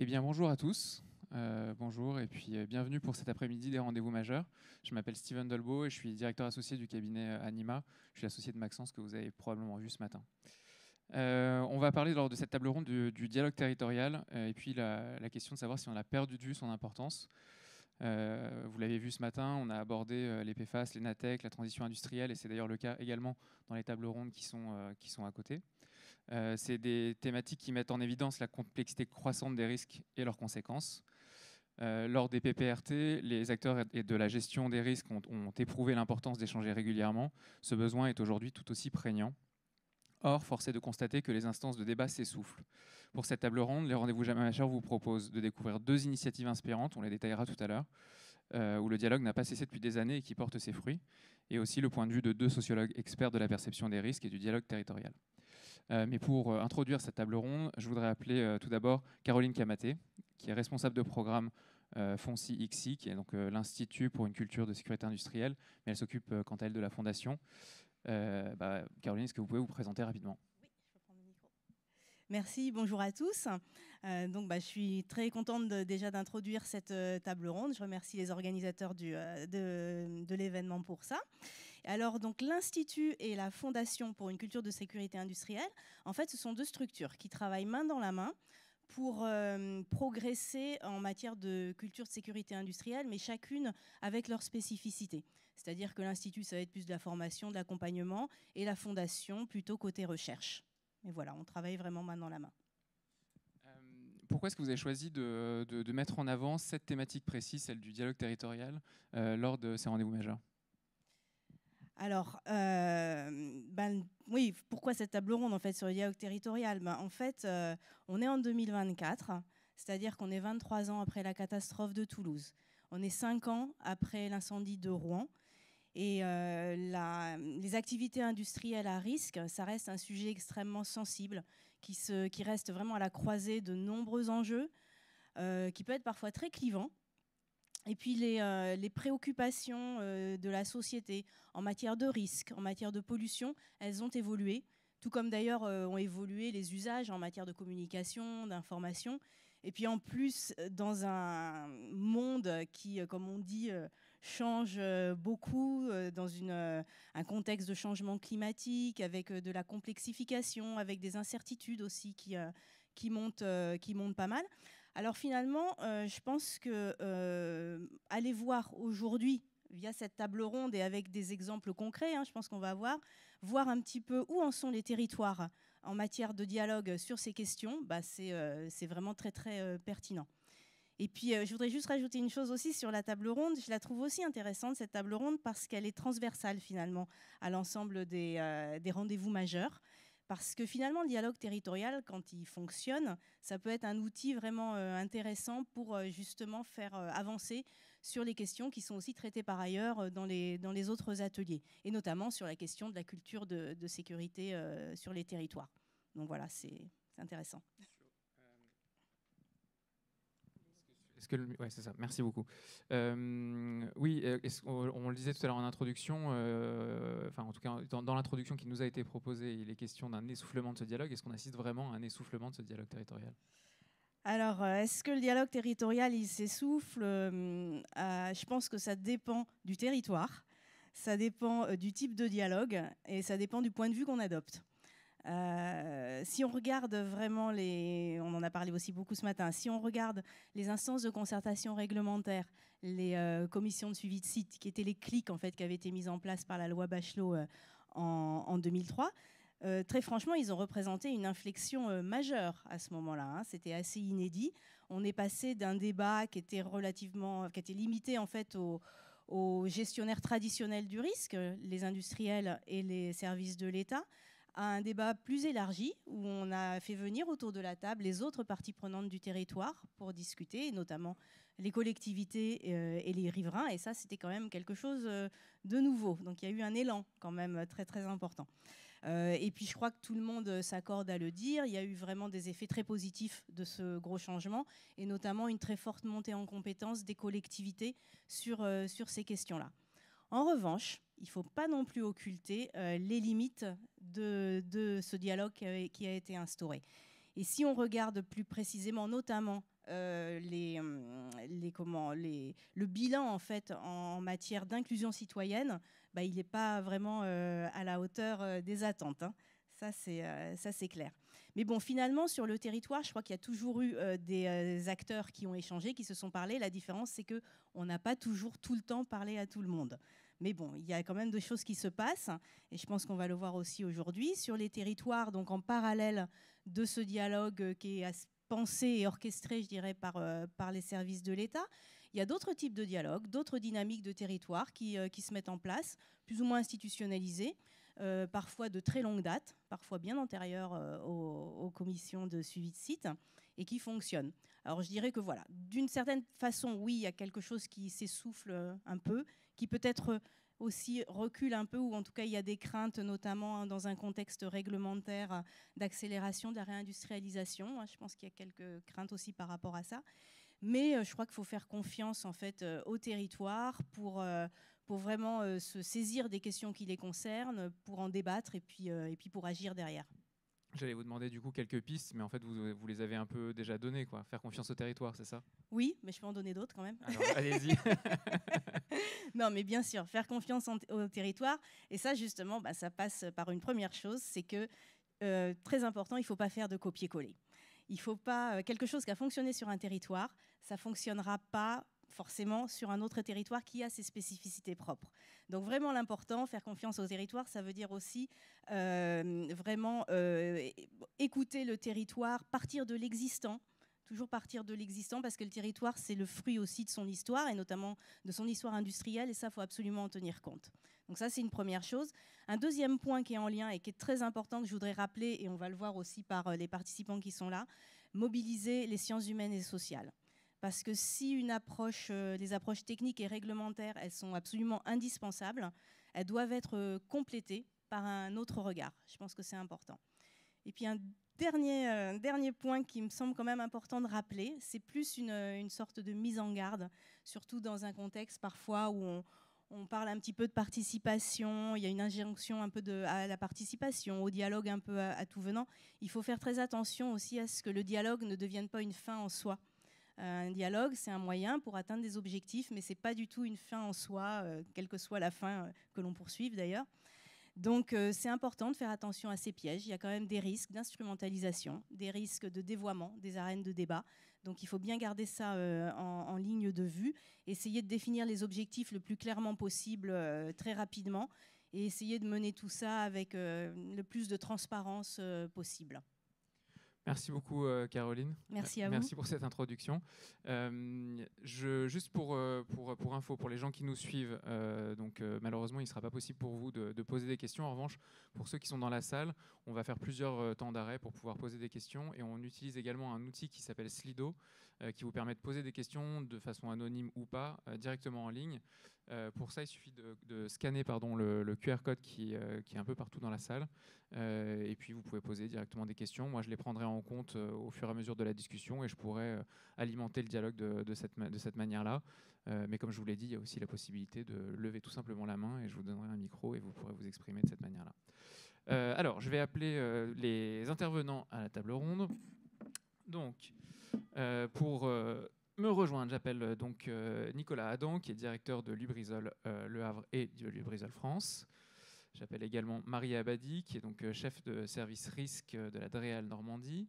Eh bien, bonjour à tous. Bonjour et puis bienvenue pour cet après-midi des rendez-vous majeurs. Je m'appelle Steven Dolbeau et je suis directeur associé du cabinet Anima. Je suis l'associé de Maxence que vous avez probablement vu ce matin. On va parler lors de cette table ronde du dialogue territorial et puis la question de savoir si on a perdu de vue son importance. Vous l'avez vu ce matin, on a abordé les PFAS, les NATEC, la transition industrielle et c'est d'ailleurs le cas également dans les tables rondes qui sont à côté. C'est des thématiques qui mettent en évidence la complexité croissante des risques et leurs conséquences. Lors des PPRT, les acteurs et de la gestion des risques ont éprouvé l'importance d'échanger régulièrement. Ce besoin est aujourd'hui tout aussi prégnant. Or, force est de constater que les instances de débat s'essoufflent. Pour cette table ronde, les rendez-vous jamais majeurs vous proposent de découvrir 2 initiatives inspirantes, on les détaillera tout à l'heure, où le dialogue n'a pas cessé depuis des années et qui porte ses fruits, et aussi le point de vue de 2 sociologues experts de la perception des risques et du dialogue territorial. Mais pour introduire cette table ronde, je voudrais appeler tout d'abord Caroline Camaté, qui est responsable de programme FONCI-ICSI, qui est donc l'Institut pour une culture de sécurité industrielle, mais elle s'occupe quant à elle de la fondation. Caroline, est-ce que vous pouvez vous présenter rapidement ? Oui, je peux prendre le micro. Merci, bonjour à tous. Je suis très contente déjà d'introduire cette table ronde. Je remercie les organisateurs de l'événement pour ça. Alors, donc, l'Institut et la Fondation pour une culture de sécurité industrielle, en fait, ce sont 2 structures qui travaillent main dans la main pour progresser en matière de culture de sécurité industrielle, mais chacune avec leur spécificité. C'est-à-dire que l'Institut, ça va être plus de la formation, de l'accompagnement, et la Fondation, plutôt côté recherche. Et voilà, on travaille vraiment main dans la main. Pourquoi est-ce que vous avez choisi de mettre en avant cette thématique précise, celle du dialogue territorial, lors de ces rendez-vous majeurs ? Alors, oui, pourquoi cette table ronde en fait, sur le dialogue territorial ? En fait, on est en 2024, c'est-à-dire qu'on est 23 ans après la catastrophe de Toulouse. On est 5 ans après l'incendie de Rouen. Et les activités industrielles à risque, ça reste un sujet extrêmement sensible, qui reste vraiment à la croisée de nombreux enjeux, qui peut être parfois très clivant. Et puis les préoccupations de la société en matière de risque, en matière de pollution, elles ont évolué, tout comme d'ailleurs ont évolué les usages en matière de communication, d'information. Et puis en plus, dans un monde qui, comme on dit, change beaucoup, dans un contexte de changement climatique, avec de la complexification, avec des incertitudes aussi qui montent pas mal. Alors finalement, je pense que aller voir aujourd'hui, via cette table ronde et avec des exemples concrets, je pense qu'on va voir un petit peu où en sont les territoires en matière de dialogue sur ces questions, c'est vraiment très très pertinent. Et puis je voudrais juste rajouter une chose aussi sur la table ronde. Je la trouve aussi intéressante, cette table ronde, parce qu'elle est transversale finalement à l'ensemble des rendez-vous majeurs. Parce que finalement, le dialogue territorial, quand il fonctionne, ça peut être un outil vraiment intéressant pour justement faire avancer sur les questions qui sont aussi traitées par ailleurs dans les autres ateliers, et notamment sur la question de la culture de sécurité sur les territoires. Donc voilà, c'est intéressant. Ouais, c'est ça. Merci beaucoup. Oui, on le disait tout à l'heure en introduction, en tout cas dans l'introduction qui nous a été proposée, il est question d'un essoufflement de ce dialogue. Est-ce qu'on assiste vraiment à un essoufflement de ce dialogue territorial ? Alors, est-ce que le dialogue territorial, il s'essouffle ? Je pense que ça dépend du territoire, ça dépend du type de dialogue et ça dépend du point de vue qu'on adopte. Si on regarde vraiment on en a parlé aussi beaucoup ce matin, si on regarde les instances de concertation réglementaire, les commissions de suivi de site, qui étaient les CLIC en fait, qui avaient été mises en place par la loi Bachelot en 2003, très franchement, ils ont représenté une inflexion majeure à ce moment-là. C'était assez inédit. On est passé d'un débat qui était limité en fait aux gestionnaires traditionnels du risque, les industriels et les services de l'État, à un débat plus élargi où on a fait venir autour de la table les autres parties prenantes du territoire pour discuter, et notamment les collectivités et les riverains. Et ça, c'était quand même quelque chose de nouveau. Donc il y a eu un élan quand même très très important. Et puis je crois que tout le monde s'accorde à le dire, il y a eu vraiment des effets très positifs de ce gros changement, et notamment une très forte montée en compétences des collectivités sur ces questions-là. En revanche, il ne faut pas non plus occulter les limites de ce dialogue qui a été instauré. Et si on regarde plus précisément, notamment le bilan en fait en matière d'inclusion citoyenne, il n'est pas vraiment à la hauteur des attentes. Hein. Ça, c'est clair. Mais bon, finalement, sur le territoire, je crois qu'il y a toujours eu des acteurs qui ont échangé, qui se sont parlé. La différence, c'est qu'on n'a pas toujours tout le temps parlé à tout le monde. Mais bon, il y a quand même des choses qui se passent, et je pense qu'on va le voir aussi aujourd'hui. Sur les territoires, donc en parallèle de ce dialogue qui est pensé et orchestré, je dirais, par les services de l'État, il y a d'autres types de dialogues, d'autres dynamiques de territoire qui se mettent en place, plus ou moins institutionnalisées, parfois de très longue date, parfois bien antérieures aux commissions de suivi de site, et qui fonctionnent. Alors je dirais que voilà, d'une certaine façon, oui, il y a quelque chose qui s'essouffle un peu, qui peut-être aussi recule un peu, ou en tout cas il y a des craintes, notamment dans un contexte réglementaire d'accélération de la réindustrialisation. Je pense qu'il y a quelques craintes aussi par rapport à ça. Mais je crois qu'il faut faire confiance en fait au territoire pour vraiment se saisir des questions qui les concernent, pour en débattre et puis pour agir derrière. J'allais vous demander du coup quelques pistes, mais en fait vous les avez un peu déjà données, quoi. Faire confiance au territoire, c'est ça? Oui, mais je peux en donner d'autres quand même. Alors allez-y. Non, mais bien sûr, faire confiance au territoire. Et ça, justement, ça passe par une première chose, c'est que, très important, il ne faut pas faire de copier-coller. Il ne faut pas... quelque chose qui a fonctionné sur un territoire, ça ne fonctionnera pas forcément sur un autre territoire qui a ses spécificités propres. Donc vraiment l'important, faire confiance au territoire, ça veut dire aussi vraiment écouter le territoire, partir de l'existant, toujours partir de l'existant, parce que le territoire, c'est le fruit aussi de son histoire, et notamment de son histoire industrielle, et ça, il faut absolument en tenir compte. Donc ça, c'est une première chose. Un deuxième point qui est en lien et qui est très important, que je voudrais rappeler, et on va le voir aussi par les participants qui sont là, mobiliser les sciences humaines et sociales. Parce que si les approches techniques et réglementaires, elles sont absolument indispensables, elles doivent être complétées par un autre regard. Je pense que c'est important. Et puis un dernier point qui me semble quand même important de rappeler, c'est plus une sorte de mise en garde, surtout dans un contexte parfois où on parle un petit peu de participation, il y a une injonction un peu à la participation, au dialogue un peu à tout venant. Il faut faire très attention aussi à ce que le dialogue ne devienne pas une fin en soi. Un dialogue, c'est un moyen pour atteindre des objectifs, mais ce n'est pas du tout une fin en soi, quelle que soit la fin que l'on poursuive d'ailleurs. Donc c'est important de faire attention à ces pièges. Il y a quand même des risques d'instrumentalisation, des risques de dévoiement des arènes de débat. Donc il faut bien garder ça en ligne de vue, essayer de définir les objectifs le plus clairement possible très rapidement, et essayer de mener tout ça avec le plus de transparence possible. Merci beaucoup Caroline. Merci à vous. Merci pour cette introduction. Juste pour info, pour les gens qui nous suivent, malheureusement il ne sera pas possible pour vous de poser des questions. En revanche, pour ceux qui sont dans la salle, on va faire plusieurs temps d'arrêt pour pouvoir poser des questions, et on utilise également un outil qui s'appelle Slido, qui vous permet de poser des questions de façon anonyme ou pas, directement en ligne. Pour ça, il suffit de scanner le QR code qui est un peu partout dans la salle. Et puis, vous pouvez poser directement des questions. Moi, je les prendrai en compte au fur et à mesure de la discussion, et je pourrai alimenter le dialogue de cette manière-là. Mais comme je vous l'ai dit, il y a aussi la possibilité de lever tout simplement la main, et je vous donnerai un micro et vous pourrez vous exprimer de cette manière-là. Alors, je vais appeler les intervenants à la table ronde. Donc, pour me rejoindre, j'appelle donc Nicolas Adam, qui est directeur de Lubrizol Le Havre et de Lubrizol France. J'appelle également Marie Abadi, qui est donc chef de service risque de la DREAL Normandie.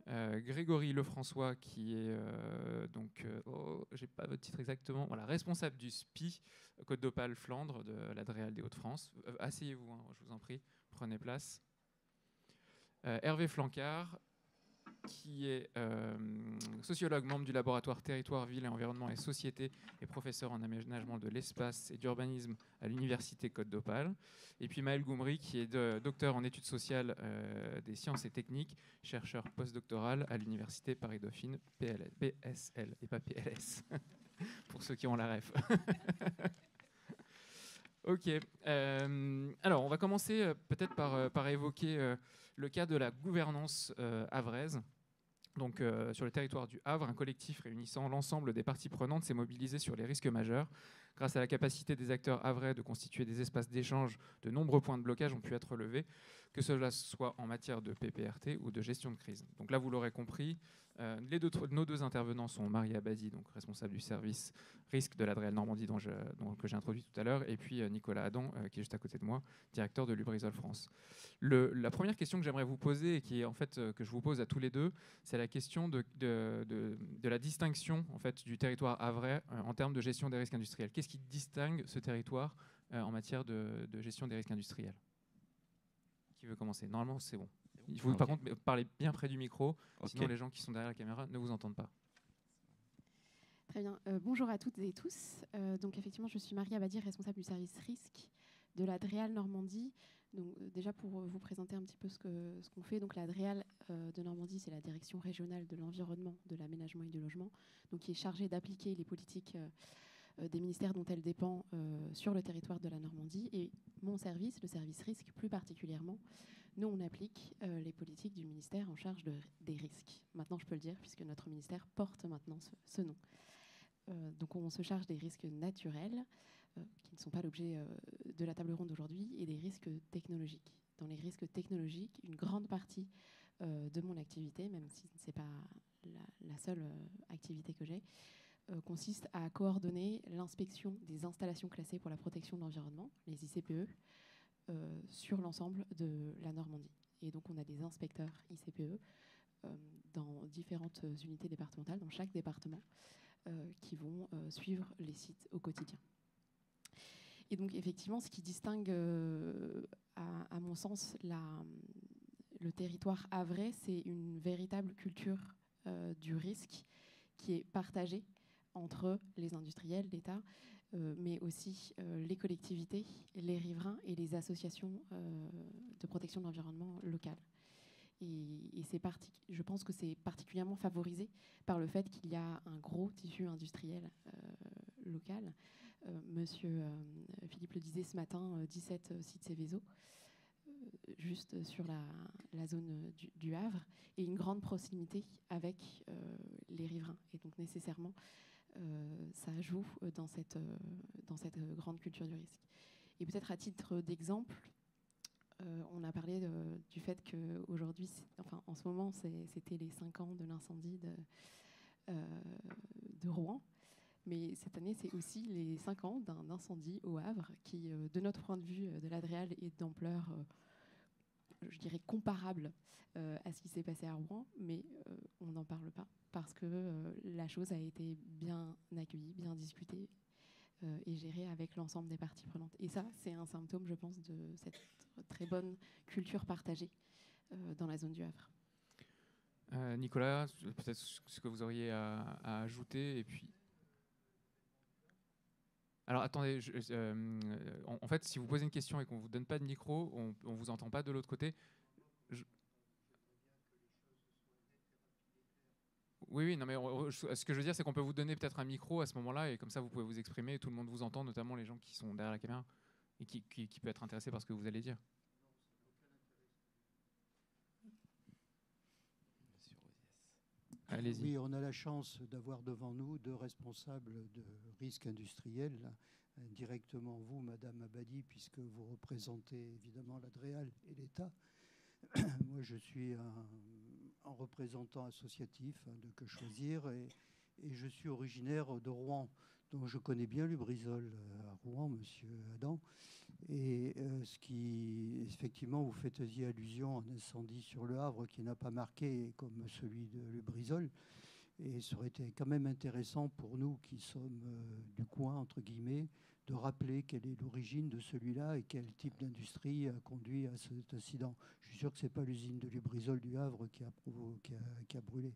Grégory Lefrançois, qui est j'ai pas votre titre exactement, voilà, responsable du SPI Côte d'Opale Flandre de la DREAL des Hauts-de-France. Asseyez-vous, hein, je vous en prie, prenez place. Hervé Flancard, qui est sociologue, membre du laboratoire Territoire, Ville et Environnement et Société, et professeur en aménagement de l'espace et d'urbanisme à l'Université Côte d'Opale. Et puis Maël Goumri, qui est docteur en études sociales des sciences et techniques, chercheur postdoctoral à l'Université Paris-Dauphine, PSL, et pas PLS, pour ceux qui ont la ref. Ok. Alors, on va commencer peut-être par évoquer le cas de la gouvernance havraise. Donc, sur le territoire du Havre, un collectif réunissant l'ensemble des parties prenantes s'est mobilisé sur les risques majeurs. Grâce à la capacité des acteurs havrais de constituer des espaces d'échange, de nombreux points de blocage ont pu être relevés, que cela soit en matière de PPRT ou de gestion de crise. Donc là, vous l'aurez compris, nos deux intervenants sont Marie Abadi, donc responsable du service risque de l'Adréal Normandie que j'ai introduit tout à l'heure, et puis Nicolas Adam, qui est juste à côté de moi, directeur de Lubrizol France. La première question que j'aimerais vous poser, et qui est en fait que je vous pose à tous les deux, c'est la question de la distinction en fait, du territoire havrais en termes de gestion des risques industriels. Qu'est-ce qui distingue ce territoire en matière de gestion des risques industriels? Qui veut commencer? Normalement, c'est bon. Il faut par contre parler bien près du micro, sinon les gens qui sont derrière la caméra ne vous entendent pas. Très bien. Bonjour à toutes et tous. Donc effectivement, je suis Marie Abadi, responsable du service risque de la DREAL Normandie. Donc, déjà pour vous présenter un petit peu ce qu'on fait, donc la DREAL de Normandie, c'est la direction régionale de l'environnement, de l'aménagement et du logement, donc qui est chargée d'appliquer les politiques des ministères dont elle dépend sur le territoire de la Normandie. Et mon service, le service risque plus particulièrement, nous on applique les politiques du ministère en charge des risques. Maintenant je peux le dire puisque notre ministère porte maintenant ce nom. Donc on se charge des risques naturels qui ne sont pas l'objet de la table ronde aujourd'hui et des risques technologiques. Dans les risques technologiques, une grande partie de mon activité, même si ce n'est pas la seule activité que j'ai, consiste à coordonner l'inspection des installations classées pour la protection de l'environnement, les ICPE, sur l'ensemble de la Normandie. Et donc on a des inspecteurs ICPE dans différentes unités départementales, dans chaque département, qui vont suivre les sites au quotidien. Et donc effectivement, ce qui distingue, à mon sens, le territoire havrais, c'est une véritable culture du risque qui est partagée entre les industriels, l'État, mais aussi les collectivités, les riverains et les associations de protection de l'environnement locales. Et je pense que c'est particulièrement favorisé par le fait qu'il y a un gros tissu industriel local. Monsieur Philippe le disait ce matin, 17 sites Céveso, juste sur la zone du Havre, et une grande proximité avec les riverains. Et donc nécessairement, ça joue dans cette grande culture du risque. Et peut-être à titre d'exemple, on a parlé du fait qu'aujourd'hui, en ce moment, c'était les 5 ans de l'incendie de Rouen. Mais cette année, c'est aussi les 5 ans d'un incendie au Havre qui, de notre point de vue de la DREAL, est d'ampleur, je dirais, comparable à ce qui s'est passé à Rouen. Mais on n'en parle pas parce que la chose a été bien accueillie, bien discutée et gérée avec l'ensemble des parties prenantes. Et ça, c'est un symptôme, je pense, de cette très bonne culture partagée dans la zone du Havre. Nicolas, peut-être ce que vous auriez à ajouter, et puis... Alors attendez, en fait, si vous posez une question et qu'on ne vous donne pas de micro, on ne vous entend pas de l'autre côté. Oui, non, mais ce que je veux dire, c'est qu'on peut vous donner peut-être un micro à ce moment-là, et comme ça, vous pouvez vous exprimer, et tout le monde vous entend, notamment les gens qui sont derrière la caméra, et qui peuvent être intéressés par ce que vous allez dire. Allez-y. Oui, on a la chance d'avoir devant nous 2 responsables de risque industriel, directement vous, Madame Abadi, puisque vous représentez évidemment la DREAL et l'État. Moi, je suis un représentant associatif de Que Choisir, et je suis originaire de Rouen, donc je connais bien Lubrizol à Rouen, Monsieur Adam. Et effectivement, vous faisiez allusion à un incendie sur le Havre qui n'a pas marqué comme celui de Lubrizol. Et ça aurait été quand même intéressant pour nous qui sommes du coin, entre guillemets, de rappeler quelle est l'origine de celui-là et quel type d'industrie a conduit à cet incident. Je suis sûr que ce n'est pas l'usine de Lubrizol du Havre qui a brûlé.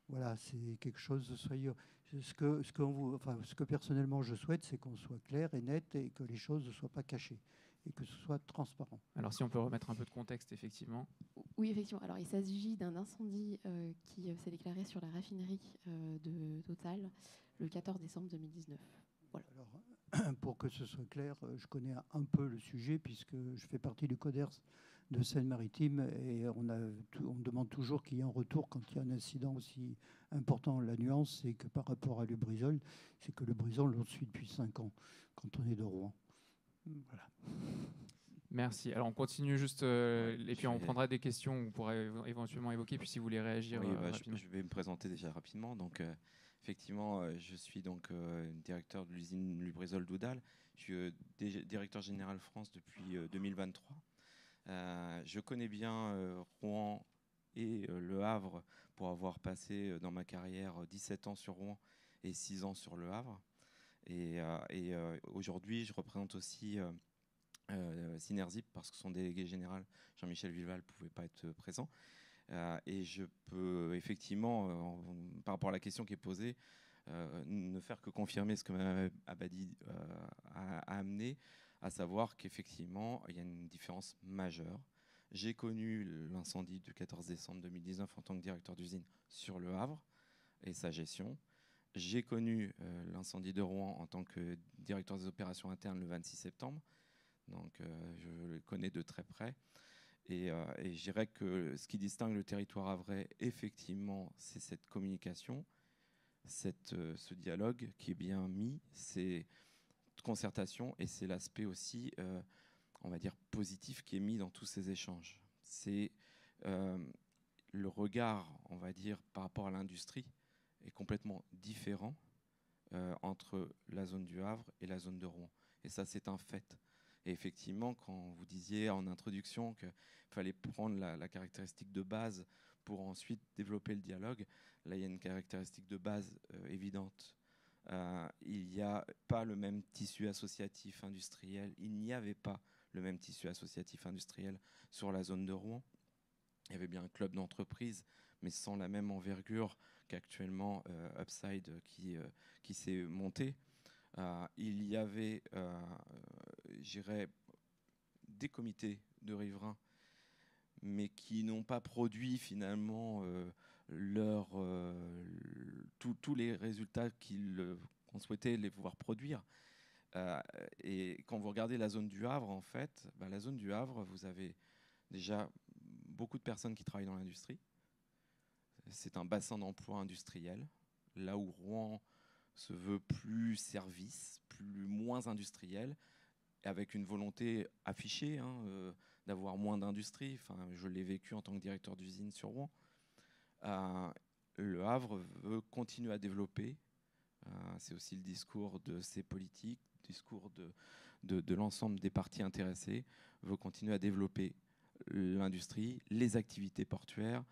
Voilà, c'est quelque chose de soyeux. Ce que personnellement je souhaite, c'est qu'on soit clair et net et que les choses ne soient pas cachées et que ce soit transparent. Alors si on peut remettre un peu de contexte, effectivement. Oui, effectivement. Alors il s'agit d'un incendie qui s'est déclaré sur la raffinerie de Total le 14 décembre 2019. Voilà. Alors, pour que ce soit clair, je connais un peu le sujet puisque je fais partie du CODERS de Seine-Maritime et on demande toujours qu'il y ait un retour quand il y a un incident aussi important. La nuance, c'est que par rapport à Lubrizol, c'est que Lubrizol, on le suit depuis 5 ans quand on est de Rouen. Voilà. Merci. Alors on continue juste, et puis on prendra des questions, on pourra éventuellement évoquer, puis si vous voulez réagir rapidement. Je vais me présenter déjà rapidement. Donc, effectivement, je suis donc directeur de l'usine Lubrizol Doudal. Je suis directeur général France depuis 2023. Je connais bien Rouen et Le Havre pour avoir passé dans ma carrière 17 ans sur Rouen et 6 ans sur Le Havre. Et aujourd'hui, je représente aussi Synerzip parce que son délégué général, Jean-Michel Villeval, ne pouvait pas être présent. Et je peux effectivement, par rapport à la question qui est posée, ne faire que confirmer ce que Mme Abadi a amené, à savoir qu'effectivement, il y a une différence majeure. J'ai connu l'incendie du 14 décembre 2019 en tant que directeur d'usine sur Le Havre et sa gestion. J'ai connu l'incendie de Rouen en tant que directeur des opérations internes le 26 septembre. Donc, je le connais de très près. Et je dirais que ce qui distingue le territoire havrais, effectivement, c'est cette communication, ce dialogue qui est bien mis, c'est concertation, et c'est l'aspect aussi, on va dire, positif qui est mis dans tous ces échanges. C'est le regard, on va dire, par rapport à l'industrie est complètement différent entre la zone du Havre et la zone de Rouen. Et ça, c'est un fait. Et effectivement, quand vous disiez en introduction qu'il fallait prendre la caractéristique de base pour ensuite développer le dialogue, là, il y a une caractéristique de base évidente. Il n'y a pas le même tissu associatif industriel. Il n'y avait pas le même tissu associatif industriel sur la zone de Rouen. Il y avait bien un club d'entreprise, mais sans la même envergure qu'actuellement Upside qui s'est monté. Il y avait, j'irais, des comités de riverains, mais qui n'ont pas produit finalement tous les résultats qu'on souhaitait les pouvoir produire. Et quand vous regardez la zone du Havre, en fait, la zone du Havre, vous avez déjà beaucoup de personnes qui travaillent dans l'industrie. C'est un bassin d'emploi industriel, là où Rouen se veut plus service, moins industriel, avec une volonté affichée d'avoir moins d'industrie. Enfin, je l'ai vécu en tant que directeur d'usine sur Rouen. Le Havre veut continuer à développer. C'est aussi le discours de ses politiques, le discours de l'ensemble des parties intéressées, veut continuer à développer l'industrie, les activités portuaires,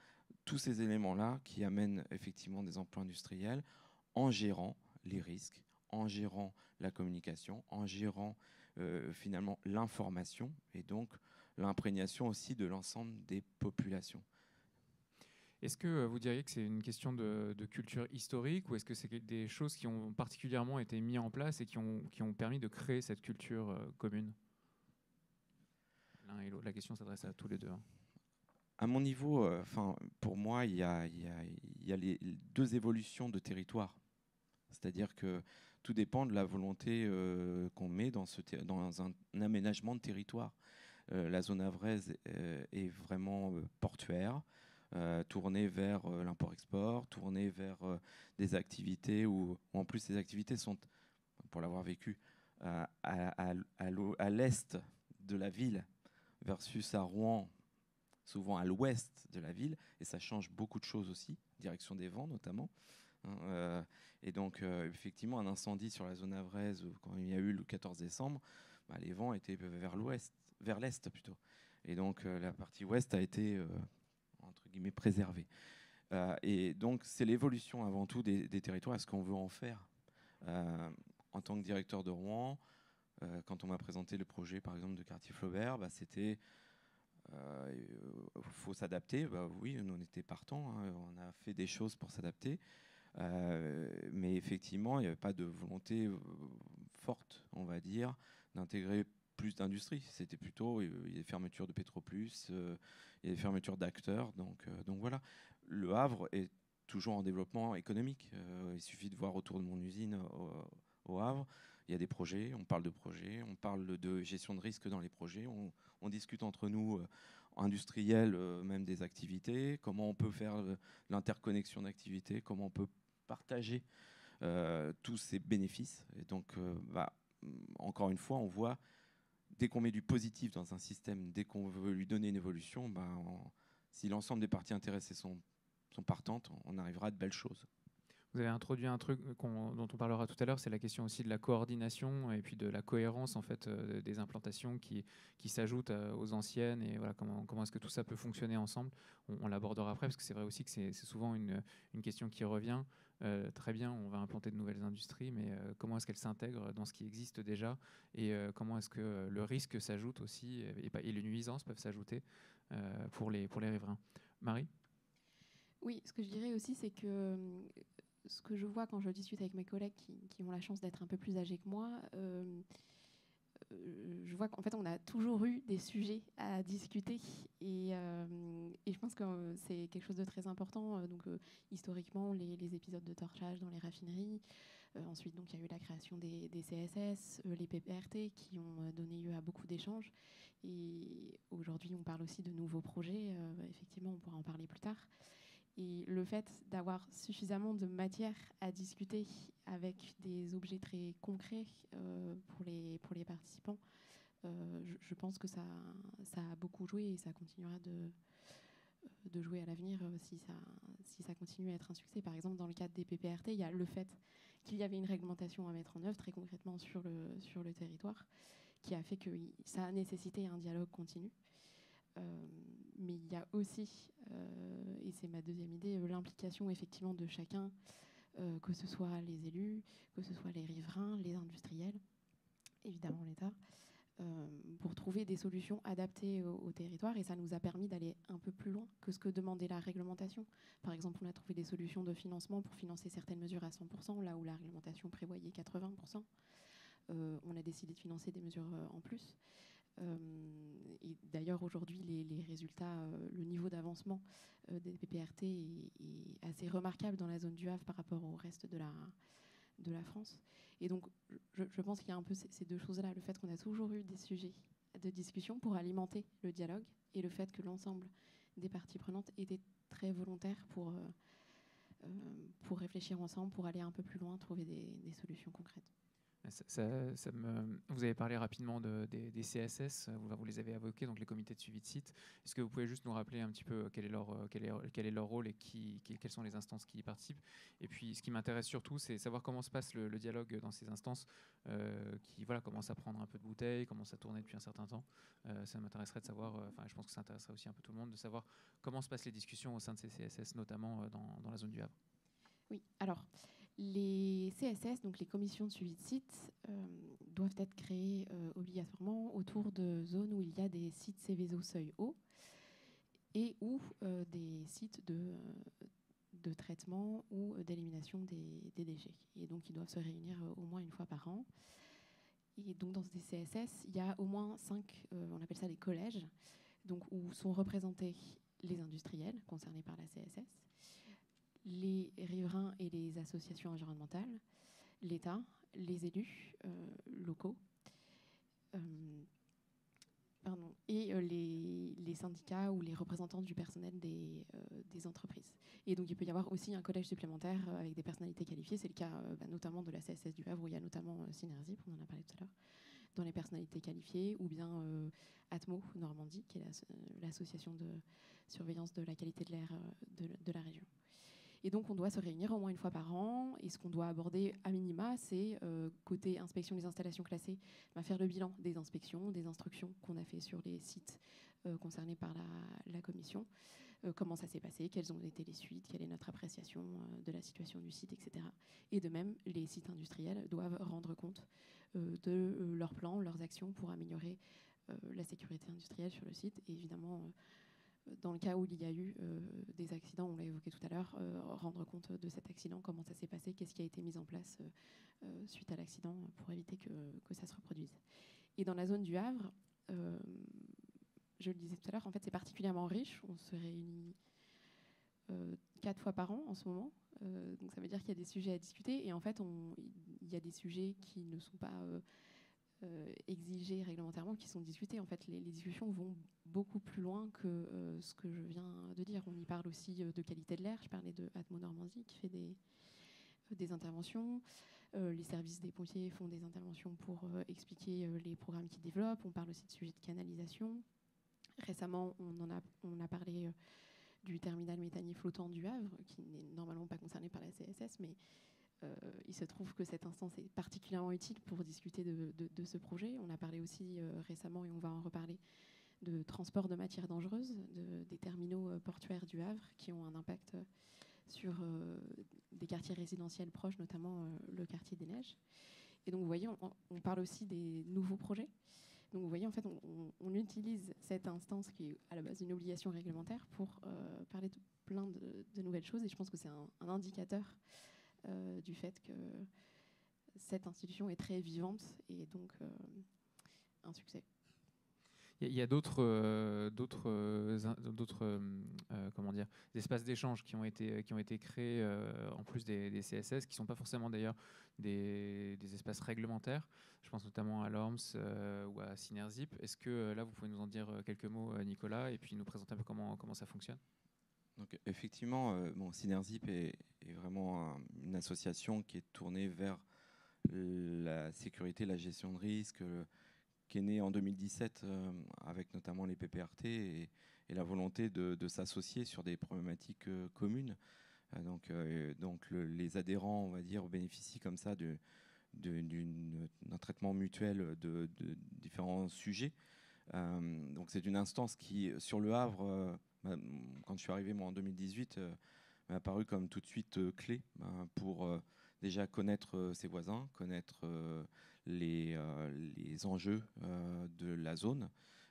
tous ces éléments-là qui amènent effectivement des emplois industriels en gérant les risques, en gérant la communication, en gérant finalement l'information et donc l'imprégnation aussi de l'ensemble des populations. Est-ce que vous diriez que c'est une question de culture historique ou est-ce que c'est des choses qui ont particulièrement été mises en place et qui ont permis de créer cette culture commune ? L'un et l'autre. La question s'adresse à tous les deux. À mon niveau, pour moi, il y a les deux évolutions de territoire. C'est-à-dire que tout dépend de la volonté qu'on met dans un aménagement de territoire. La zone havraise est vraiment portuaire, tournée vers l'import-export, tournée vers des activités où en plus ces activités sont, pour l'avoir vécu, à l'est de la ville versus à Rouen, souvent à l'ouest de la ville, et ça change beaucoup de choses aussi, direction des vents notamment. Et donc, effectivement, un incendie sur la zone havraise, quand il y a eu le 14 décembre, les vents étaient vers l'est plutôt. Et donc, la partie ouest a été, entre guillemets, préservée. Et donc, c'est l'évolution avant tout des territoires. Est-ce qu'on veut en faire ? En tant que directeur de Rouen, quand on m'a présenté le projet, par exemple, de quartier Flaubert, c'était... faut s'adapter. Oui, on était partants. On a fait des choses pour s'adapter. Mais effectivement, il n'y avait pas de volonté forte, on va dire, d'intégrer plus d'industrie. C'était plutôt, il y a des fermetures de Petroplus, il y a des fermetures d'acteurs. Donc voilà. Le Havre est toujours en développement économique. Il suffit de voir autour de mon usine au Havre. Il y a des projets, on parle de gestion de risque dans les projets, on discute entre nous, industriels, même des activités, comment on peut faire l'interconnexion d'activités, comment on peut partager tous ces bénéfices. Et donc, encore une fois, on voit dès qu'on met du positif dans un système, dès qu'on veut lui donner une évolution, si l'ensemble des parties intéressées sont partantes, on arrivera à de belles choses. Vous avez introduit un truc dont on parlera tout à l'heure, c'est la question aussi de la coordination et puis de la cohérence en fait, des implantations qui s'ajoutent aux anciennes, et voilà, comment est-ce que tout ça peut fonctionner ensemble. On l'abordera après, parce que c'est vrai aussi que c'est souvent une question qui revient. Très bien, on va implanter de nouvelles industries, mais comment est-ce qu'elles s'intègrent dans ce qui existe déjà, et comment est-ce que le risque s'ajoute aussi, et les nuisances peuvent s'ajouter pour les riverains. Marie ? Oui, ce que je dirais aussi, c'est que ce que je vois quand je discute avec mes collègues qui ont la chance d'être un peu plus âgés que moi, je vois qu'en fait, on a toujours eu des sujets à discuter, et je pense que c'est quelque chose de très important. Donc, historiquement, les épisodes de torchage dans les raffineries. Ensuite, donc, il y a eu la création des CSS, les PPRT, qui ont donné lieu à beaucoup d'échanges. Et aujourd'hui, on parle aussi de nouveaux projets. Effectivement, on pourra en parler plus tard. Et le fait d'avoir suffisamment de matière à discuter avec des objets très concrets pour les participants, je pense que ça a beaucoup joué, et ça continuera de jouer à l'avenir si ça continue à être un succès. Par exemple, dans le cadre des PPRT, il y a le fait qu'il y avait une réglementation à mettre en œuvre très concrètement sur le territoire, qui a fait que ça a nécessité un dialogue continu. Mais il y a aussi, et c'est ma deuxième idée, l'implication effectivement de chacun, que ce soit les élus, que ce soit les riverains, les industriels, évidemment l'État, pour trouver des solutions adaptées au territoire. Et ça nous a permis d'aller un peu plus loin que ce que demandait la réglementation. Par exemple, on a trouvé des solutions de financement pour financer certaines mesures à 100%, là où la réglementation prévoyait 80%. On a décidé de financer des mesures en plus. Et d'ailleurs, aujourd'hui, les résultats, le niveau d'avancement des PPRT est assez remarquable dans la zone du Havre par rapport au reste de la France. Et donc, je pense qu'il y a un peu ces deux choses-là, le fait qu'on a toujours eu des sujets de discussion pour alimenter le dialogue, et le fait que l'ensemble des parties prenantes étaient très volontaires pour réfléchir ensemble, pour aller un peu plus loin, trouver des solutions concrètes. Vous avez parlé rapidement des CSS, vous les avez évoqués, donc les comités de suivi de site. Est-ce que vous pouvez juste nous rappeler un petit peu quel est leur rôle et quelles sont les instances qui y participent? Et puis, ce qui m'intéresse surtout, c'est savoir comment se passe le dialogue dans ces instances qui commencent à prendre un peu de bouteille, commencent à tourner depuis un certain temps. Ça m'intéresserait de savoir, je pense que ça intéresserait aussi un peu tout le monde, de savoir comment se passent les discussions au sein de ces CSS, notamment dans la zone du Havre. Oui, alors, les CSS, donc les commissions de suivi de site, doivent être créées obligatoirement autour de zones où il y a des sites Céveso seuil haut, et ou des sites de traitement ou d'élimination des déchets. Et donc, ils doivent se réunir au moins une fois par an. Et donc, dans ces CSS, il y a au moins 5, on appelle ça des collèges, donc, où sont représentés les industriels concernés par la CSS, les riverains et les associations environnementales, l'État, les élus locaux, et les syndicats ou les représentants du personnel des entreprises. Et donc, il peut y avoir aussi un collège supplémentaire avec des personnalités qualifiées. C'est le cas notamment de la CSS du Havre, où il y a notamment Synergie, on en a parlé tout à l'heure, dans les personnalités qualifiées, ou bien Atmo Normandie, qui est l'association de surveillance de la qualité de l'air de la région. Et donc, on doit se réunir au moins une fois par an. Et ce qu'on doit aborder à minima, c'est, côté inspection des installations classées, faire le bilan des inspections, des instructions qu'on a fait sur les sites concernés par la commission. Comment ça s'est passé, quelles ont été les suites, quelle est notre appréciation de la situation du site, etc. Et de même, les sites industriels doivent rendre compte de leurs plans, leurs actions pour améliorer la sécurité industrielle sur le site. Et évidemment, dans le cas où il y a eu des accidents, on l'a évoqué tout à l'heure, rendre compte de cet accident, comment ça s'est passé, qu'est-ce qui a été mis en place suite à l'accident pour éviter que ça se reproduise. Et dans la zone du Havre, je le disais tout à l'heure, en fait, c'est particulièrement riche. On se réunit 4 fois par an en ce moment. Donc ça veut dire qu'il y a des sujets à discuter. Et en fait, il y a des sujets qui ne sont pas exigés réglementairement, qui sont discutés. En fait, les discussions vont beaucoup plus loin que ce que je viens de dire. On y parle aussi de qualité de l'air. Je parlais de Atmo Normandie qui fait des interventions. Les services des pompiers font des interventions pour expliquer les programmes qu'ils développent. On parle aussi de sujets de canalisation. Récemment, on a parlé du terminal méthanier flottant du Havre, qui n'est normalement pas concerné par la CSS, mais il se trouve que cette instance est particulièrement utile pour discuter de ce projet. On a parlé aussi récemment, et on va en reparler, de transport de matières dangereuses, des terminaux portuaires du Havre, qui ont un impact sur des quartiers résidentiels proches, notamment le quartier des Neiges. Et donc, vous voyez, on parle aussi des nouveaux projets. Donc, vous voyez, en fait, on utilise cette instance qui est à la base une obligation réglementaire pour parler de plein de nouvelles choses. Et je pense que c'est un indicateur du fait que cette institution est très vivante et donc un succès. Il y a d'autres comment dire, espaces d'échange qui ont été créés en plus des CSS, qui ne sont pas forcément d'ailleurs des espaces réglementaires. Je pense notamment à l'ORMS ou à Synerzip. Est-ce que là, vous pouvez nous en dire quelques mots, Nicolas, et puis nous présenter un peu comment ça fonctionne? Donc, effectivement, Synerzip est vraiment une association qui est tournée vers la sécurité, la gestion de risque, qui est née en 2017 avec notamment les PPRT et la volonté de s'associer sur des problématiques communes. Les adhérents, on va dire, bénéficient comme ça d'un traitement mutuel de différents sujets. Donc c'est une instance qui, sur le Havre, quand je suis arrivé moi en 2018, m'a apparu comme tout de suite clé pour déjà connaître ses voisins, connaître les enjeux de la zone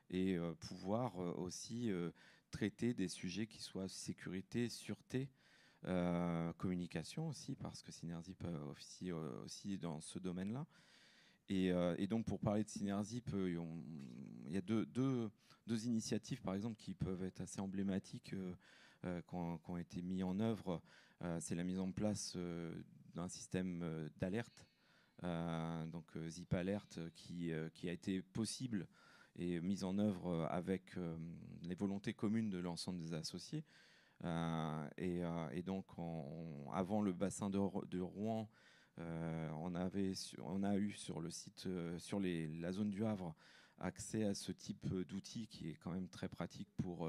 et pouvoir aussi traiter des sujets qui soient sécurité, sûreté, communication aussi, parce que Synerzip officie aussi dans ce domaine-là. Et donc, pour parler de Synerzip, il y a deux initiatives, par exemple, qui peuvent être assez emblématiques, qui ont été mises en œuvre. C'est la mise en place d'un système d'alerte, donc Zip Alert, qui a été possible et mise en œuvre avec les volontés communes de l'ensemble des associés. Et donc, avant le bassin de Rouen, on a eu sur le site, sur la zone du Havre, accès à ce type d'outil qui est quand même très pratique pour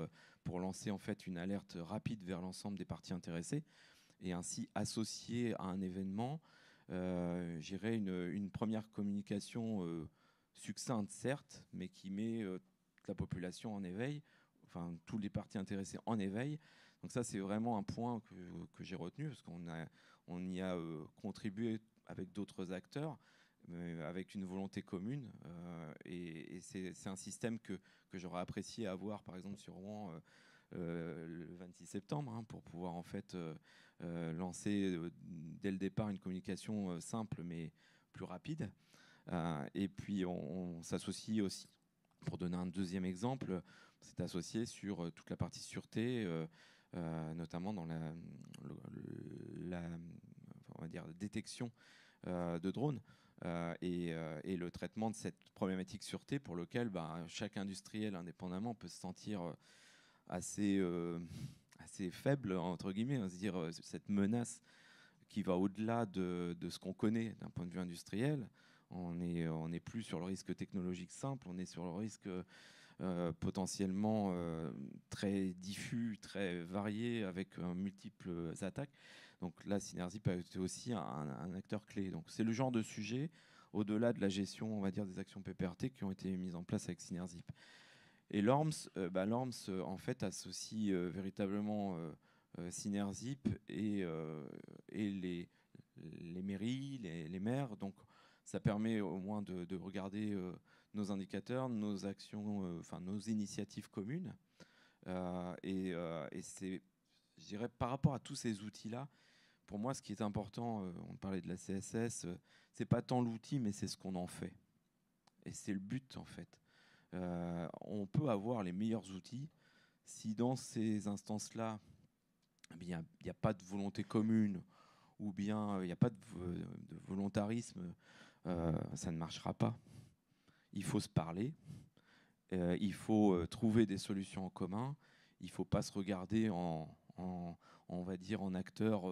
lancer en fait une alerte rapide vers l'ensemble des parties intéressées et ainsi associer à un événement, j'irais une première communication succincte certes, mais qui met la population en éveil, enfin tous les parties intéressées en éveil. Donc ça, c'est vraiment un point que j'ai retenu, parce qu'on y a contribué avec d'autres acteurs, avec une volonté commune. Et c'est un système que j'aurais apprécié avoir, par exemple, sur Rouen le 26 septembre, pour pouvoir en fait lancer dès le départ une communication simple, mais plus rapide. Et puis, on s'associe aussi, pour donner un deuxième exemple, c'est associé sur toute la partie sûreté, notamment dans la on va dire, détection de drones et le traitement de cette problématique sûreté pour lequel chaque industriel indépendamment peut se sentir assez faible, entre guillemets, se dire cette menace qui va au-delà de ce qu'on connaît d'un point de vue industriel. On n'est plus sur le risque technologique simple, on est sur le risque potentiellement très diffus, très varié, avec multiples attaques. Donc là, Synerzip a été aussi un acteur clé. Donc c'est le genre de sujet, au-delà de la gestion, on va dire, des actions PPRT qui ont été mises en place avec Synerzip. Et l'ORMS, en fait, associe véritablement Synerzip et les mairies, les maires. Donc ça permet au moins de regarder nos indicateurs, nos actions, nos initiatives communes. Et c'est, je dirais, par rapport à tous ces outils-là, pour moi, ce qui est important, on parlait de la CSS, c'est pas tant l'outil, mais c'est ce qu'on en fait. Et c'est le but, en fait. On peut avoir les meilleurs outils si dans ces instances-là, il n'y a pas de volonté commune ou bien il n'y a pas de volontarisme, ça ne marchera pas. Il faut se parler, il faut trouver des solutions en commun, il ne faut pas se regarder en on va dire, en acteur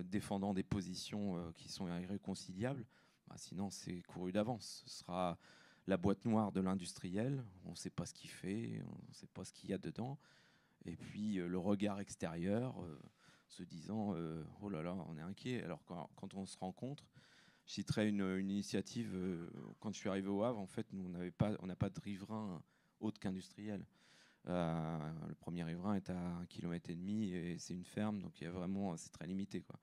défendant des positions qui sont irréconciliables, sinon c'est couru d'avance. Ce sera la boîte noire de l'industriel, on ne sait pas ce qu'il fait, on ne sait pas ce qu'il y a dedans, et puis le regard extérieur se disant oh là là, on est inquiet. Alors quand on se rencontre, je citerai une initiative, quand je suis arrivé au Havre, en fait, nous on n'a pas de riverain autre qu'industriel. Le premier riverain est à 1,5 km et c'est une ferme, donc c'est très limité, quoi.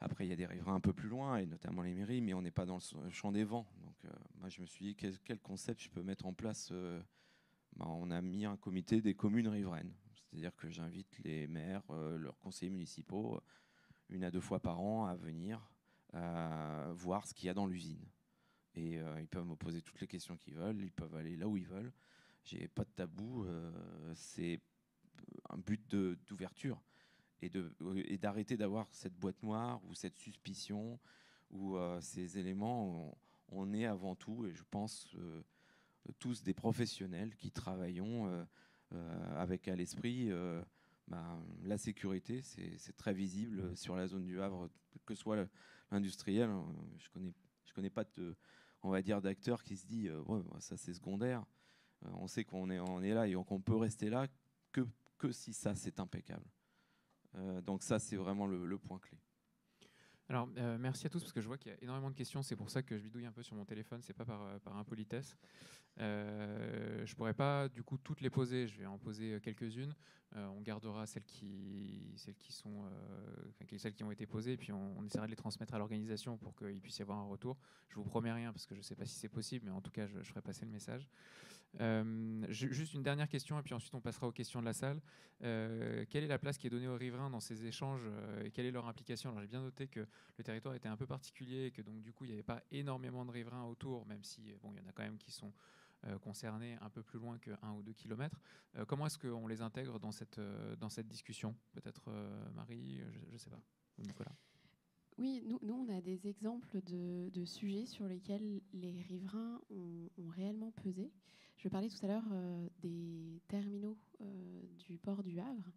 Après, il y a des riverains un peu plus loin, et notamment les mairies, mais on n'est pas dans le champ des vents. Donc, moi, je me suis dit, quel concept je peux mettre en place. On a mis un comité des communes riveraines. C'est-à-dire que j'invite les maires, leurs conseillers municipaux, 1 à 2 fois par an à venir voir ce qu'il y a dans l'usine. Et ils peuvent me poser toutes les questions qu'ils veulent, ils peuvent aller là où ils veulent. J'ai pas de tabou, c'est un but d'ouverture. Et d'arrêter d'avoir cette boîte noire ou cette suspicion ou ces éléments. On est avant tout, et je pense tous des professionnels qui travaillons avec à l'esprit la sécurité. C'est très visible sur la zone du Havre, que ce soit l'industriel. Je connais pas on va dire, d'acteurs qui se dit ouais, ça c'est secondaire. On sait qu'on est là et qu'on peut rester là que si ça c'est impeccable. Donc ça, c'est vraiment le point clé. Alors, merci à tous, parce que je vois qu'il y a énormément de questions. C'est pour ça que je bidouille un peu sur mon téléphone. C'est pas par impolitesse. Je pourrais pas, du coup, toutes les poser. Je vais en poser quelques-unes. On gardera celles qui ont été posées, et puis on essaiera de les transmettre à l'organisation pour qu'il puisse y avoir un retour. Je vous promets rien, parce que je sais pas si c'est possible, mais en tout cas, je ferai passer le message. Juste une dernière question, et puis ensuite on passera aux questions de la salle. Quelle est la place qui est donnée aux riverains dans ces échanges et quelle est leur implication? Alors, j'ai bien noté que le territoire était un peu particulier et que donc du coup il n'y avait pas énormément de riverains autour, même si il y en a quand même qui sont concernés un peu plus loin que 1 ou 2 kilomètres. Comment est-ce qu'on les intègre dans cette discussion? Peut-être Marie, je ne sais pas, ou Nicolas. Oui, nous, on a des exemples de sujets sur lesquels les riverains ont réellement pesé. Je parlais tout à l'heure des terminaux du port du Havre.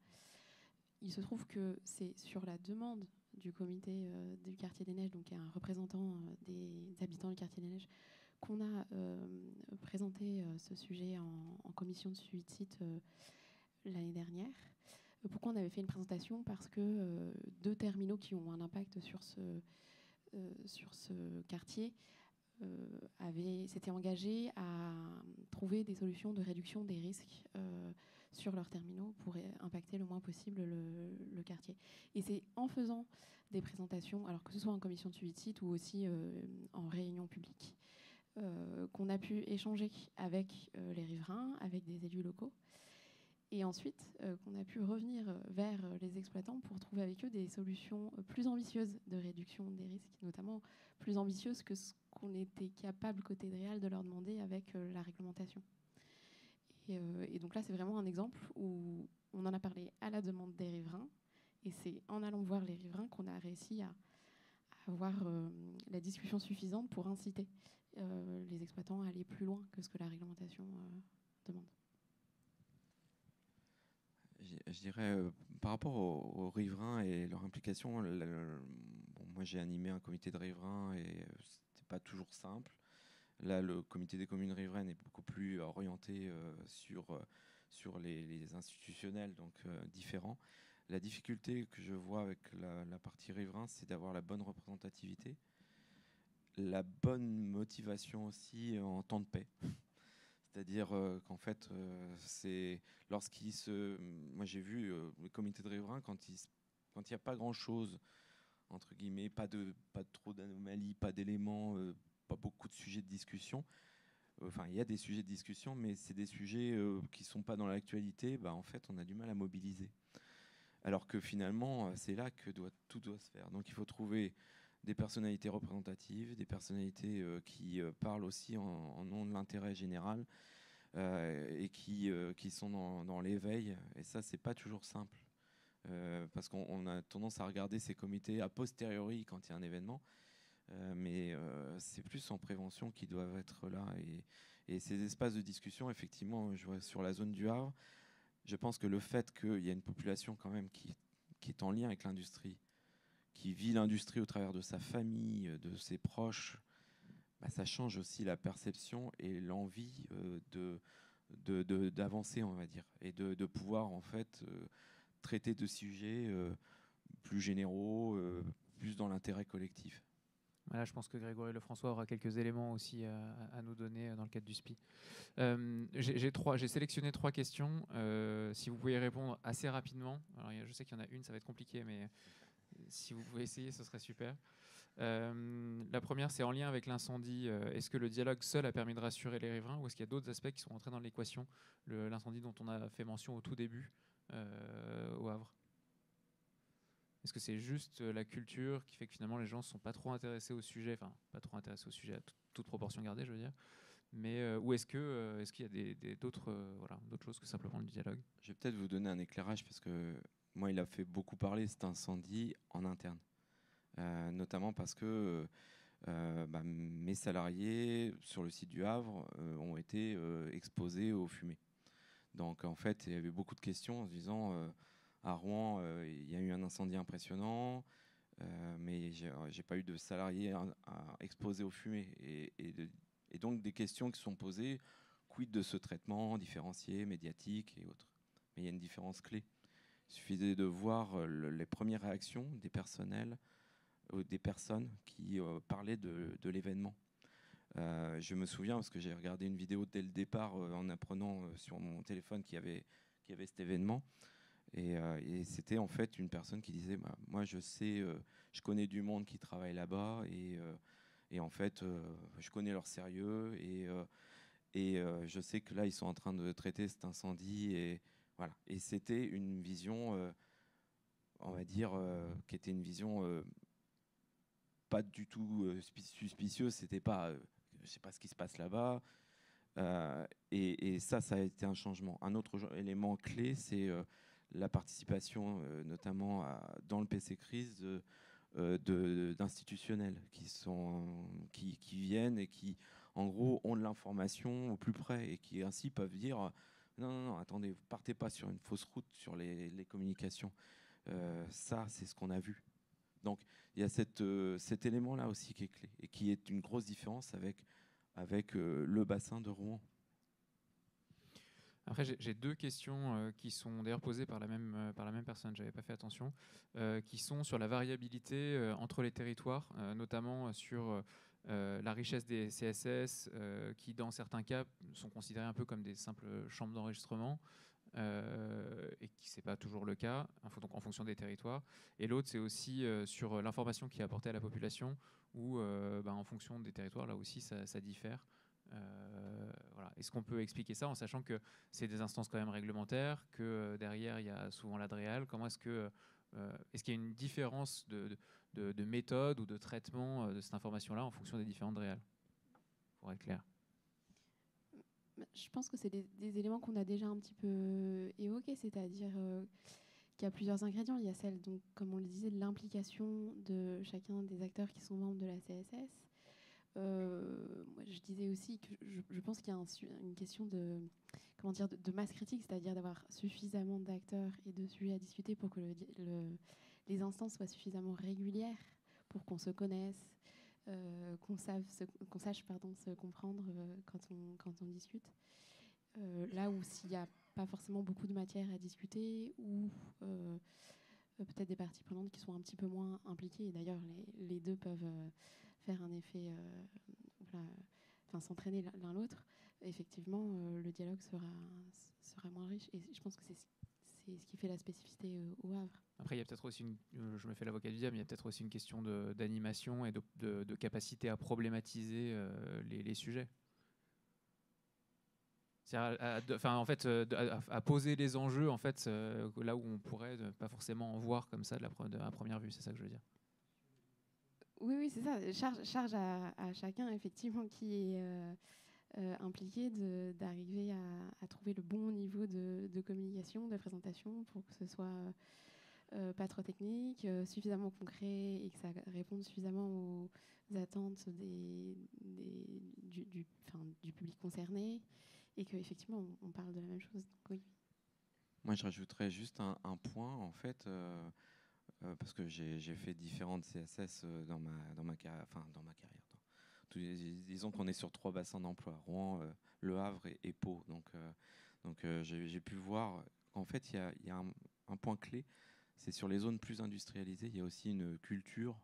Il se trouve que c'est sur la demande du comité du quartier des Neiges, donc un représentant des habitants du quartier des Neiges, qu'on a présenté ce sujet en commission de suivi de site l'année dernière. Pourquoi on avait fait une présentation? Parce que 2 terminaux qui ont un impact sur ce quartier s'étaient engagés à trouver des solutions de réduction des risques sur leurs terminaux pour impacter le moins possible le quartier. Et c'est en faisant des présentations, alors que ce soit en commission de suivi de site ou aussi en réunion publique, qu'on a pu échanger avec les riverains, avec des élus locaux, et ensuite qu'on a pu revenir vers les exploitants pour trouver avec eux des solutions plus ambitieuses de réduction des risques, notamment plus ambitieuses que ce qu'on était capable côté DREAL de leur demander avec la réglementation. Et donc là, c'est vraiment un exemple où on en a parlé à la demande des riverains, et c'est en allant voir les riverains qu'on a réussi à avoir la discussion suffisante pour inciter les exploitants à aller plus loin que ce que la réglementation demande. Je dirais, par rapport aux riverains et leur implication, moi j'ai animé un comité de riverains et c'était pas toujours simple. Là, le comité des communes riveraines est beaucoup plus orienté sur les institutionnels, donc différents. La difficulté que je vois avec la partie riverain, c'est d'avoir la bonne représentativité, la bonne motivation aussi en temps de paix. C'est-à-dire qu'en fait, c'est moi j'ai vu les comités de riverains quand il n'y a pas grand-chose, entre guillemets, pas trop d'anomalies, pas d'éléments, pas beaucoup de sujets de discussion. Enfin, il y a des sujets de discussion, mais c'est des sujets qui ne sont pas dans l'actualité. En fait, on a du mal à mobiliser. Alors que finalement, c'est là que tout doit se faire. Donc il faut trouver des personnalités représentatives, des personnalités qui parlent aussi en nom de l'intérêt général et qui sont dans l'éveil. Et ça, c'est pas toujours simple. Parce qu'on a tendance à regarder ces comités a posteriori quand il y a un événement. Mais c'est plus en prévention qu'ils doivent être là. Et ces espaces de discussion, effectivement, je vois sur la zone du Havre, je pense que le fait qu'il y a une population quand même qui est en lien avec l'industrie, qui vit l'industrie au travers de sa famille, de ses proches, bah, ça change aussi la perception et l'envie d'avancer, on va dire, et de pouvoir en fait traiter de sujets plus généraux, plus dans l'intérêt collectif. Voilà, je pense que Grégory Lefrançois aura quelques éléments aussi à nous donner dans le cadre du SPI. J'ai sélectionné 3 questions. Si vous pouvez y répondre assez rapidement. Alors, je sais qu'il y en a une, ça va être compliqué, mais si vous pouvez essayer, ce serait super. La première, c'est en lien avec l'incendie. Est-ce que le dialogue seul a permis de rassurer les riverains ou est-ce qu'il y a d'autres aspects qui sont entrés dans l'équation? L'incendie dont on a fait mention au tout début au Havre. Est-ce que c'est juste la culture qui fait que finalement les gens ne sont pas trop intéressés au sujet, enfin pas trop intéressés au sujet à toute proportion gardée, je veux dire, mais ou est-ce qu'il y a d'autres choses que simplement le dialogue? Je vais peut-être vous donner un éclairage parce que moi, il a fait beaucoup parler cet incendie en interne, notamment parce que mes salariés sur le site du Havre ont été exposés aux fumées. Donc en fait, il y avait beaucoup de questions en se disant à Rouen, il y a eu un incendie impressionnant, mais j'ai pas eu de salariés exposés aux fumées. Et donc des questions qui sont posées, quid de ce traitement différencié, médiatique et autres. Mais il y a une différence clé. Il suffisait de voir les premières réactions des personnels, des personnes qui parlaient de l'événement. Je me souviens, parce que j'ai regardé une vidéo dès le départ en apprenant sur mon téléphone qu'il y avait cet événement. Et c'était en fait une personne qui disait moi je sais, je connais du monde qui travaille là-bas et en fait je connais leur sérieux et je sais que là ils sont en train de traiter cet incendie et voilà. Et c'était une vision, on va dire, qui était une vision pas du tout suspicieuse. C'était pas, je sais pas ce qui se passe là-bas. Et ça a été un changement. Un autre élément clé, c'est la participation, notamment dans le PC Crise, d'institutionnels qui viennent et qui, en gros, ont de l'information au plus près et qui ainsi peuvent dire non, attendez, vous partez pas sur une fausse route sur les communications. Ça, c'est ce qu'on a vu. Donc, il y a cet élément-là aussi qui est clé et qui est une grosse différence avec le bassin de Rouen. Après, j'ai 2 questions qui sont d'ailleurs posées par la même personne, j'avais pas fait attention, qui sont sur la variabilité entre les territoires, notamment sur la richesse des CSS, qui dans certains cas sont considérés un peu comme des simples chambres d'enregistrement, et qui c'est pas toujours le cas, donc en fonction des territoires. Et l'autre, c'est aussi sur l'information qui est apportée à la population, où en fonction des territoires, là aussi, ça diffère. Voilà. Est-ce qu'on peut expliquer ça en sachant que c'est des instances quand même réglementaires, que derrière il y a souvent l'ADREAL? Comment est-ce qu'il y a une différence de méthode ou de traitement de cette information-là en fonction des différentes DREAL, pour être clair? Je pense que c'est des éléments qu'on a déjà un petit peu évoqués, c'est-à-dire qu'il y a plusieurs ingrédients. Il y a celle, donc, comme on le disait, de l'implication de chacun des acteurs qui sont membres de la CSS. Moi, je disais aussi que je pense qu'il y a une question de masse critique, c'est-à-dire d'avoir suffisamment d'acteurs et de sujets à discuter pour que les instances soient suffisamment régulières pour qu'on se connaisse, qu'on sache se comprendre quand on discute. Là où s'il n'y a pas forcément beaucoup de matière à discuter ou peut-être des parties prenantes qui sont un petit peu moins impliquées, et d'ailleurs les deux peuvent faire un effet, s'entraîner l'un l'autre, effectivement, le dialogue sera moins riche. Et je pense que c'est ce qui fait la spécificité au Havre. Après, il y a peut-être aussi, je me fais l'avocat du diable, mais il y a peut-être aussi une question d'animation et de capacité à problématiser les sujets. C'est-à-dire à poser les enjeux en fait, là où on pourrait pas forcément en voir comme ça à première vue, c'est ça que je veux dire. Oui, c'est ça. Charge à chacun, effectivement, qui est impliqué d'arriver à trouver le bon niveau de communication, de présentation, pour que ce soit pas trop technique, suffisamment concret et que ça réponde suffisamment aux attentes du public concerné et qu'effectivement, on parle de la même chose. Donc, oui. Moi, je rajouterais juste un point, en fait, parce que j'ai fait différentes CSS dans ma carrière. Disons qu'on est sur 3 bassins d'emploi, Rouen, Le Havre et Pau. Donc j'ai pu voir qu'en fait, il y a un point clé, c'est sur les zones plus industrialisées, il y a aussi une culture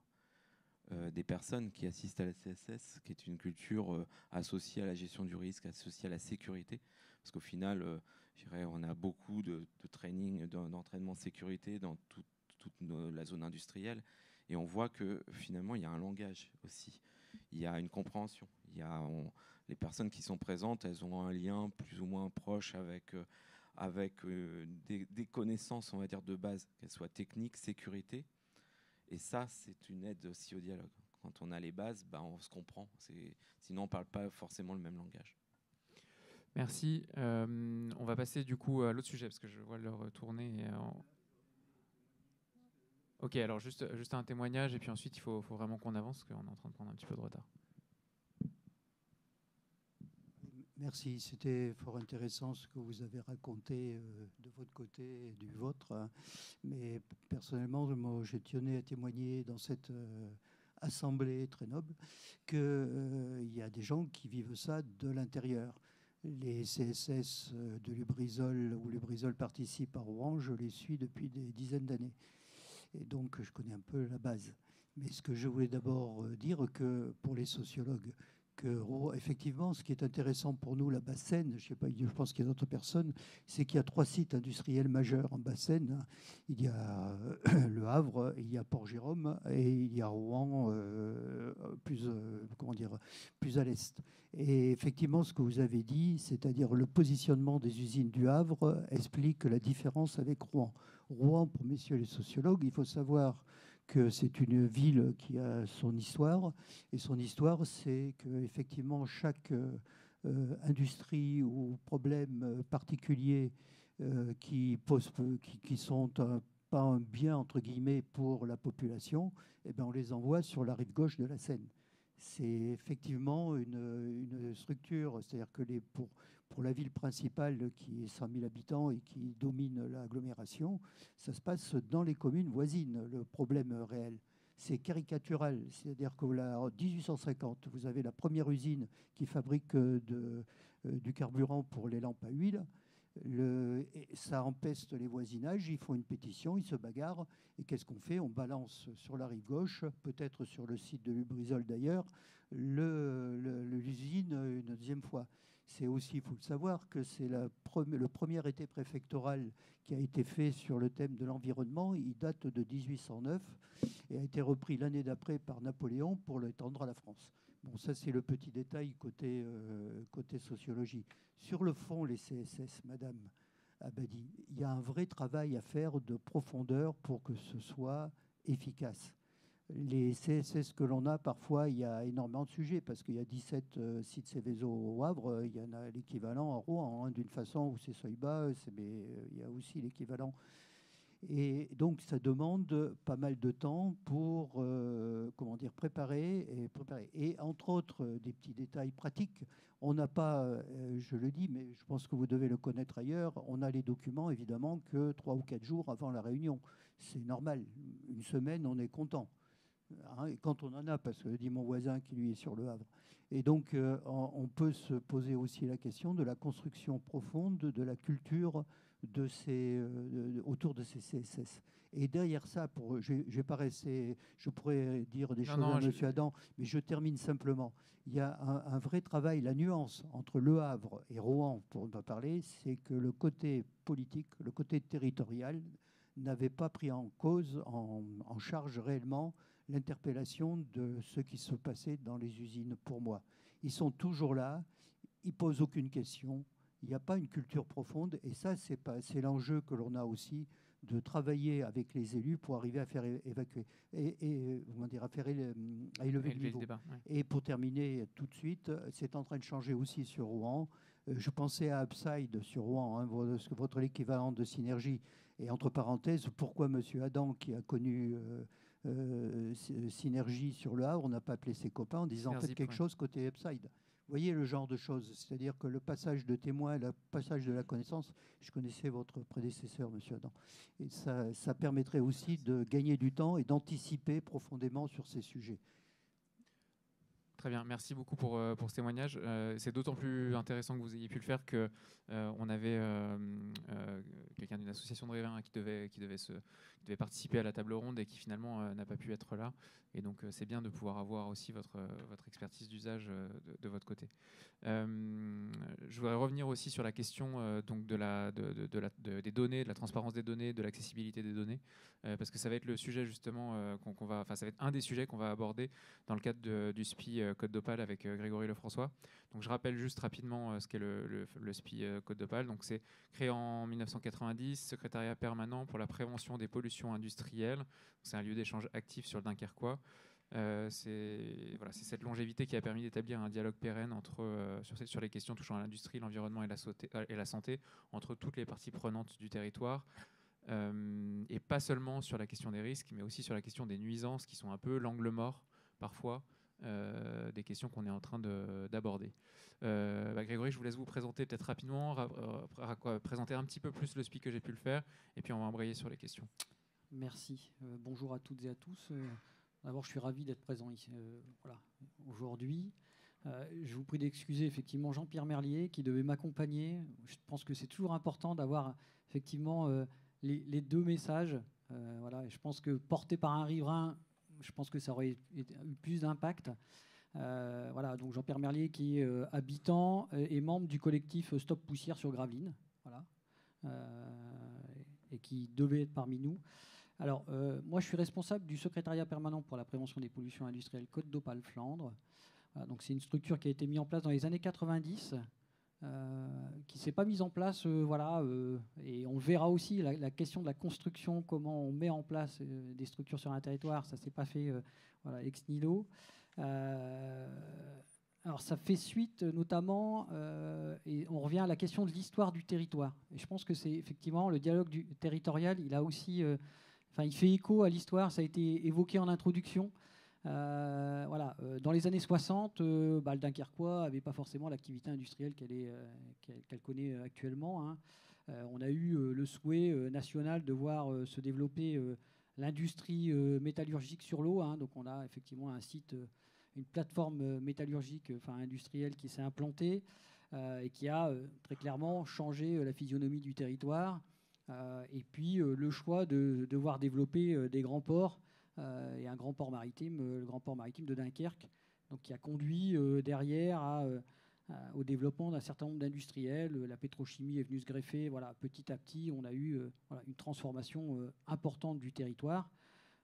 des personnes qui assistent à la CSS, qui est une culture associée à la gestion du risque, associée à la sécurité. Parce qu'au final, je dirais, on a beaucoup de training, d'entraînement de sécurité dans toute la zone industrielle. Et on voit que finalement, il y a un langage aussi. Il y a une compréhension. Les personnes qui sont présentes, elles ont un lien plus ou moins proche avec des connaissances, on va dire, de base, qu'elles soient techniques, sécurité. Et ça, c'est une aide aussi au dialogue. Quand on a les bases, on se comprend. Sinon, on ne parle pas forcément le même langage. Merci. On va passer du coup à l'autre sujet, parce que je vois l'heure tourner. Ok, alors juste un témoignage, et puis ensuite, il faut vraiment qu'on avance, parce qu'on est en train de prendre un petit peu de retard. Merci, c'était fort intéressant ce que vous avez raconté de votre côté et du vôtre. Mais personnellement, moi, je tenais à témoigner dans cette assemblée très noble qu'il y a des gens qui vivent ça de l'intérieur. Les CSS de Lubrizol, où Lubrizol participe à Rouen, je les suis depuis des dizaines d'années. Et donc, je connais un peu la base. Mais ce que je voulais d'abord dire, que pour les sociologues, effectivement, ce qui est intéressant pour nous, la Basse-Seine, je pense qu'il y a d'autres personnes, c'est qu'il y a 3 sites industriels majeurs en Basse-Seine. Il y a Le Havre, il y a Port-Jérôme et il y a Rouen, plus à l'est. Et effectivement, ce que vous avez dit, c'est-à-dire le positionnement des usines du Havre, explique la différence avec Rouen. Rouen, pour messieurs les sociologues, il faut savoir que c'est une ville qui a son histoire. Et son histoire, c'est qu'effectivement, chaque industrie ou problème particulier qui sont pas un bien, entre guillemets, pour la population, eh bien, on les envoie sur la rive gauche de la Seine. C'est effectivement une structure, c'est-à-dire que pour la ville principale qui est 100 000 habitants et qui domine l'agglomération, ça se passe dans les communes voisines, le problème réel. C'est caricatural, c'est-à-dire qu'en 1850, vous avez la première usine qui fabrique du carburant pour les lampes à huile. Ça empeste les voisinages, ils font une pétition, ils se bagarrent. Et qu'est-ce qu'on fait? On balance sur la rive gauche, peut-être sur le site de Lubrizol d'ailleurs, l'usine une deuxième fois. C'est aussi, il faut le savoir, que c'est le premier été préfectoral qui a été fait sur le thème de l'environnement. Il date de 1809 et a été repris l'année d'après par Napoléon pour l'étendre à la France. Bon, ça, c'est le petit détail côté sociologie. Sur le fond, les CSS, Madame Abadi, il y a un vrai travail à faire de profondeur pour que ce soit efficace. Les CSS que l'on a, parfois, il y a énormément de sujets, parce qu'il y a 17 sites Céveso au Havre, il y en a l'équivalent à Rouen, hein, d'une façon où c'est seuil bas, mais il y a aussi l'équivalent. Et donc, ça demande pas mal de temps pour préparer. Et entre autres, des petits détails pratiques. On n'a pas, je le dis, mais je pense que vous devez le connaître ailleurs, on a les documents, évidemment, que 3 ou 4 jours avant la réunion. C'est normal. Une semaine, on est content. Hein, et quand on en a, parce que dit mon voisin qui, lui, est sur le Havre. Et donc, on peut se poser aussi la question de la construction profonde de la culture autour de ces CSS. Et derrière ça, je pourrais dire des choses à M. Adam, mais je termine simplement. Il y a un vrai travail, la nuance entre Le Havre et Rouen, pour en parler, c'est que le côté politique, le côté territorial, n'avait pas pris en cause, en charge réellement, l'interpellation de ce qui se passait dans les usines pour moi. Ils sont toujours là, ils ne posent aucune question. Il n'y a pas une culture profonde, et ça, c'est l'enjeu que l'on a aussi, de travailler avec les élus pour arriver à faire évacuer à élever le niveau. Débat, ouais. Et pour terminer tout de suite, c'est en train de changer aussi sur Rouen. Je pensais à Upside sur Rouen, hein, votre équivalent de Synergie. Et entre parenthèses, pourquoi M. Adam, qui a connu Synergie sur le Havre, on n'a pas appelé ses copains en disant faites quelque chose côté Upside. voyez le genre de choses, c'est-à-dire que le passage de témoin, le passage de la connaissance, je connaissais votre prédécesseur, monsieur Adam, et ça permettrait aussi de gagner du temps et d'anticiper profondément sur ces sujets. Très bien, merci beaucoup pour ce témoignage. C'est d'autant plus intéressant que vous ayez pu le faire que on avait quelqu'un d'une association de riverains qui devait participer à la table ronde et qui finalement n'a pas pu être là. Et donc c'est bien de pouvoir avoir aussi votre expertise d'usage de votre côté. Je voudrais revenir aussi sur la question donc des données, de la transparence des données, de l'accessibilité des données, parce que ça va être le sujet justement ça va être un des sujets qu'on va aborder dans le cadre du SPI Code d'Opale avec Grégory Lefrançois. Donc je rappelle juste rapidement ce qu'est le SPI Code d'Opale. Donc c'est créé en 1990, secrétariat permanent pour la prévention des pollutions industrielles. C'est un lieu d'échange actif sur le Dunkerquois. C'est cette longévité qui a permis d'établir un dialogue pérenne sur les questions touchant à l'industrie, l'environnement et la santé entre toutes les parties prenantes du territoire. Et pas seulement sur la question des risques, mais aussi sur la question des nuisances qui sont un peu l'angle mort parfois des questions qu'on est en train d'aborder. Grégory, je vous laisse vous présenter peut-être rapidement, présenter un petit peu plus le SPI que j'ai pu le faire, et puis on va embrayer sur les questions. Merci. Bonjour à toutes et à tous. D'abord, je suis ravi d'être présent ici aujourd'hui. Je vous prie d'excuser effectivement Jean-Pierre Merlier qui devait m'accompagner. Je pense que c'est toujours important d'avoir effectivement les deux messages. Et je pense que porté par un riverain, je pense que ça aurait eu plus d'impact. Donc Jean-Pierre Merlier qui est habitant et membre du collectif Stop Poussière sur Gravelines, et qui devait être parmi nous. Alors, moi, je suis responsable du secrétariat permanent pour la prévention des pollutions industrielles Côte d'Opale Flandre. Donc, c'est une structure qui a été mise en place dans les années 90, qui ne s'est pas mise en place, et on verra aussi la question de la construction, comment on met en place des structures sur un territoire, ça ne s'est pas fait ex nihilo. Alors, ça fait suite notamment, et on revient à la question de l'histoire du territoire. Et je pense que c'est effectivement le dialogue territorial, il a aussi... il fait écho à l'histoire, ça a été évoqué en introduction. Dans les années 60, le Dunkerquois n'avait pas forcément l'activité industrielle qu'elle connaît actuellement. On a eu le souhait national de voir se développer l'industrie métallurgique sur l'eau. Donc on a effectivement un site, une plateforme métallurgique industrielle qui s'est implantée et qui a très clairement changé la physionomie du territoire. Et puis le choix de devoir développer des grands ports et un grand port maritime, le grand port maritime de Dunkerque, donc qui a conduit derrière au développement d'un certain nombre d'industriels. La pétrochimie est venue se greffer. Petit à petit, on a eu une transformation importante du territoire.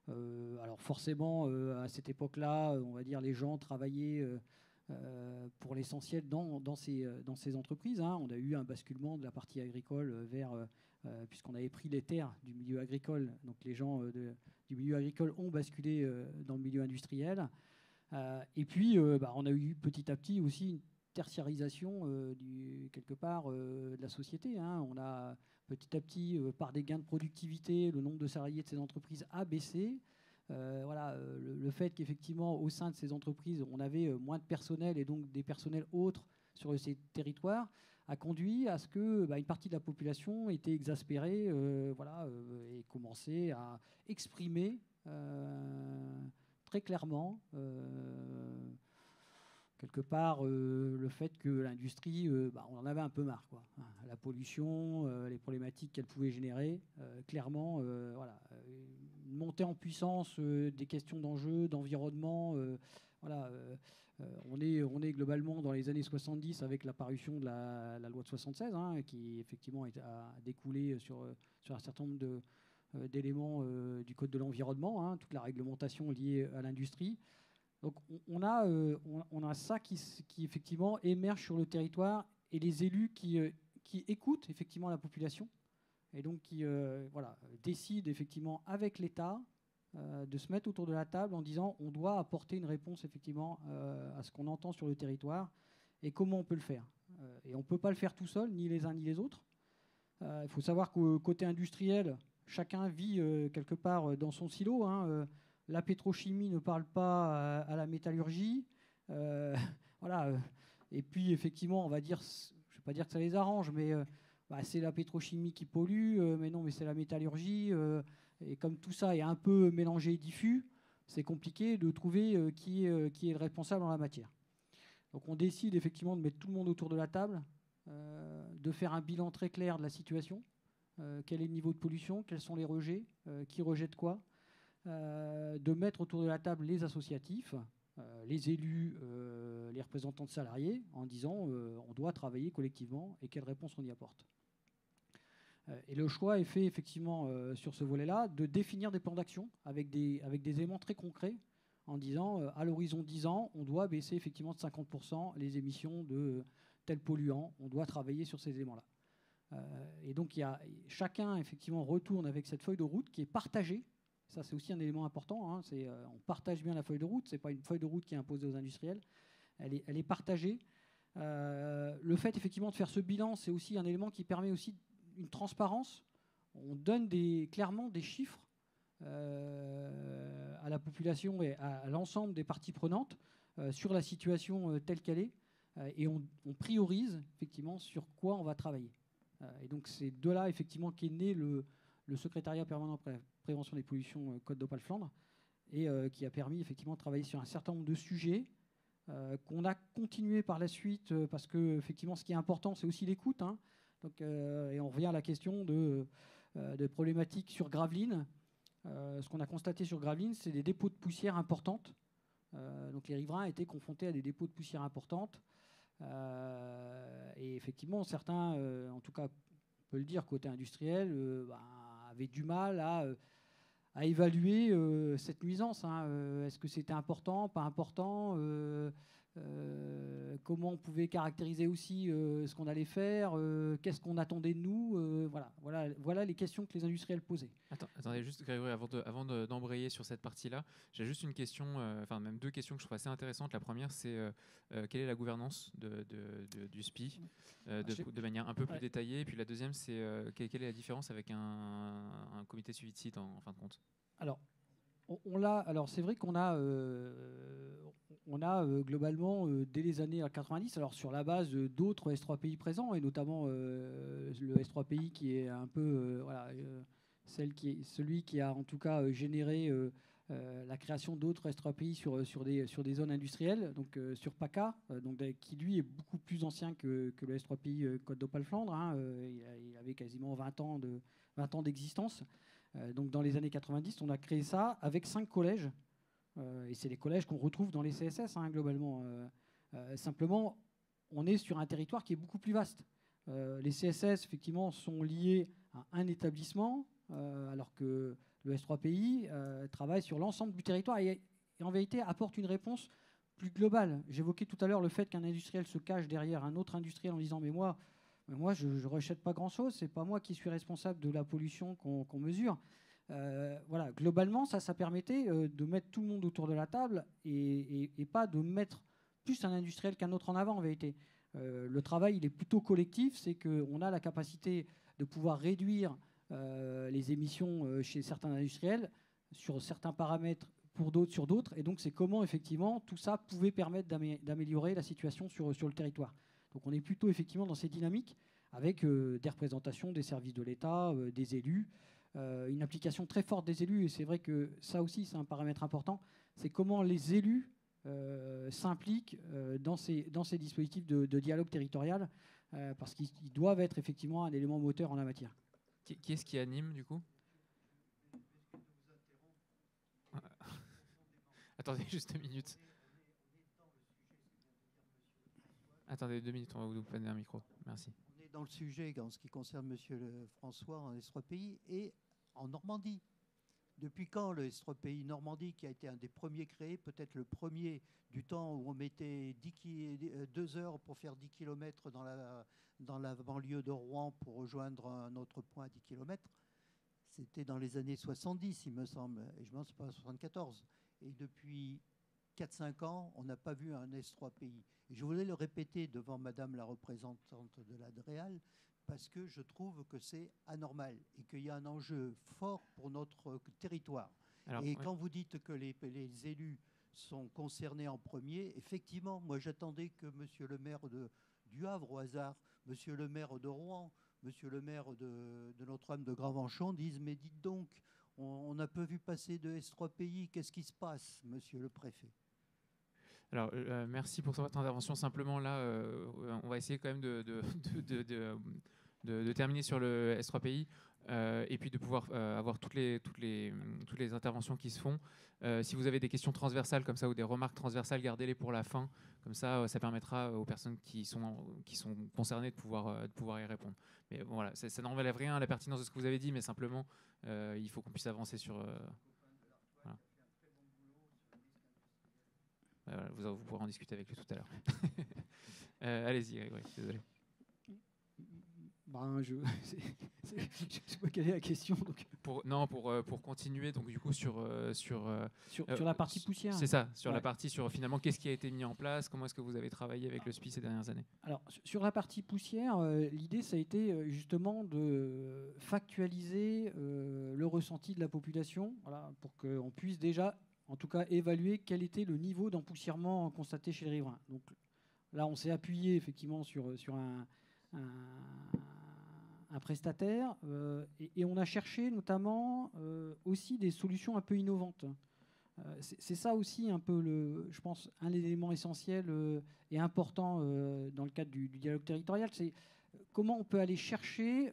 Alors forcément, à cette époque-là, on va dire les gens travaillaient pour l'essentiel dans ces entreprises. On a eu un basculement de la partie agricole vers... puisqu'on avait pris les terres du milieu agricole, donc les gens du milieu agricole ont basculé dans le milieu industriel. Et puis, on a eu petit à petit aussi une tertiarisation de la société. On a petit à petit, par des gains de productivité, le nombre de salariés de ces entreprises a baissé. Le fait qu'effectivement, au sein de ces entreprises, on avait moins de personnel et donc des personnels autres sur ces territoires, a conduit à ce que une partie de la population était exaspérée et commençait à exprimer très clairement quelque part le fait que l'industrie, on en avait un peu marre, quoi. La pollution, les problématiques qu'elle pouvait générer, clairement, une montée en puissance des questions d'enjeux, d'environnement, on est globalement dans les années 70 avec l'apparition de la loi de 76, qui effectivement a découlé sur un certain nombre d'éléments du Code de l'environnement, toute la réglementation liée à l'industrie. Donc on a ça qui effectivement émerge sur le territoire et les élus qui écoutent effectivement la population et donc qui décident effectivement avec l'État de se mettre autour de la table en disant on doit apporter une réponse effectivement à ce qu'on entend sur le territoire et comment on peut le faire. Et on ne peut pas le faire tout seul, ni les uns ni les autres. Il faut savoir qu'au côté industriel, chacun vit quelque part dans son silo. La pétrochimie ne parle pas à la métallurgie. Et puis, effectivement, on va dire, je ne vais pas dire que ça les arrange, mais c'est la pétrochimie qui pollue, mais non, mais c'est la métallurgie. Et comme tout ça est un peu mélangé et diffus, c'est compliqué de trouver qui est le responsable en la matière. Donc on décide effectivement de mettre tout le monde autour de la table, de faire un bilan très clair de la situation, quel est le niveau de pollution, quels sont les rejets, qui rejette quoi, de mettre autour de la table les associatifs, les élus, les représentants de salariés, en disant on doit travailler collectivement et quelle réponse on y apporte. Et le choix est fait effectivement sur ce volet-là de définir des plans d'action avec des éléments très concrets en disant à l'horizon 10 ans, on doit baisser effectivement de 50% les émissions de tel polluant, on doit travailler sur ces éléments-là. Et donc chacun effectivement retourne avec cette feuille de route qui est partagée. Ça c'est aussi un élément important, hein, on partage bien la feuille de route, ce n'est pas une feuille de route qui est imposée aux industriels, elle est partagée. Le fait effectivement de faire ce bilan, c'est aussi un élément qui permet aussi une transparence. On donne clairement des chiffres à la population et à l'ensemble des parties prenantes sur la situation telle qu'elle est, et on priorise effectivement sur quoi on va travailler. Et donc c'est de là effectivement qu'est né le secrétariat permanent prévention des pollutions Côte d'Opale Flandre, et qui a permis effectivement de travailler sur un certain nombre de sujets qu'on a continué par la suite, parce que effectivement ce qui est important c'est aussi l'écoute, hein. Donc, et on revient à la question de problématiques sur Gravelines. Ce qu'on a constaté sur Gravelines, c'est des dépôts de poussière importantes. Donc les riverains étaient confrontés à des dépôts de poussière importantes. Et effectivement, certains, en tout cas, on peut le dire, côté industriel, avaient du mal à évaluer cette nuisance. Hein. Est-ce que c'était important, pas important, comment on pouvait caractériser aussi ce qu'on allait faire, qu'est-ce qu'on attendait de nous, voilà les questions que les industriels posaient. Attendez, juste Grégory, avant d'embrayer sur cette partie-là, j'ai juste une question, enfin même deux questions que je trouve assez intéressantes. La première, c'est quelle est la gouvernance du SPI de manière un peu plus détaillée, et puis la deuxième, c'est quelle est la différence avec un comité de suivi de site en fin de compte. Alors c'est vrai qu'on a globalement dès les années 90, alors sur la base d'autres S3PI présents, et notamment le S3PI qui est un peu celui qui a en tout cas généré la création d'autres S3PI sur des zones industrielles, donc sur PACA, qui lui est beaucoup plus ancien que le S3PI Côte d'Opale Flandre, hein, il avait quasiment 20 ans d'existence. Donc dans les années 90, on a créé ça avec 5 collèges. Et c'est les collèges qu'on retrouve dans les CSS, hein, globalement. Simplement, on est sur un territoire qui est beaucoup plus vaste. Les CSS, effectivement, sont liés à un établissement, alors que le S3PI travaille sur l'ensemble du territoire et en vérité apporte une réponse plus globale. J'évoquais tout à l'heure le fait qu'un industriel se cache derrière un autre industriel en disant « mais moi, je ne rejette pas grand-chose, c'est pas moi qui suis responsable de la pollution qu'on mesure. » Voilà, globalement, ça permettait de mettre tout le monde autour de la table et pas de mettre plus un industriel qu'un autre en avant, en vérité. Le travail, il est plutôt collectif, c'est qu'on a la capacité de pouvoir réduire les émissions chez certains industriels sur certains paramètres, pour d'autres sur d'autres, et donc c'est comment, effectivement, tout ça pouvait permettre d'améliorer la situation sur le territoire. Donc on est plutôt effectivement dans ces dynamiques avec des représentations des services de l'État, des élus, une implication très forte des élus, et c'est vrai que ça aussi c'est un paramètre important, c'est comment les élus s'impliquent dans ces dispositifs de dialogue territorial, parce qu'ils doivent être effectivement un élément moteur en la matière. Qui est-ce qui anime du coup ? Attendez juste 2 minutes. Attendez 2 minutes, on va vous donner un micro. Merci. On est dans le sujet en ce qui concerne Monsieur François en S3PI et en Normandie. Depuis quand le S3PI Normandie, qui a été un des premiers créés, peut-être le premier du temps où on mettait 2 heures pour faire 10 km dans la banlieue de Rouen pour rejoindre un autre point à 10 km, c'était dans les années 70, il me semble, et je ne pense pas 74. Et depuis 4-5 ans, on n'a pas vu un S3PI. Et je voulais le répéter devant Madame la représentante de la DREAL, parce que je trouve que c'est anormal et qu'il y a un enjeu fort pour notre territoire. Alors, et quand vous dites que les élus sont concernés en premier. Effectivement, moi j'attendais que monsieur le maire du Havre, au hasard, monsieur le maire de Rouen, monsieur le maire de Notre-Dame de Gravenchon disent mais dites donc, on a peu vu passer de S3PI, qu'est-ce qui se passe, monsieur le préfet? Alors, merci pour votre intervention. Simplement, là, on va essayer quand même de terminer sur le S3PI et puis de pouvoir avoir toutes les interventions qui se font. Si vous avez des questions transversales comme ça ou des remarques transversales, gardez-les pour la fin. Comme ça, ça permettra aux personnes qui sont concernées de pouvoir y répondre. Mais bon, voilà, ça n'enlève rien à la pertinence de ce que vous avez dit, mais simplement, il faut qu'on puisse avancer sur... Voilà. Vous pourrez en discuter avec lui tout à l'heure. Allez-y, Grégory, désolé. Ben, je ne sais pas quelle est la question. Donc. Pour continuer, donc du coup sur la partie poussière. C'est ça, sur la partie sur finalement qu'est-ce qui a été mis en place, comment est-ce que vous avez travaillé avec le SPI ces dernières années? Alors sur la partie poussière, l'idée ça a été justement de factualiser le ressenti de la population, voilà, pour qu'on puisse déjà, en tout cas, évaluer quel était le niveau d'empoussièrement constaté chez les riverains. Donc là, on s'est appuyé effectivement sur un prestataire et on a cherché notamment aussi des solutions un peu innovantes. C'est ça aussi un peu, je pense, un des éléments essentiels et importants dans le cadre du dialogue territorial, c'est comment on peut aller chercher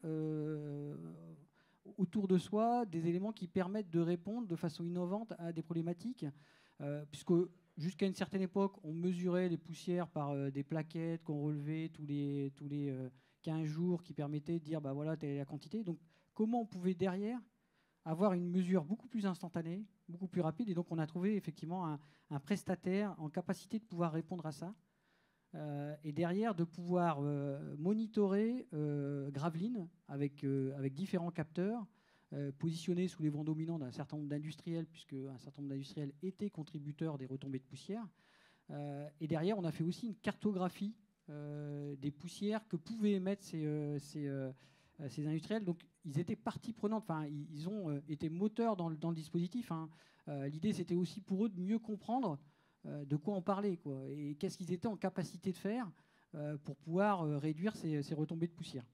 autour de soi des éléments qui permettent de répondre de façon innovante à des problématiques, puisque jusqu'à une certaine époque, on mesurait les poussières par des plaquettes qu'on relevait tous les 15 jours qui permettaient de dire bah voilà, telle est la quantité. Donc comment on pouvait derrière avoir une mesure beaucoup plus instantanée, beaucoup plus rapide. Et donc on a trouvé effectivement un prestataire en capacité de pouvoir répondre à ça. Et derrière de pouvoir monitorer Gravelines avec différents capteurs positionnés sous les vents dominants d'un certain nombre d'industriels, puisque un certain nombre d'industriels étaient contributeurs des retombées de poussière. Et derrière, on a fait aussi une cartographie des poussières que pouvaient émettre ces industriels. Donc ils étaient partie prenante, enfin ils ont été moteurs dans le dispositif. Hein. L'idée c'était aussi pour eux de mieux comprendre de quoi on parlait, quoi, et qu'est-ce qu'ils étaient en capacité de faire pour pouvoir réduire ces retombées de poussière.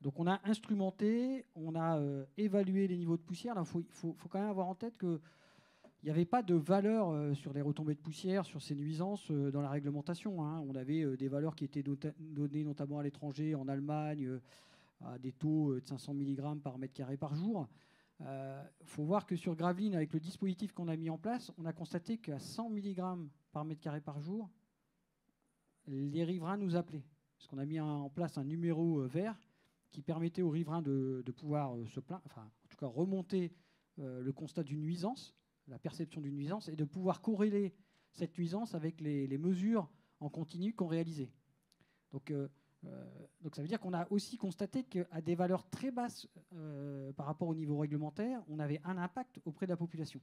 Donc on a instrumenté, on a évalué les niveaux de poussière. Il faut quand même avoir en tête qu'il n'y avait pas de valeur sur les retombées de poussière, sur ces nuisances dans la réglementation. Hein. On avait des valeurs qui étaient données notamment à l'étranger, en Allemagne, à des taux de 500 mg par mètre carré par jour. Faut voir que sur Gravelines, avec le dispositif qu'on a mis en place, on a constaté qu'à 100 mg par mètre carré par jour, les riverains nous appelaient. Parce qu'on a mis en place un numéro vert qui permettait aux riverains de pouvoir se plaindre, enfin, en tout cas remonter le constat d'une nuisance, la perception d'une nuisance, et de pouvoir corréler cette nuisance avec les mesures en continu qu'on réalisait. Donc ça veut dire qu'on a aussi constaté qu'à des valeurs très basses par rapport au niveau réglementaire, on avait un impact auprès de la population.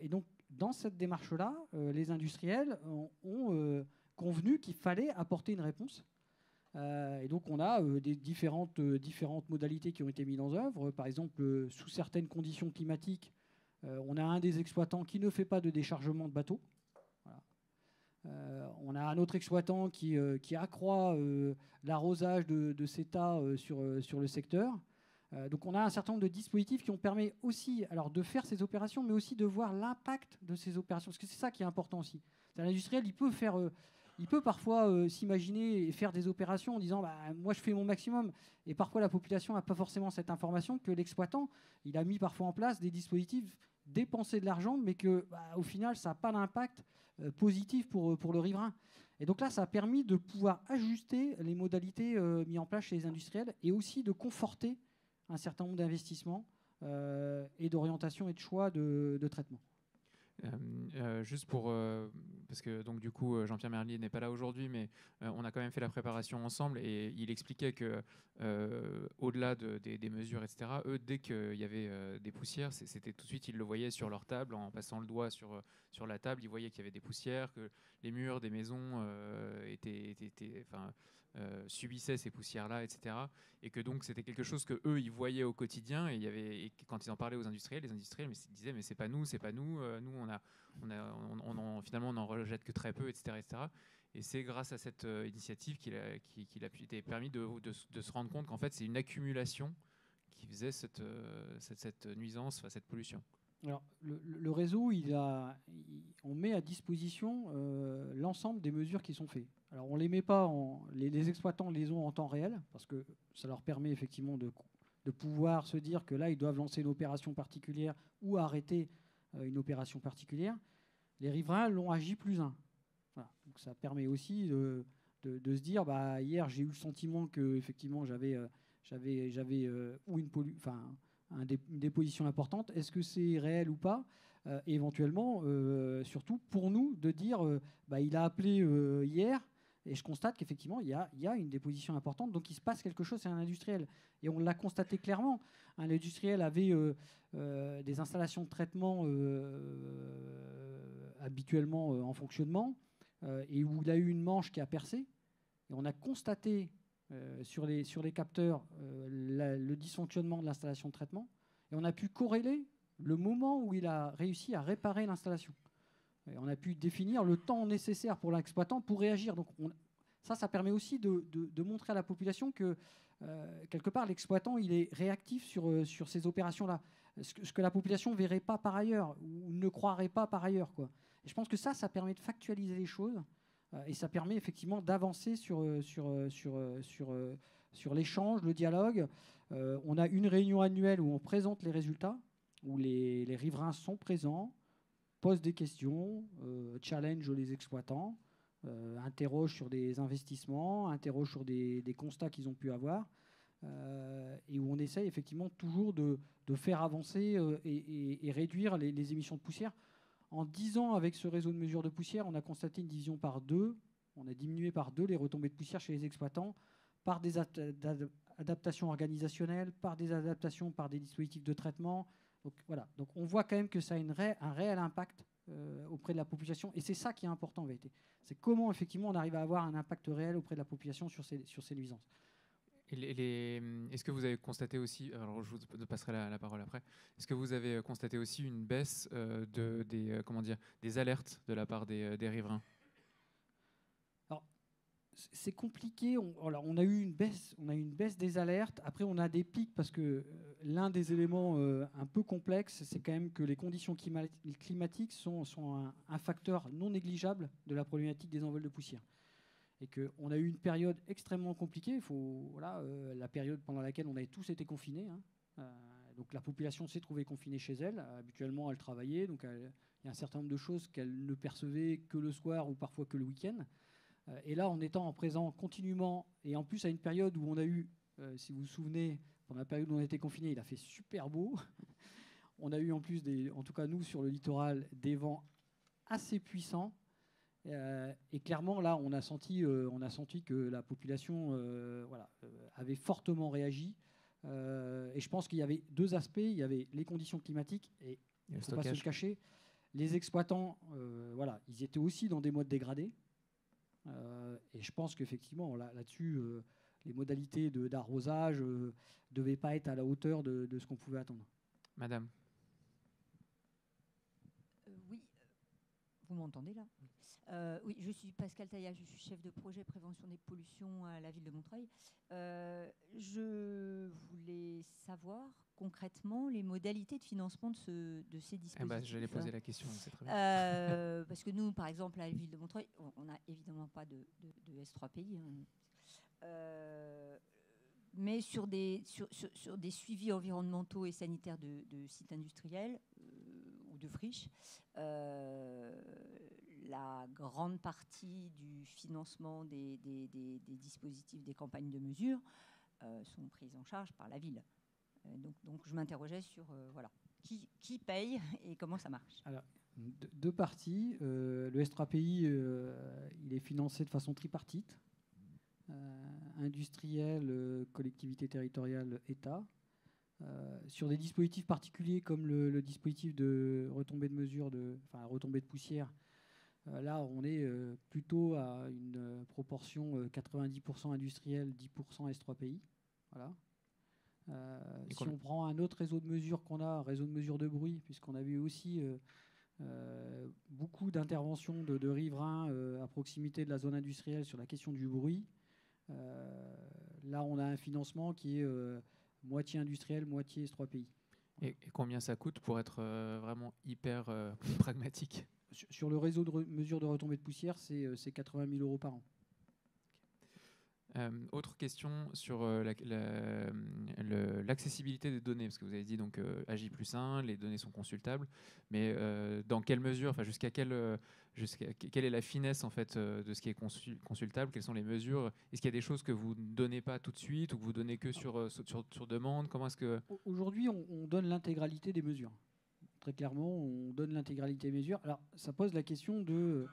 Et donc, dans cette démarche-là, les industriels ont convenu qu'il fallait apporter une réponse. Et donc, on a des différentes modalités qui ont été mises en œuvre. Par exemple, sous certaines conditions climatiques, on a un des exploitants qui ne fait pas de déchargement de bateaux. Voilà. On a un autre exploitant qui accroît l'arrosage de CETA sur le secteur. Donc on a un certain nombre de dispositifs qui ont permis aussi alors, de faire ces opérations, mais aussi de voir l'impact de ces opérations. Parce que c'est ça qui est important aussi. L'industriel, il peut parfois s'imaginer et faire des opérations en disant bah, moi je fais mon maximum. Et parfois la population n'a pas forcément cette information que l'exploitant, il a mis parfois en place des dispositifs, dépenser de l'argent, mais que bah, au final ça n'a pas d'impact positif pour le riverain. Et donc là, ça a permis de pouvoir ajuster les modalités mises en place chez les industriels et aussi de conforter un certain nombre d'investissements et d'orientation et de choix de traitement. Juste pour parce que donc du coup Jean-Pierre Merlier n'est pas là aujourd'hui, mais on a quand même fait la préparation ensemble et il expliquait que au-delà des mesures, etc., eux dès qu'il y avait des poussières, c'était tout de suite, ils le voyaient sur leur table en passant le doigt sur la table, ils voyaient qu'il y avait des poussières, que les murs des maisons étaient subissaient ces poussières-là, etc. Et que donc c'était quelque chose que eux ils voyaient au quotidien. Et quand ils en parlaient aux industriels, les industriels disaient mais c'est pas nous, nous finalement on en rejette que très peu, etc., etc. Et c'est grâce à cette initiative qu'il a été permis de se rendre compte qu'en fait c'est une accumulation qui faisait cette nuisance, cette pollution. Alors, le réseau, on met à disposition l'ensemble des mesures qui sont faites. Alors, on les met pas, les exploitants les ont en temps réel, parce que ça leur permet effectivement de pouvoir se dire que là, ils doivent lancer une opération particulière ou arrêter une opération particulière. Les riverains l'ont à J+1. Voilà. Donc, ça permet aussi de se dire, bah, hier, j'ai eu le sentiment que effectivement, j'avais ou une déposition importante. Est-ce que c'est réel ou pas? Éventuellement, surtout pour nous, de dire il a appelé hier et je constate qu'effectivement, il y a une déposition importante, donc il se passe quelque chose, c'est un industriel. Et on l'a constaté clairement. Un industriel avait des installations de traitement habituellement en fonctionnement et où il a eu une manche qui a percé. Et on a constaté sur les capteurs le dysfonctionnement de l'installation de traitement, et on a pu corréler le moment où il a réussi à réparer l'installation. Et on a pu définir le temps nécessaire pour l'exploitant pour réagir. Donc ça permet aussi de montrer à la population que quelque part l'exploitant il est réactif sur ces opérations-là, ce que la population ne verrait pas par ailleurs ou ne croirait pas par ailleurs, quoi. Et je pense que ça permet de factualiser les choses. Et ça permet effectivement d'avancer sur l'échange, le dialogue. On a une réunion annuelle où on présente les résultats, où les riverains sont présents, posent des questions, challenge les exploitants, interrogent sur des investissements, interrogent sur des constats qu'ils ont pu avoir, et où on essaye effectivement toujours de faire avancer et réduire les émissions de poussière. En 10 ans, avec ce réseau de mesures de poussière, on a constaté une division par 2. On a diminué par 2 les retombées de poussière chez les exploitants par des adaptations organisationnelles, par des adaptations par des dispositifs de traitement. Donc, voilà. Donc on voit quand même que ça a un réel impact auprès de la population. Et c'est ça qui est important en vérité. C'est comment effectivement on arrive à avoir un impact réel auprès de la population sur ces nuisances. Est-ce que vous avez constaté aussi, alors je vous passerai la parole après, est-ce que vous avez constaté aussi une baisse des alertes de la part des riverains? Alors, c'est compliqué. On a eu une baisse des alertes. Après, on a des pics parce que l'un des éléments un peu complexes, c'est quand même que les conditions climatiques sont un facteur non négligeable de la problématique des envols de poussière. Et qu'on a eu une période extrêmement compliquée. La période pendant laquelle on avait tous été confinés. Donc la population s'est trouvée confinée chez elle. Habituellement, elle travaillait. Donc il y a un certain nombre de choses qu'elle ne percevait que le soir ou parfois que le week-end. Et là, en étant en présent continuellement, et en plus à une période où on a eu, si vous vous souvenez, pendant la période où on était confinés, il a fait super beau. On a eu en plus, en tout cas nous, sur le littoral, des vents assez puissants. Et clairement, là, on a senti que la population avait fortement réagi. Et je pense qu'il y avait 2 aspects. Il y avait les conditions climatiques et il ne faut pas se le cacher. Les exploitants, ils étaient aussi dans des modes dégradés. Et je pense qu'effectivement, là-dessus, les modalités d'arrosage ne devaient pas être à la hauteur de ce qu'on pouvait attendre. Madame. Oui. Vous m'entendez là? Oui, je suis Pascal Taillat, je suis chef de projet prévention des pollutions à la ville de Montreuil. Je voulais savoir concrètement les modalités de financement de ces dispositifs. J'allais poser la question, c'est très bien. Parce que nous, par exemple, à la ville de Montreuil, on n'a évidemment pas de S3PI. Mais sur des suivis environnementaux et sanitaires de sites industriels ou de friches, la grande partie du financement des dispositifs, des campagnes de mesure sont prises en charge par la ville. Donc je m'interrogeais sur qui paye et comment ça marche. Alors, 2 parties. Le S3PI, il est financé de façon tripartite. Industriel, collectivité territoriale, État. Sur des dispositifs particuliers comme le dispositif de retombée de mesure, retombée de poussière, Là, on est plutôt à une proportion 90% industriel, 10% S3 pays. Voilà. Si on prend un autre réseau de mesure qu'on a, un réseau de mesure de bruit, puisqu'on a vu aussi beaucoup d'interventions de riverains à proximité de la zone industrielle sur la question du bruit. Là, on a un financement qui est moitié industriel, moitié S3 pays. Et combien ça coûte pour être vraiment hyper pragmatique? Sur le réseau de mesure de retombée de poussière, c'est 80 000 € par an. Autre question sur l'accessibilité des données, parce que vous avez dit donc AJ+1, les données sont consultables, mais dans quelle mesure, enfin jusqu'à quelle est la finesse en fait de ce qui est consultable? Quelles sont les mesures? Est-ce qu'il y a des choses que vous ne donnez pas tout de suite ou que vous donnez que sur demande? Comment est-ce que aujourd'hui on donne l'intégralité des mesures? Très clairement, on donne l'intégralité des mesures. Alors ça pose la question de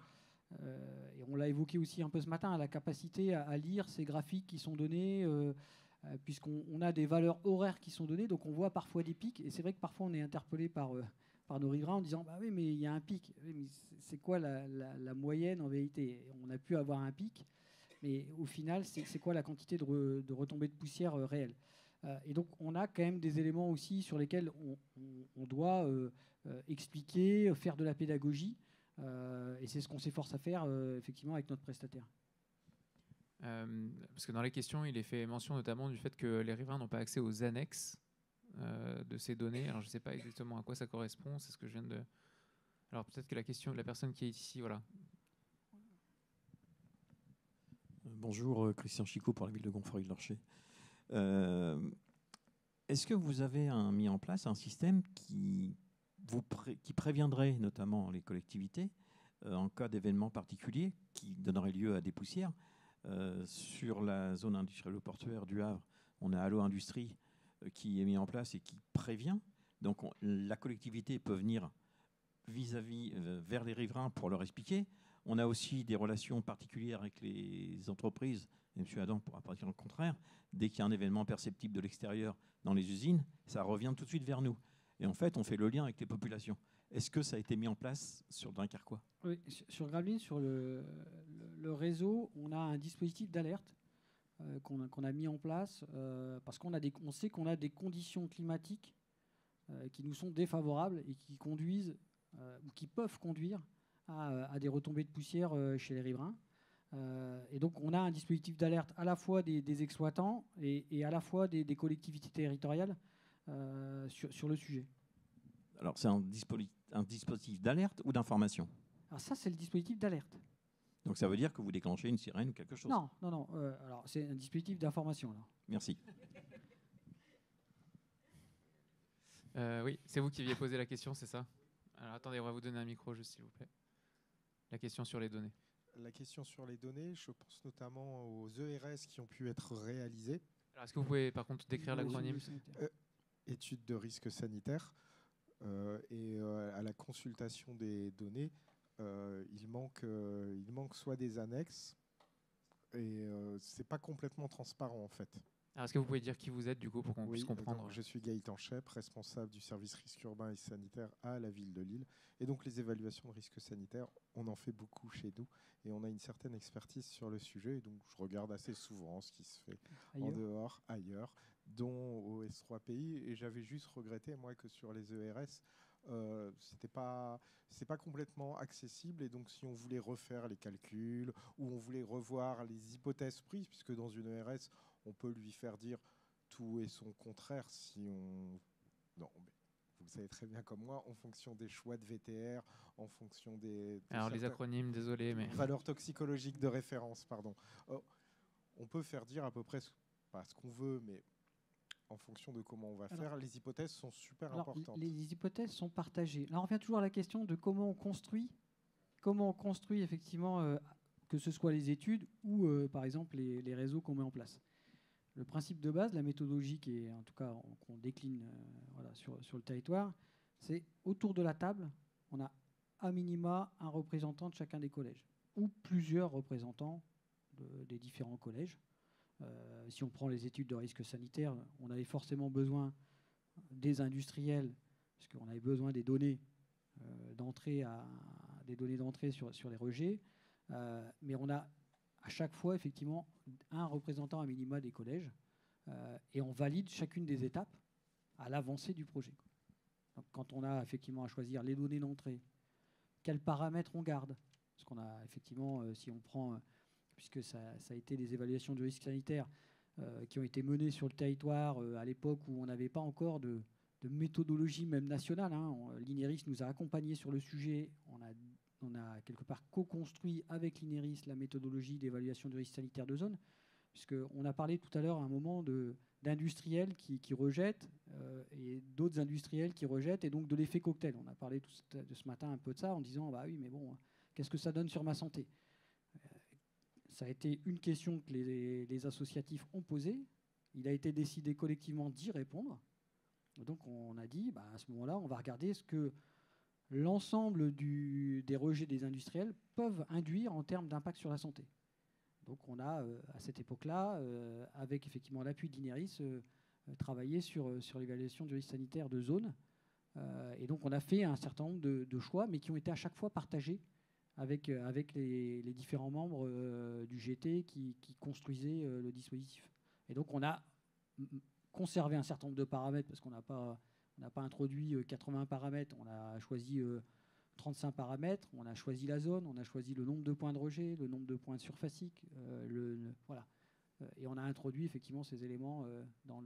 et on l'a évoqué aussi un peu ce matin, la capacité à lire ces graphiques qui sont donnés, puisqu'on a des valeurs horaires qui sont données, donc on voit parfois des pics, et c'est vrai que parfois on est interpellé par nos riverains en disant bah oui mais il y a un pic, oui, mais c'est quoi la moyenne en vérité? On a pu avoir un pic, mais au final c'est quoi la quantité de retombées de poussière réelle? Et donc on a quand même des éléments aussi sur lesquels on doit expliquer, faire de la pédagogie. Et c'est ce qu'on s'efforce à faire effectivement avec notre prestataire. Parce que dans les questions, il est fait mention notamment du fait que les riverains n'ont pas accès aux annexes de ces données. Alors je ne sais pas exactement à quoi ça correspond. C'est ce que je viens de. Alors peut-être que la question de la personne qui est ici, voilà. Bonjour, Christian Chicot pour la ville de Gonfreuil-Lorcher. Est-ce que vous avez mis en place un système qui préviendrait notamment les collectivités en cas d'événements particuliers qui donneraient lieu à des poussières? Sur la zone industrielle portuaire du Havre, on a Allo Industrie qui est mis en place et qui prévient. Donc la collectivité peut venir vers les riverains pour leur expliquer. On a aussi des relations particulières avec les entreprises, et M. Adam pourra pas dire le contraire. Dès qu'il y a un événement perceptible de l'extérieur dans les usines, ça revient tout de suite vers nous. Et en fait, on fait le lien avec les populations. Est-ce que ça a été mis en place sur Dunkerquois? Oui, sur Gravelines, sur le réseau, on a un dispositif d'alerte qu'on a mis en place parce on sait qu'on a des conditions climatiques qui nous sont défavorables et qui conduisent ou qui peuvent conduire à des retombées de poussière chez les riverains. Et donc, on a un dispositif d'alerte à la fois des exploitants et à la fois des collectivités territoriales sur le sujet. Alors, c'est un dispositif d'alerte ou d'information? Alors ça, c'est le dispositif d'alerte. Donc, ça veut dire que vous déclenchez une sirène ou quelque chose? Non. Alors, c'est un dispositif d'information. Alors. Merci. Oui, c'est vous qui aviez posé la question, c'est ça? Alors, attendez, on va vous donner un micro, juste, s'il vous plaît. La question sur les données. La question sur les données, je pense notamment aux ERS qui ont pu être réalisés. Alors, est-ce que vous pouvez, par contre, décrire l'acronyme? Études de risque sanitaire. Et à la consultation des données, il manque soit des annexes, et c'est pas complètement transparent en fait. Alors, est-ce que vous pouvez dire qui vous êtes, du coup, pour qu'on puisse comprendre? Donc, je suis Gaëtan Chep, responsable du service risque urbain et sanitaire à la ville de Lille. Et donc, les évaluations de risque sanitaire, on en fait beaucoup chez nous. Et on a une certaine expertise sur le sujet. Et donc, je regarde assez souvent ce qui se fait en dehors, ailleurs, dont au S3 pays. Et j'avais juste regretté, moi, que sur les ERS, c'est pas complètement accessible. Et donc, si on voulait refaire les calculs ou on voulait revoir les hypothèses prises, puisque dans une ERS, on peut lui faire dire tout et son contraire si on... Non, mais vous le savez très bien comme moi, en fonction des choix de VTR, en fonction des... Alors les acronymes, désolé, mais... Valeurs toxicologiques de référence, pardon. On peut faire dire à peu près pas ce qu'on veut, mais en fonction de comment on va faire, les hypothèses sont super importantes. Les hypothèses sont partagées. Là, on revient toujours à la question de comment on construit effectivement, que ce soit les études ou, par exemple, les réseaux qu'on met en place. Le principe de base, la méthodologie qui est, en tout cas, qu'on décline sur le territoire, c'est autour de la table, on a à minima un représentant de chacun des collèges ou plusieurs représentants des différents collèges. Si on prend les études de risque sanitaire, on avait forcément besoin des industriels, puisqu'on avait besoin des données d'entrée des données d'entrée sur les rejets, mais on a à chaque fois effectivement un représentant à minima des collèges, et on valide chacune des étapes à l'avancée du projet. Donc, quand on a effectivement à choisir les données d'entrée, quels paramètres on garde, parce qu'on a effectivement, si on prend, puisque ça a été des évaluations de risque sanitaire qui ont été menées sur le territoire à l'époque où on n'avait pas encore de méthodologie même nationale. L'INERIS nous a accompagnés sur le sujet. On a quelque part co-construit avec l'INERIS la méthodologie d'évaluation du risque sanitaire de zone, puisqu'on a parlé tout à l'heure à un moment d'industriels qui rejettent et d'autres industriels qui rejettent, et donc de l'effet cocktail. On a parlé de ce matin un peu de ça en disant bah oui, mais bon, qu'est-ce que ça donne sur ma santé? Ça a été une question que les associatifs ont posée. Il a été décidé collectivement d'y répondre. Donc on a dit, à ce moment-là, on va regarder ce que l'ensemble des rejets des industriels peuvent induire en termes d'impact sur la santé. Donc on a, à cette époque-là, avec effectivement l'appui de l'INERIS, travaillé sur l'évaluation du risque sanitaire de zone. Et donc on a fait un certain nombre de choix, mais qui ont été à chaque fois partagés avec les différents membres du GT qui construisaient le dispositif. Et donc on a conservé un certain nombre de paramètres, parce qu'on n'a pas introduit 80 paramètres, on a choisi 35 paramètres, on a choisi la zone, on a choisi le nombre de points de rejet, le nombre de points surfaciques, voilà. Et on a introduit effectivement ces éléments dans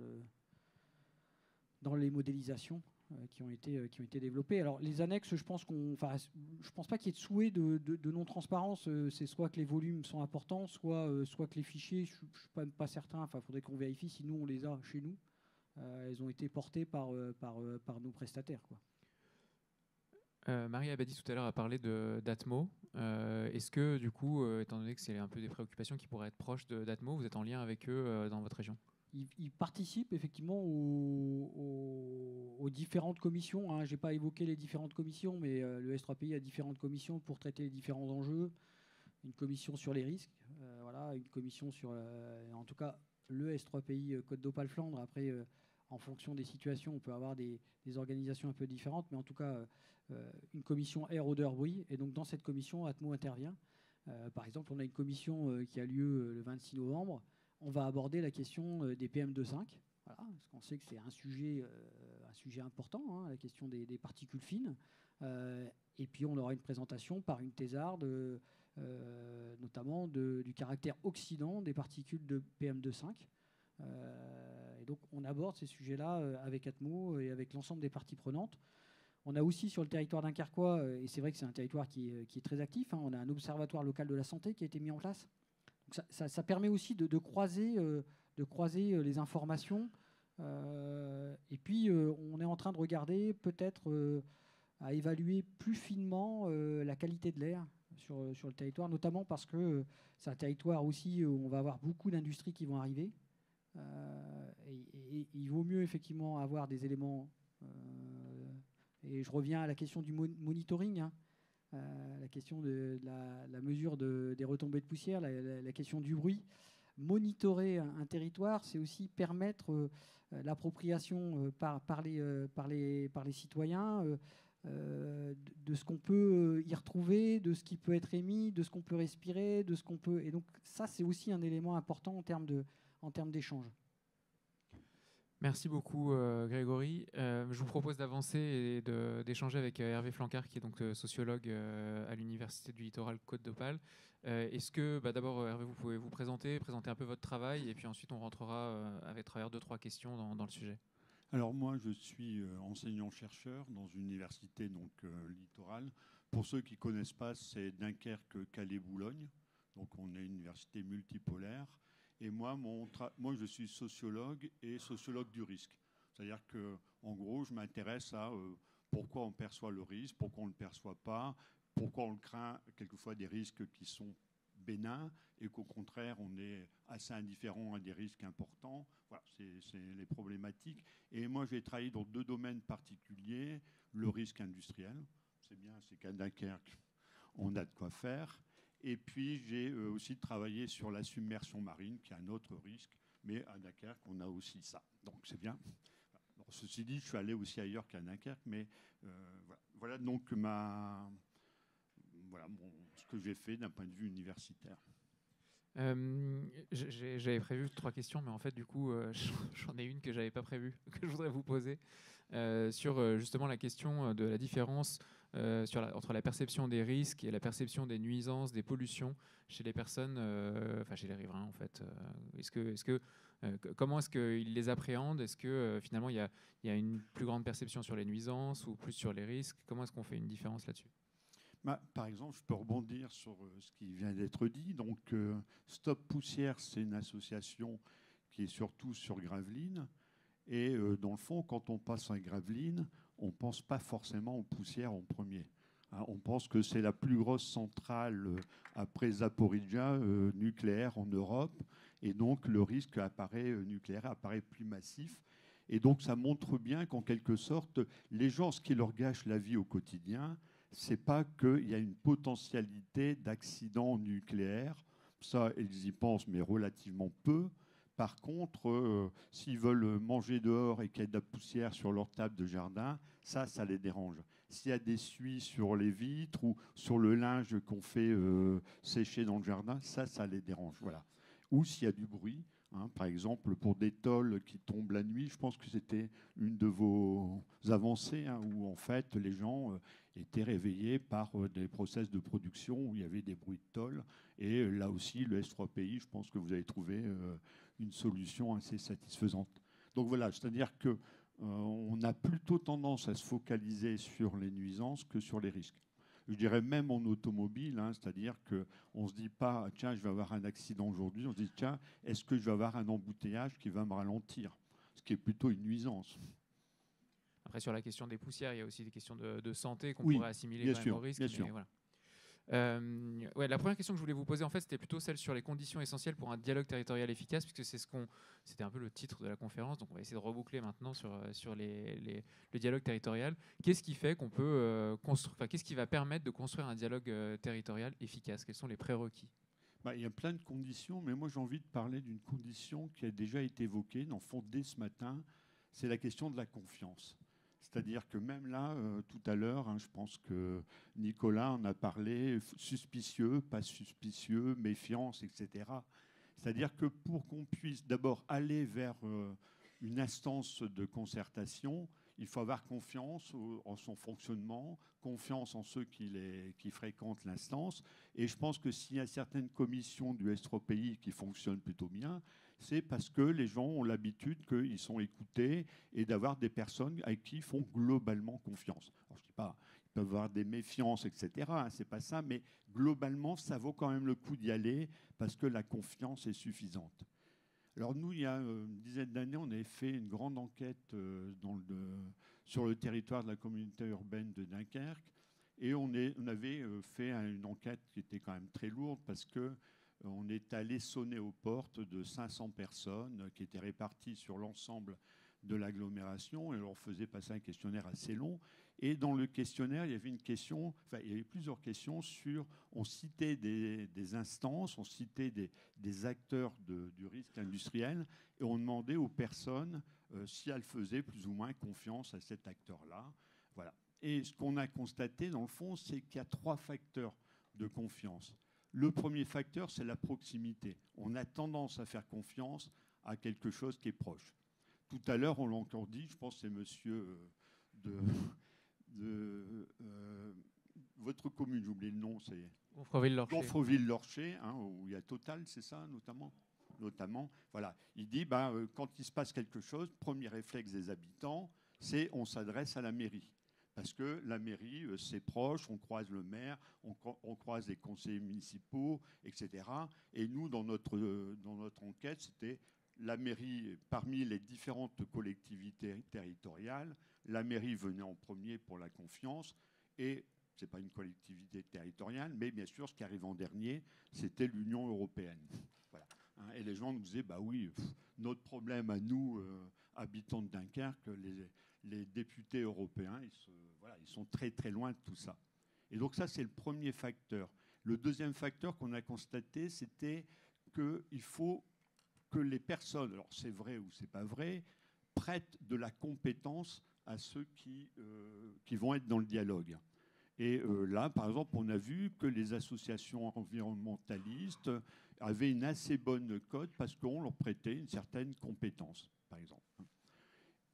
les modélisations qui ont été développées. Alors les annexes, je pense pas qu'il y ait de souhait de non-transparence. C'est soit que les volumes sont importants, soit que les fichiers, je ne suis pas certain. Enfin, il faudrait qu'on vérifie si nous on les a chez nous. Elles ont été portées par nos prestataires, quoi. Marie Abadi tout à l'heure a parlé d'Atmo. Est-ce que du coup, étant donné que c'est un peu des préoccupations qui pourraient être proches d'Atmo, vous êtes en lien avec eux dans votre région? Ils participent effectivement aux différentes commissions. Je n'ai pas évoqué les différentes commissions, mais le S3PI a différentes commissions pour traiter les différents enjeux. Une commission sur les risques, une commission sur, en tout cas, le S3PI Côte d'Opale Flandre. Après, en fonction des situations, on peut avoir des organisations un peu différentes, mais en tout cas, une commission air, odeur, bruit. Et donc, dans cette commission, Atmo intervient. Par exemple, on a une commission qui a lieu le 26 novembre. On va aborder la question des PM2,5, parce qu'on sait que c'est un sujet important, la question des particules fines. Et puis, on aura une présentation par une thésarde, notamment du caractère oxydant des particules de PM2,5. Et donc, on aborde ces sujets-là avec Atmo et avec l'ensemble des parties prenantes. On a aussi sur le territoire dunkerquois, et c'est vrai que c'est un territoire qui est très actif, on a un observatoire local de la santé qui a été mis en place. Donc ça permet aussi de croiser les informations. Et puis, on est en train de regarder peut-être à évaluer plus finement la qualité de l'air sur le territoire, notamment parce que c'est un territoire aussi où on va avoir beaucoup d'industries qui vont arriver. Et il vaut mieux effectivement avoir des éléments. Et je reviens à la question du monitoring. La question de la mesure des retombées de poussière, la question du bruit. Monitorer un territoire, c'est aussi permettre l'appropriation par les citoyens de ce qu'on peut y retrouver, de ce qui peut être émis, de ce qu'on peut respirer, de ce qu'on peut. Et donc ça, c'est aussi un élément important en termes d'échange. Merci beaucoup Grégory. Je vous propose d'avancer et d'échanger avec Hervé Flancard, qui est donc sociologue à l'Université du Littoral Côte d'Opale. Est-ce que d'abord Hervé, vous pouvez vous présenter un peu votre travail, et puis ensuite on rentrera avec travers 2-3 questions dans le sujet. Alors moi je suis enseignant-chercheur dans une université littorale. Pour ceux qui ne connaissent pas, c'est Dunkerque, Calais, Boulogne. Donc on est une université multipolaire. Et moi, je suis sociologue et sociologue du risque. C'est-à-dire qu'en gros, je m'intéresse à pourquoi on perçoit le risque, pourquoi on ne le perçoit pas, pourquoi on craint quelquefois des risques qui sont bénins et qu'au contraire, on est assez indifférent à des risques importants. Voilà, c'est les problématiques. Et moi, j'ai travaillé dans 2 domaines particuliers. Le risque industriel, c'est bien, c'est qu'à Dunkerque, on a de quoi faire. Et puis, j'ai aussi travaillé sur la submersion marine, qui est un autre risque. Mais à Dunkerque, on a aussi ça. Donc, c'est bien. Alors, ceci dit, je suis allé aussi ailleurs qu'à Dunkerque. Mais voilà donc voilà ce que j'ai fait d'un point de vue universitaire. J'avais prévu 3 questions, mais en fait, du coup, j'en ai une que j'avais pas prévue, que je voudrais vous poser, sur justement la question de la différence entre la perception des risques et la perception des nuisances, des pollutions chez les personnes, enfin chez les riverains en fait. Comment est-ce qu'ils les appréhendent? Est-ce que finalement il y a une plus grande perception sur les nuisances ou plus sur les risques? Comment est-ce qu'on fait une différence là-dessus? Par exemple, je peux rebondir sur ce qui vient d'être dit. Donc, Stop Poussière, c'est une association qui est surtout sur Gravelines. Et dans le fond, quand on passe à Gravelines, on ne pense pas forcément aux poussières en premier. Hein, on pense que c'est la plus grosse centrale après Zaporizhzhia nucléaire en Europe. Et donc, le risque nucléaire apparaît plus massif. Et donc, ça montre bien qu'en quelque sorte, les gens, ce qui leur gâche la vie au quotidien, c'est pas qu'il y a une potentialité d'accident nucléaire. Ça, ils y pensent, mais relativement peu. Par contre, s'ils veulent manger dehors et qu'il y a de la poussière sur leur table de jardin, ça les dérange. S'il y a des suies sur les vitres ou sur le linge qu'on fait sécher dans le jardin, ça les dérange. Voilà. Ou s'il y a du bruit. Hein, par exemple, pour des tôles qui tombent la nuit, je pense que c'était une de vos avancées, hein, où en fait les gens étaient réveillés par des process de production où il y avait des bruits de tôles. Et là aussi, le S3PI, je pense que vous avez trouvé une solution assez satisfaisante. Donc voilà, c'est-à-dire que on a plutôt tendance à se focaliser sur les nuisances que sur les risques. Je dirais même en automobile, hein, c'est-à-dire qu'on ne se dit pas, tiens, je vais avoir un accident aujourd'hui, on se dit, tiens, est-ce que je vais avoir un embouteillage qui va me ralentir? Ce qui est plutôt une nuisance. Après, sur la question des poussières, il y a aussi des questions de santé qu'on Oui, pourrait assimiler bien quand sûr, même au risque. bien sûr. Voilà. La première question que je voulais vous poser, en fait, c'était plutôt celle sur les conditions essentielles pour un dialogue territorial efficace, puisque c'était un peu le titre de la conférence. Donc, on va essayer de reboucler maintenant sur le dialogue territorial. Qu'est-ce qui fait qu'on peut qu'est-ce qui va permettre de construire un dialogue territorial efficace? Quels sont les prérequis? Il y a plein de conditions, mais moi j'ai envie de parler d'une condition qui a déjà été évoquée, dans le fond, dès ce matin. C'est la question de la confiance. C'est-à-dire que même là, tout à l'heure, hein, je pense que Nicolas en a parlé, suspicieux, pas suspicieux, méfiance, etc. C'est-à-dire que pour qu'on puisse d'abord aller vers une instance de concertation, il faut avoir confiance en son fonctionnement, confiance en ceux qui fréquentent l'instance. Et je pense que s'il y a certaines commissions du S3PI qui fonctionnent plutôt bien, c'est parce que les gens ont l'habitude qu'ils sont écoutés et d'avoir des personnes à qui ils font globalement confiance. Alors, je ne dis pas, ils peuvent avoir des méfiances, etc. Hein, c'est pas ça, mais globalement, ça vaut quand même le coup d'y aller parce que la confiance est suffisante. Alors nous, il y a une dizaine d'années, on avait fait une grande enquête sur le territoire de la communauté urbaine de Dunkerque et on avait fait une enquête qui était quand même très lourde parce que on est allé sonner aux portes de 500 personnes qui étaient réparties sur l'ensemble de l'agglomération et on leur faisait passer un questionnaire assez long. Et dans le questionnaire, il y avait il y avait plusieurs questions on citait des instances, on citait des acteurs du risque industriel et on demandait aux personnes si elles faisaient plus ou moins confiance à cet acteur-là. Voilà. Et ce qu'on a constaté, dans le fond, c'est qu'il y a 3 facteurs de confiance. Le premier facteur, c'est la proximité. On a tendance à faire confiance à quelque chose qui est proche. Tout à l'heure, on l'a encore dit, je pense que c'est monsieur votre commune, j'ai oublié le nom, c'est Gonfreville-Lorcher, hein, où il y a Total, c'est ça, notamment. Voilà. Il dit, quand il se passe quelque chose, premier réflexe des habitants, c'est on s'adresse à la mairie. Parce que la mairie, c'est proche, on croise le maire, on croise les conseillers municipaux, etc. Et nous, dans notre enquête, c'était la mairie, parmi les différentes collectivités territoriales, la mairie venait en premier pour la confiance. Et ce n'est pas une collectivité territoriale, mais bien sûr, ce qui arrive en dernier, c'était l'Union européenne. Voilà. Et les gens nous disaient, oui, notre problème à nous, habitants de Dunkerque, les députés européens, ils sont très très loin de tout ça. Et donc ça, c'est le premier facteur. Le deuxième facteur qu'on a constaté, c'était qu'il faut que les personnes, alors c'est vrai ou c'est pas vrai, prêtent de la compétence à ceux qui vont être dans le dialogue. Et là, par exemple, on a vu que les associations environnementalistes avaient une assez bonne cote parce qu'on leur prêtait une certaine compétence, par exemple.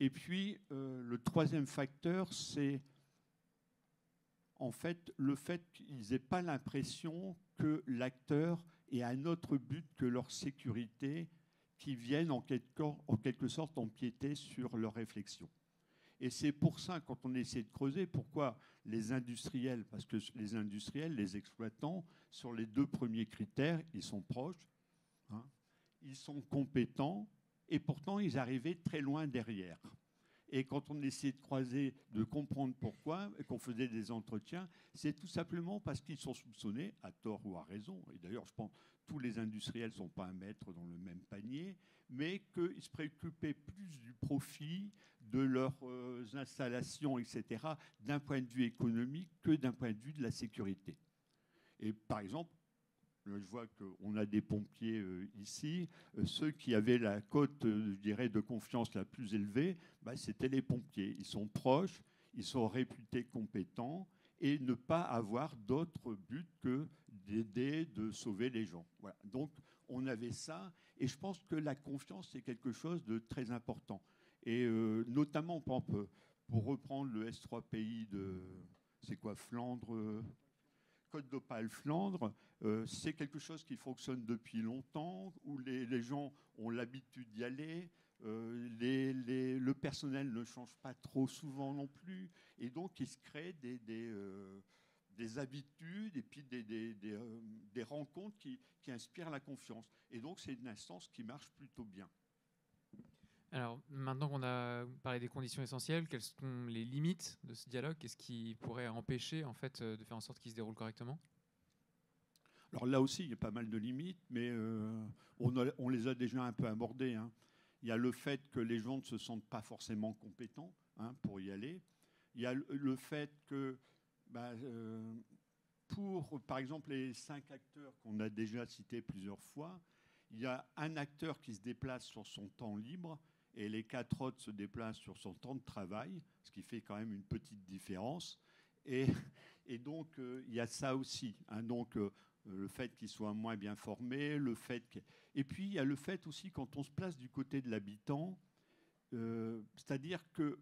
Et puis, le troisième facteur, c'est en fait le fait qu'ils n'aient pas l'impression que l'acteur ait un autre but que leur sécurité, qui viennent en quelque sorte empiéter sur leur réflexion. Et c'est pour ça, quand on essaie de creuser, pourquoi les industriels, parce que les industriels, les exploitants, sur les deux premiers critères, ils sont proches, hein, ils sont compétents, et pourtant ils arrivaient très loin derrière. Et quand on essayait de croiser, de comprendre pourquoi, et qu'on faisait des entretiens, c'est tout simplement parce qu'ils sont soupçonnés, à tort ou à raison, et d'ailleurs je pense que tous les industriels ne sont pas à mettre dans le même panier, mais qu'ils se préoccupaient plus du profit, de leurs installations, etc., d'un point de vue économique que d'un point de vue de la sécurité. Et par exemple, je vois qu'on a des pompiers ici. Ceux qui avaient la cote, je dirais, de confiance la plus élevée, c'était les pompiers. Ils sont proches, ils sont réputés compétents et ne pas avoir d'autre but que d'aider, de sauver les gens. Voilà. Donc, on avait ça. Et je pense que la confiance, c'est quelque chose de très important. Et notamment, pour reprendre le S3PI de, c'est quoi, Flandre, Côte d'Opale Flandre, c'est quelque chose qui fonctionne depuis longtemps, où les gens ont l'habitude d'y aller, le personnel ne change pas trop souvent non plus, et donc il se crée des habitudes et puis des rencontres qui inspirent la confiance. Et donc c'est une instance qui marche plutôt bien. Alors, maintenant qu'on a parlé des conditions essentielles, quelles sont les limites de ce dialogue? Qu'est-ce qui pourrait empêcher en fait, de faire en sorte qu'il se déroule correctement? Alors là aussi, il y a pas mal de limites, mais on les a déjà un peu abordées, hein. Il y a le fait que les gens ne se sentent pas forcément compétents, hein, pour y aller. Il y a le fait que, pour, par exemple, les 5 acteurs qu'on a déjà cités plusieurs fois, il y a un acteur qui se déplace sur son temps libre et les 4 autres se déplacent sur son temps de travail, ce qui fait quand même une petite différence. Et donc, il y a ça aussi, hein. Donc, le fait qu'ils soient moins bien formés, le fait et puis, il y a le fait aussi, quand on se place du côté de l'habitant, c'est-à-dire que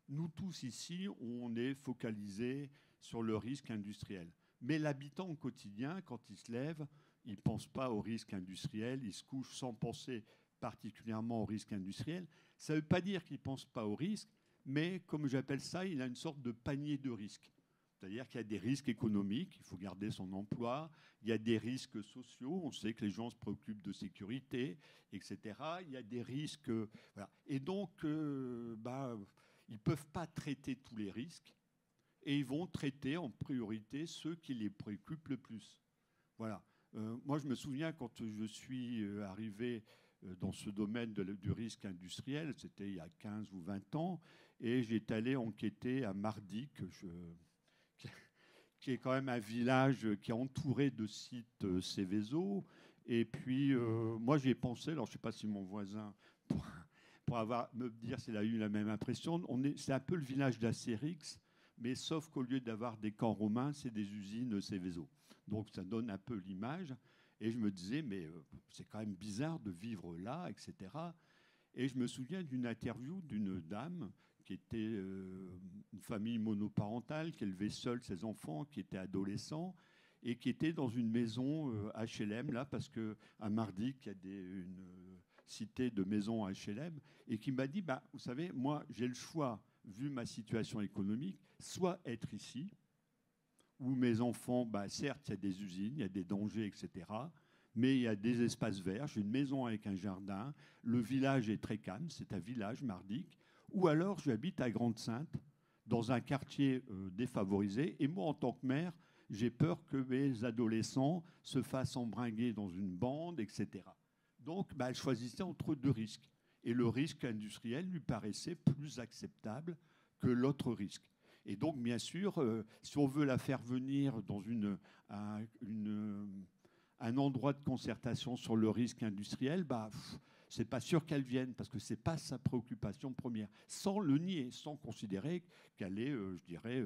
nous tous ici, on est focalisés sur le risque industriel. Mais l'habitant au quotidien, quand il se lève, il ne pense pas au risque industriel, il se couche sans penser particulièrement au risque industriel. Ça ne veut pas dire qu'il ne pense pas au risque, mais comme j'appelle ça, il a une sorte de panier de risques. C'est-à-dire qu'il y a des risques économiques, il faut garder son emploi, il y a des risques sociaux, on sait que les gens se préoccupent de sécurité, etc. Il y a des risques... voilà. Et donc, ils ne peuvent pas traiter tous les risques, et ils vont traiter en priorité ceux qui les préoccupent le plus. Voilà. Moi, je me souviens quand je suis arrivé dans ce domaine du risque industriel, c'était il y a 15 ou 20 ans, et j'étais allé enquêter à Mardic, qui est quand même un village qui est entouré de sites Céveso. Et puis, moi, j'y ai pensé, alors je ne sais pas si mon voisin pour me dire s'il a eu la même impression, c'est un peu le village d'Astérix, mais sauf qu'au lieu d'avoir des camps romains, c'est des usines Céveso. Donc ça donne un peu l'image. Et je me disais, mais c'est quand même bizarre de vivre là, etc. Et je me souviens d'une interview d'une dame qui était une famille monoparentale, qui élevait seule ses enfants, qui était adolescent, et qui était dans une maison HLM, là, parce qu'à Mardic, il y a une cité de maisons HLM, et qui m'a dit, vous savez, moi, j'ai le choix, vu ma situation économique, soit être ici, où mes enfants, certes, il y a des usines, il y a des dangers, etc., mais il y a des espaces verts, j'ai une maison avec un jardin, le village est très calme, c'est un village, Mardic, ou alors j'habite à Grande-Synthe, dans un quartier défavorisé, et moi, en tant que maire, j'ai peur que mes adolescents se fassent embringuer dans une bande, etc. Donc, elle choisissait entre 2 risques. Et le risque industriel lui paraissait plus acceptable que l'autre risque. Et donc, bien sûr, si on veut la faire venir dans un endroit de concertation sur le risque industriel, c'est pas sûr qu'elle vienne, parce que c'est pas sa préoccupation première. Sans le nier, sans considérer qu'elle est, je dirais,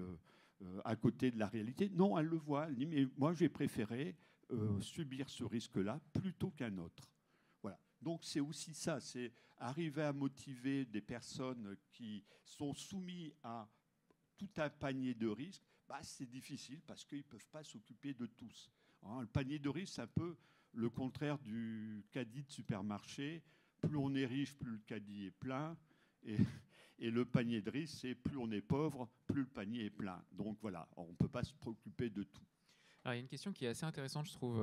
à côté de la réalité. Non, elle le voit. Elle dit, mais moi, j'ai préféré subir ce risque-là plutôt qu'un autre. Voilà. Donc, c'est aussi ça, c'est arriver à motiver des personnes qui sont soumises à tout un panier de risques. Bah, c'est difficile parce qu'ils ne peuvent pas s'occuper de tous. Hein, le panier de risques, c'est un peu le contraire du caddie de supermarché. Plus on est riche, plus le caddie est plein. Et le panier de risque, c'est plus on est pauvre, plus le panier est plein. Donc voilà, on ne peut pas se préoccuper de tout. Alors, il y a une question qui est assez intéressante, je trouve,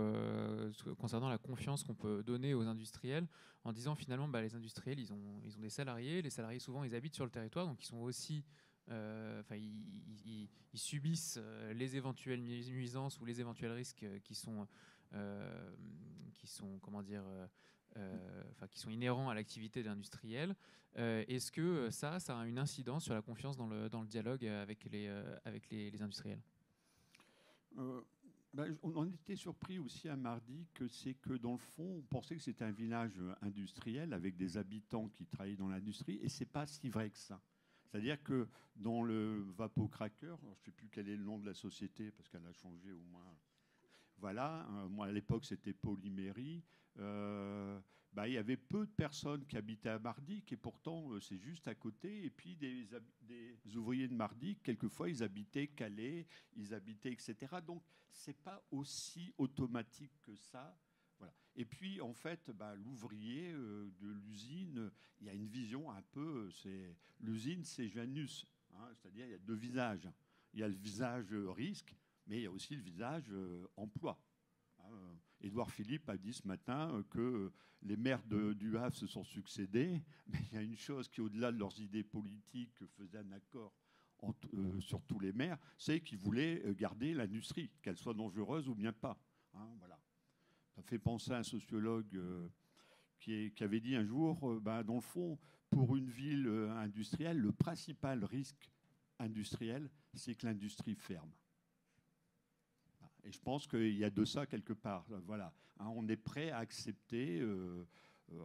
concernant la confiance qu'on peut donner aux industriels, en disant finalement, les industriels, ils ont des salariés. Les salariés, souvent, ils habitent sur le territoire, donc ils sont aussi... ils subissent les éventuelles nuisances ou les éventuels risques qui sont comment dire, qui sont inhérents à l'activité de l'industriel. Est-ce que ça a une incidence sur la confiance dans le dialogue avec les industriels? On en était surpris aussi un mardi que dans le fond, on pensait que c'était un village industriel avec des habitants qui travaillaient dans l'industrie, et c'est pas si vrai que ça. C'est-à-dire que dans le Vapocracker, je ne sais plus quel est le nom de la société parce qu'elle a changé au moins. Voilà, moi à l'époque c'était Polymérie. Il y avait peu de personnes qui habitaient à Mardic et pourtant c'est juste à côté. Et puis des ouvriers de Mardic, quelquefois ils habitaient Calais, ils habitaient etc. Donc c'est pas aussi automatique que ça. Voilà. Et puis en fait, l'ouvrier de l'usine, il y a une vision un peu. L'usine, c'est Janus, hein, c'est-à-dire il y a deux visages. Il y a le visage risque, mais il y a aussi le visage emploi. Édouard Philippe a dit ce matin que les maires du Havre se sont succédés, mais il y a une chose qui, au-delà de leurs idées politiques, faisait un accord sur tous les maires, c'est qu'ils voulaient garder l'industrie, qu'elle soit dangereuse ou bien pas. Hein, voilà. Ça fait penser à un sociologue qui avait dit un jour, dans le fond, pour une ville industrielle, le principal risque industriel, c'est que l'industrie ferme. Et je pense qu'il y a de ça quelque part. Voilà. Hein, on est prêt à accepter.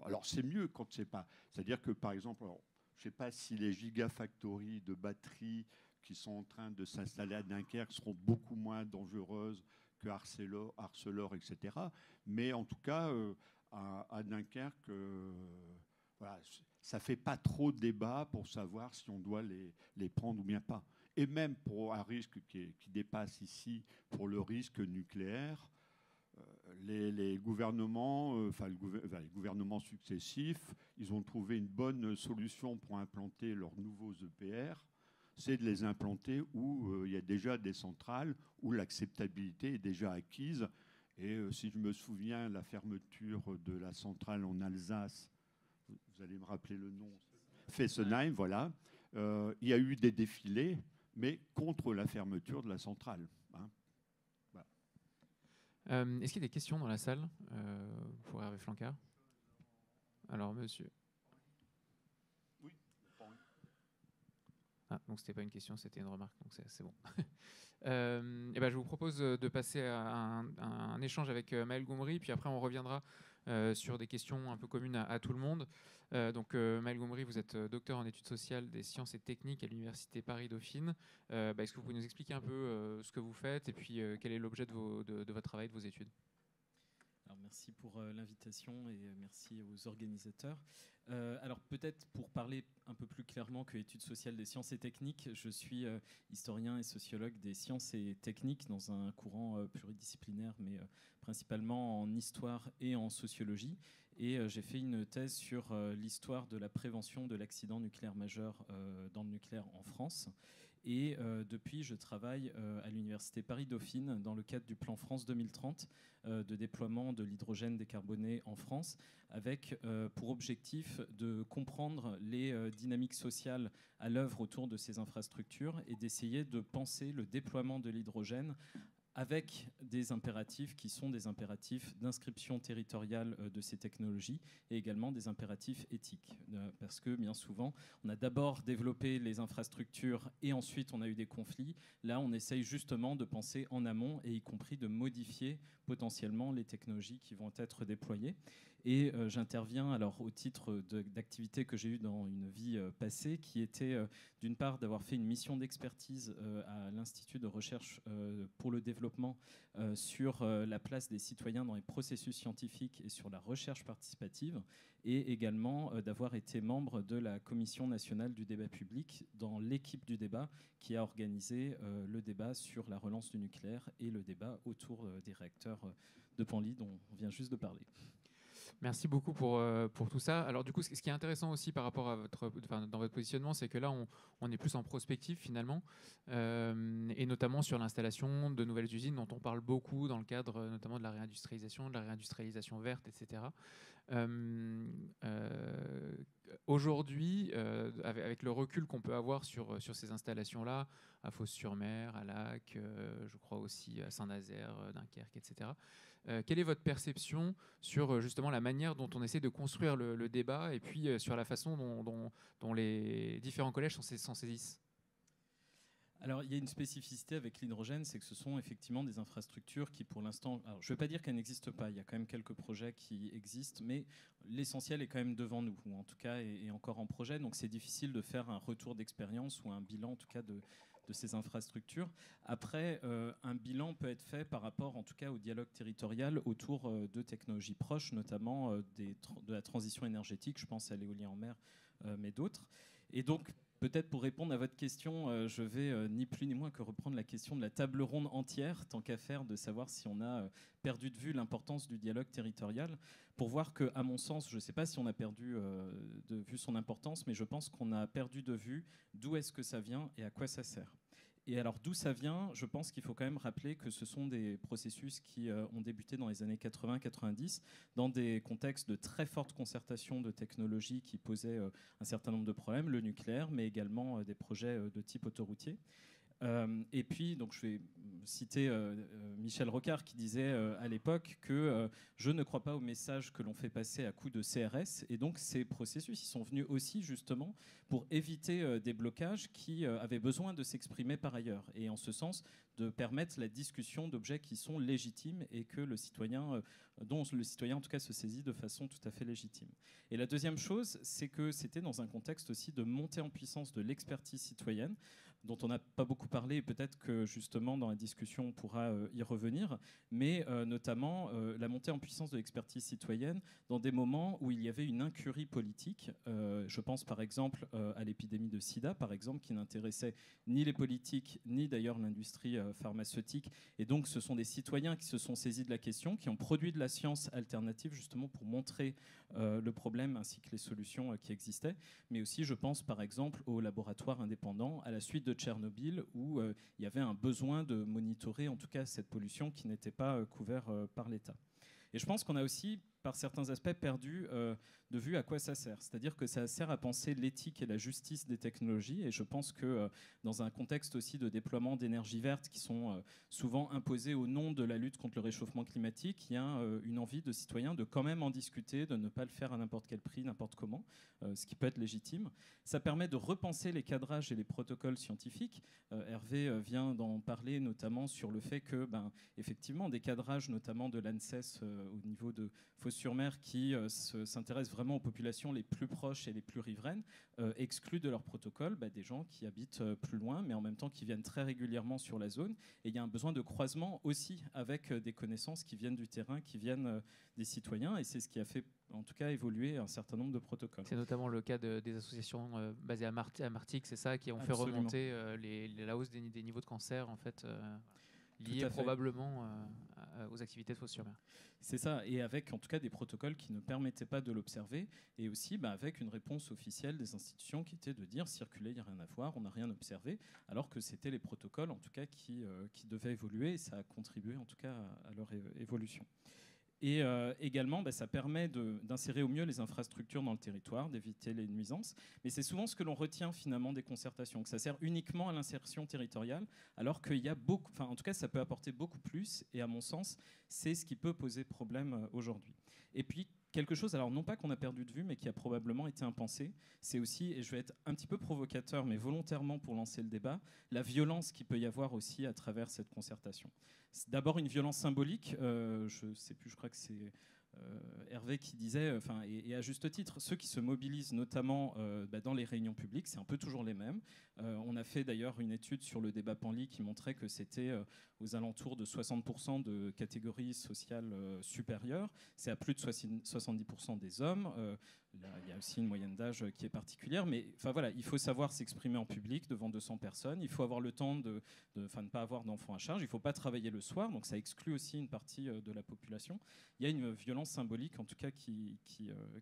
Alors c'est mieux quand c'est pas. C'est-à-dire que par exemple, je ne sais pas si les gigafactories de batteries qui sont en train de s'installer à Dunkerque seront beaucoup moins dangereuses que Arcelor, etc. Mais en tout cas, à Dunkerque, voilà, ça ne fait pas trop de débat pour savoir si on doit les prendre ou bien pas. Et même pour un risque qui dépasse ici, pour le risque nucléaire, les gouvernements, les gouvernements successifs, ils ont trouvé une bonne solution pour implanter leurs nouveaux EPR, c'est de les implanter où il y a déjà des centrales, où l'acceptabilité est déjà acquise. Et si je me souviens, la fermeture de la centrale en Alsace, vous allez me rappeler le nom, Fessenheim, voilà, il y a eu des défilés, mais contre la fermeture de la centrale. Hein. Voilà. Est-ce qu'il y a des questions dans la salle pour Hervé Flancard? Alors, monsieur. Oui. Ah, donc c'était pas une question, c'était une remarque, donc c'est bon. Je vous propose de passer à un échange avec Maël Goumri, puis après on reviendra sur des questions un peu communes à tout le monde. Maël Goumri, vous êtes docteur en études sociales des sciences et techniques à l'université Paris-Dauphine. Est-ce que vous pouvez nous expliquer un peu ce que vous faites et puis quel est l'objet de votre travail, de vos études? Alors, merci pour l'invitation et merci aux organisateurs. Alors peut-être pour parler un peu plus clairement que études sociales des sciences et techniques, je suis historien et sociologue des sciences et techniques dans un courant pluridisciplinaire, mais principalement en histoire et en sociologie. Et j'ai fait une thèse sur l'histoire de la prévention de l'accident nucléaire majeur dans le nucléaire en France. Et depuis, je travaille à l'université Paris-Dauphine dans le cadre du plan France 2030 de déploiement de l'hydrogène décarboné en France, avec pour objectif de comprendre les dynamiques sociales à l'œuvre autour de ces infrastructures et d'essayer de penser le déploiement de l'hydrogène avec des impératifs qui sont des impératifs d'inscription territoriale de ces technologies et également des impératifs éthiques. Parce que bien souvent, on a d'abord développé les infrastructures et ensuite on a eu des conflits. Là, on essaye justement de penser en amont et y compris de modifier potentiellement les technologies qui vont être déployées. Et j'interviens alors au titre d'activités que j'ai eues dans une vie passée, qui était d'une part d'avoir fait une mission d'expertise à l'Institut de recherche pour le développement sur la place des citoyens dans les processus scientifiques et sur la recherche participative, et également d'avoir été membre de la Commission nationale du débat public dans l'équipe du débat qui a organisé le débat sur la relance du nucléaire et le débat autour des réacteurs de Penly dont on vient juste de parler. Merci beaucoup pour tout ça. Alors du coup, ce qui est intéressant aussi par rapport à dans votre positionnement, c'est que là, on est plus en prospective finalement, et notamment sur l'installation de nouvelles usines dont on parle beaucoup dans le cadre notamment de la réindustrialisation verte, etc. Aujourd'hui, avec le recul qu'on peut avoir sur ces installations-là, à Fos-sur-Mer, à Lac, je crois aussi à Saint-Nazaire, Dunkerque, etc., quelle est votre perception sur justement la manière dont on essaie de construire le débat et puis sur la façon dont les différents collèges s'en saisissent? Alors, il y a une spécificité avec l'hydrogène, c'est que ce sont effectivement des infrastructures qui, pour l'instant, alors je ne veux pas dire qu'elles n'existent pas, il y a quand même quelques projets qui existent, mais l'essentiel est quand même devant nous, ou en tout cas est encore en projet, donc c'est difficile de faire un retour d'expérience ou un bilan, en tout cas, de ces infrastructures. Après, un bilan peut être fait par rapport, en tout cas, au dialogue territorial autour de technologies proches, notamment de la transition énergétique, je pense à l'éolien en mer, mais d'autres. Et donc, peut-être pour répondre à votre question, je vais ni plus ni moins que reprendre la question de la table ronde entière, tant qu'à faire de savoir si on a perdu de vue l'importance du dialogue territorial, pour voir qu'à mon sens, je ne sais pas si on a perdu de vue son importance, mais je pense qu'on a perdu de vue d'où est-ce que ça vient et à quoi ça sert. Et alors d'où ça vient, je pense qu'il faut quand même rappeler que ce sont des processus qui ont débuté dans les années 80-90, dans des contextes de très forte concertation de technologies qui posaient un certain nombre de problèmes, le nucléaire, mais également des projets de type autoroutier. Et puis, donc, je vais citer Michel Rocard qui disait à l'époque que je ne crois pas au message que l'on fait passer à coup de CRS. Et donc, ces processus, ils sont venus aussi justement pour éviter des blocages qui avaient besoin de s'exprimer par ailleurs. Et en ce sens, de permettre la discussion d'objets qui sont légitimes et que le citoyen, dont le citoyen en tout cas se saisit de façon tout à fait légitime. Et la deuxième chose, c'est que c'était dans un contexte aussi de montée en puissance de l'expertise citoyenne, dont on n'a pas beaucoup parlé, et peut-être que justement dans la discussion on pourra y revenir, mais notamment la montée en puissance de l'expertise citoyenne dans des moments où il y avait une incurie politique. Je pense par exemple à l'épidémie de sida, par exemple, qui n'intéressait ni les politiques, ni d'ailleurs l'industrie pharmaceutique. Et donc ce sont des citoyens qui se sont saisis de la question, qui ont produit de la science alternative justement pour montrer le problème ainsi que les solutions qui existaient. Mais aussi je pense par exemple aux laboratoires indépendants à la suite de Tchernobyl, où il y avait un besoin de monitorer en tout cas cette pollution qui n'était pas couverte par l'État. Et je pense qu'on a aussi, par certains aspects, perdu de vue à quoi ça sert. C'est-à-dire que ça sert à penser l'éthique et la justice des technologies. Et je pense que dans un contexte aussi de déploiement d'énergie verte qui sont souvent imposées au nom de la lutte contre le réchauffement climatique, il y a une envie de citoyens de quand même en discuter, de ne pas le faire à n'importe quel prix, n'importe comment, ce qui peut être légitime. Ça permet de repenser les cadrages et les protocoles scientifiques. Hervé vient d'en parler notamment sur le fait que, effectivement, des cadrages, notamment de l'ANSES au niveau de Fos-sur-Mer, qui s'intéressent vraiment aux populations les plus proches et les plus riveraines, excluent de leur protocole des gens qui habitent plus loin, mais en même temps qui viennent très régulièrement sur la zone. Et il y a un besoin de croisement aussi avec des connaissances qui viennent du terrain, qui viennent des citoyens, et c'est ce qui a fait en tout cas évoluer un certain nombre de protocoles. C'est notamment le cas des associations basées à Martigues, c'est ça, qui ont Absolument. fait remonter la hausse des niveaux de cancer, en fait, liés probablement aux activités de Fos-sur-Mer. C'est ça, et avec en tout cas des protocoles qui ne permettaient pas de l'observer, et aussi avec une réponse officielle des institutions qui était de dire circuler, il n'y a rien à voir, on n'a rien observé, alors que c'était les protocoles en tout cas qui devaient évoluer, et ça a contribué en tout cas à leur évolution. Et également, ça permet d'insérer au mieux les infrastructures dans le territoire, d'éviter les nuisances. Mais c'est souvent ce que l'on retient finalement des concertations, que ça sert uniquement à l'insertion territoriale, alors qu'il y a beaucoup, enfin en tout cas ça peut apporter beaucoup plus, et à mon sens, c'est ce qui peut poser problème aujourd'hui. Et puis, quelque chose, alors non pas qu'on a perdu de vue, mais qui a probablement été impensé, c'est aussi, et je vais être un petit peu provocateur, mais volontairement pour lancer le débat, la violence qu'il peut y avoir aussi à travers cette concertation. C'est d'abord une violence symbolique, je ne sais plus, je crois que c'est Hervé qui disait, et à juste titre, ceux qui se mobilisent notamment dans les réunions publiques, c'est un peu toujours les mêmes. On a fait d'ailleurs une étude sur le débat Panly qui montrait que c'était aux alentours de 60% de catégories sociales supérieures. C'est à plus de 70% des hommes. Là, il y a aussi une moyenne d'âge qui est particulière, mais voilà, il faut savoir s'exprimer en public devant 200 personnes. Il faut avoir le temps de ne pas avoir d'enfants à charge. Il ne faut pas travailler le soir, donc ça exclut aussi une partie de la population. Il y a une violence symbolique, en tout cas, qui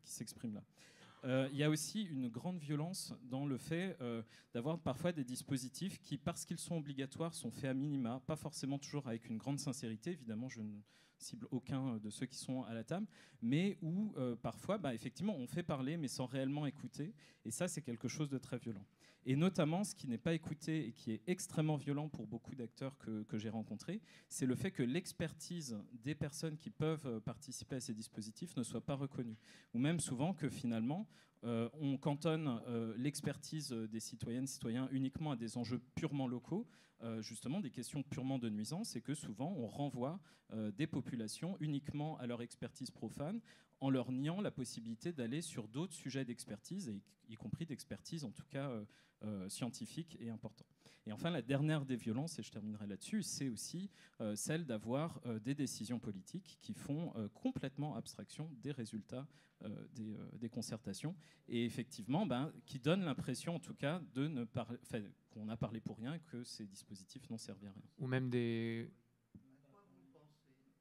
s'exprime là. Il y a aussi une grande violence dans le fait d'avoir parfois des dispositifs qui, parce qu'ils sont obligatoires, sont faits à minima, pas forcément toujours avec une grande sincérité. Évidemment, je ne cible aucun de ceux qui sont à la table, mais où parfois, effectivement, on fait parler, mais sans réellement écouter. Et ça, c'est quelque chose de très violent. Et notamment, ce qui n'est pas écouté et qui est extrêmement violent pour beaucoup d'acteurs que j'ai rencontrés, c'est le fait que l'expertise des personnes qui peuvent participer à ces dispositifs ne soit pas reconnue. Ou même souvent que finalement, on cantonne l'expertise des citoyennes, citoyens uniquement à des enjeux purement locaux, justement des questions purement de nuisance, et que souvent on renvoie des populations uniquement à leur expertise profane, en leur niant la possibilité d'aller sur d'autres sujets d'expertise, y compris d'expertise en tout cas scientifique et important. Et enfin, la dernière des violences, et je terminerai là-dessus, c'est aussi celle d'avoir des décisions politiques qui font complètement abstraction des résultats des concertations, et effectivement qui donnent l'impression en tout cas qu'on a parlé pour rien, que ces dispositifs n'ont servi à rien.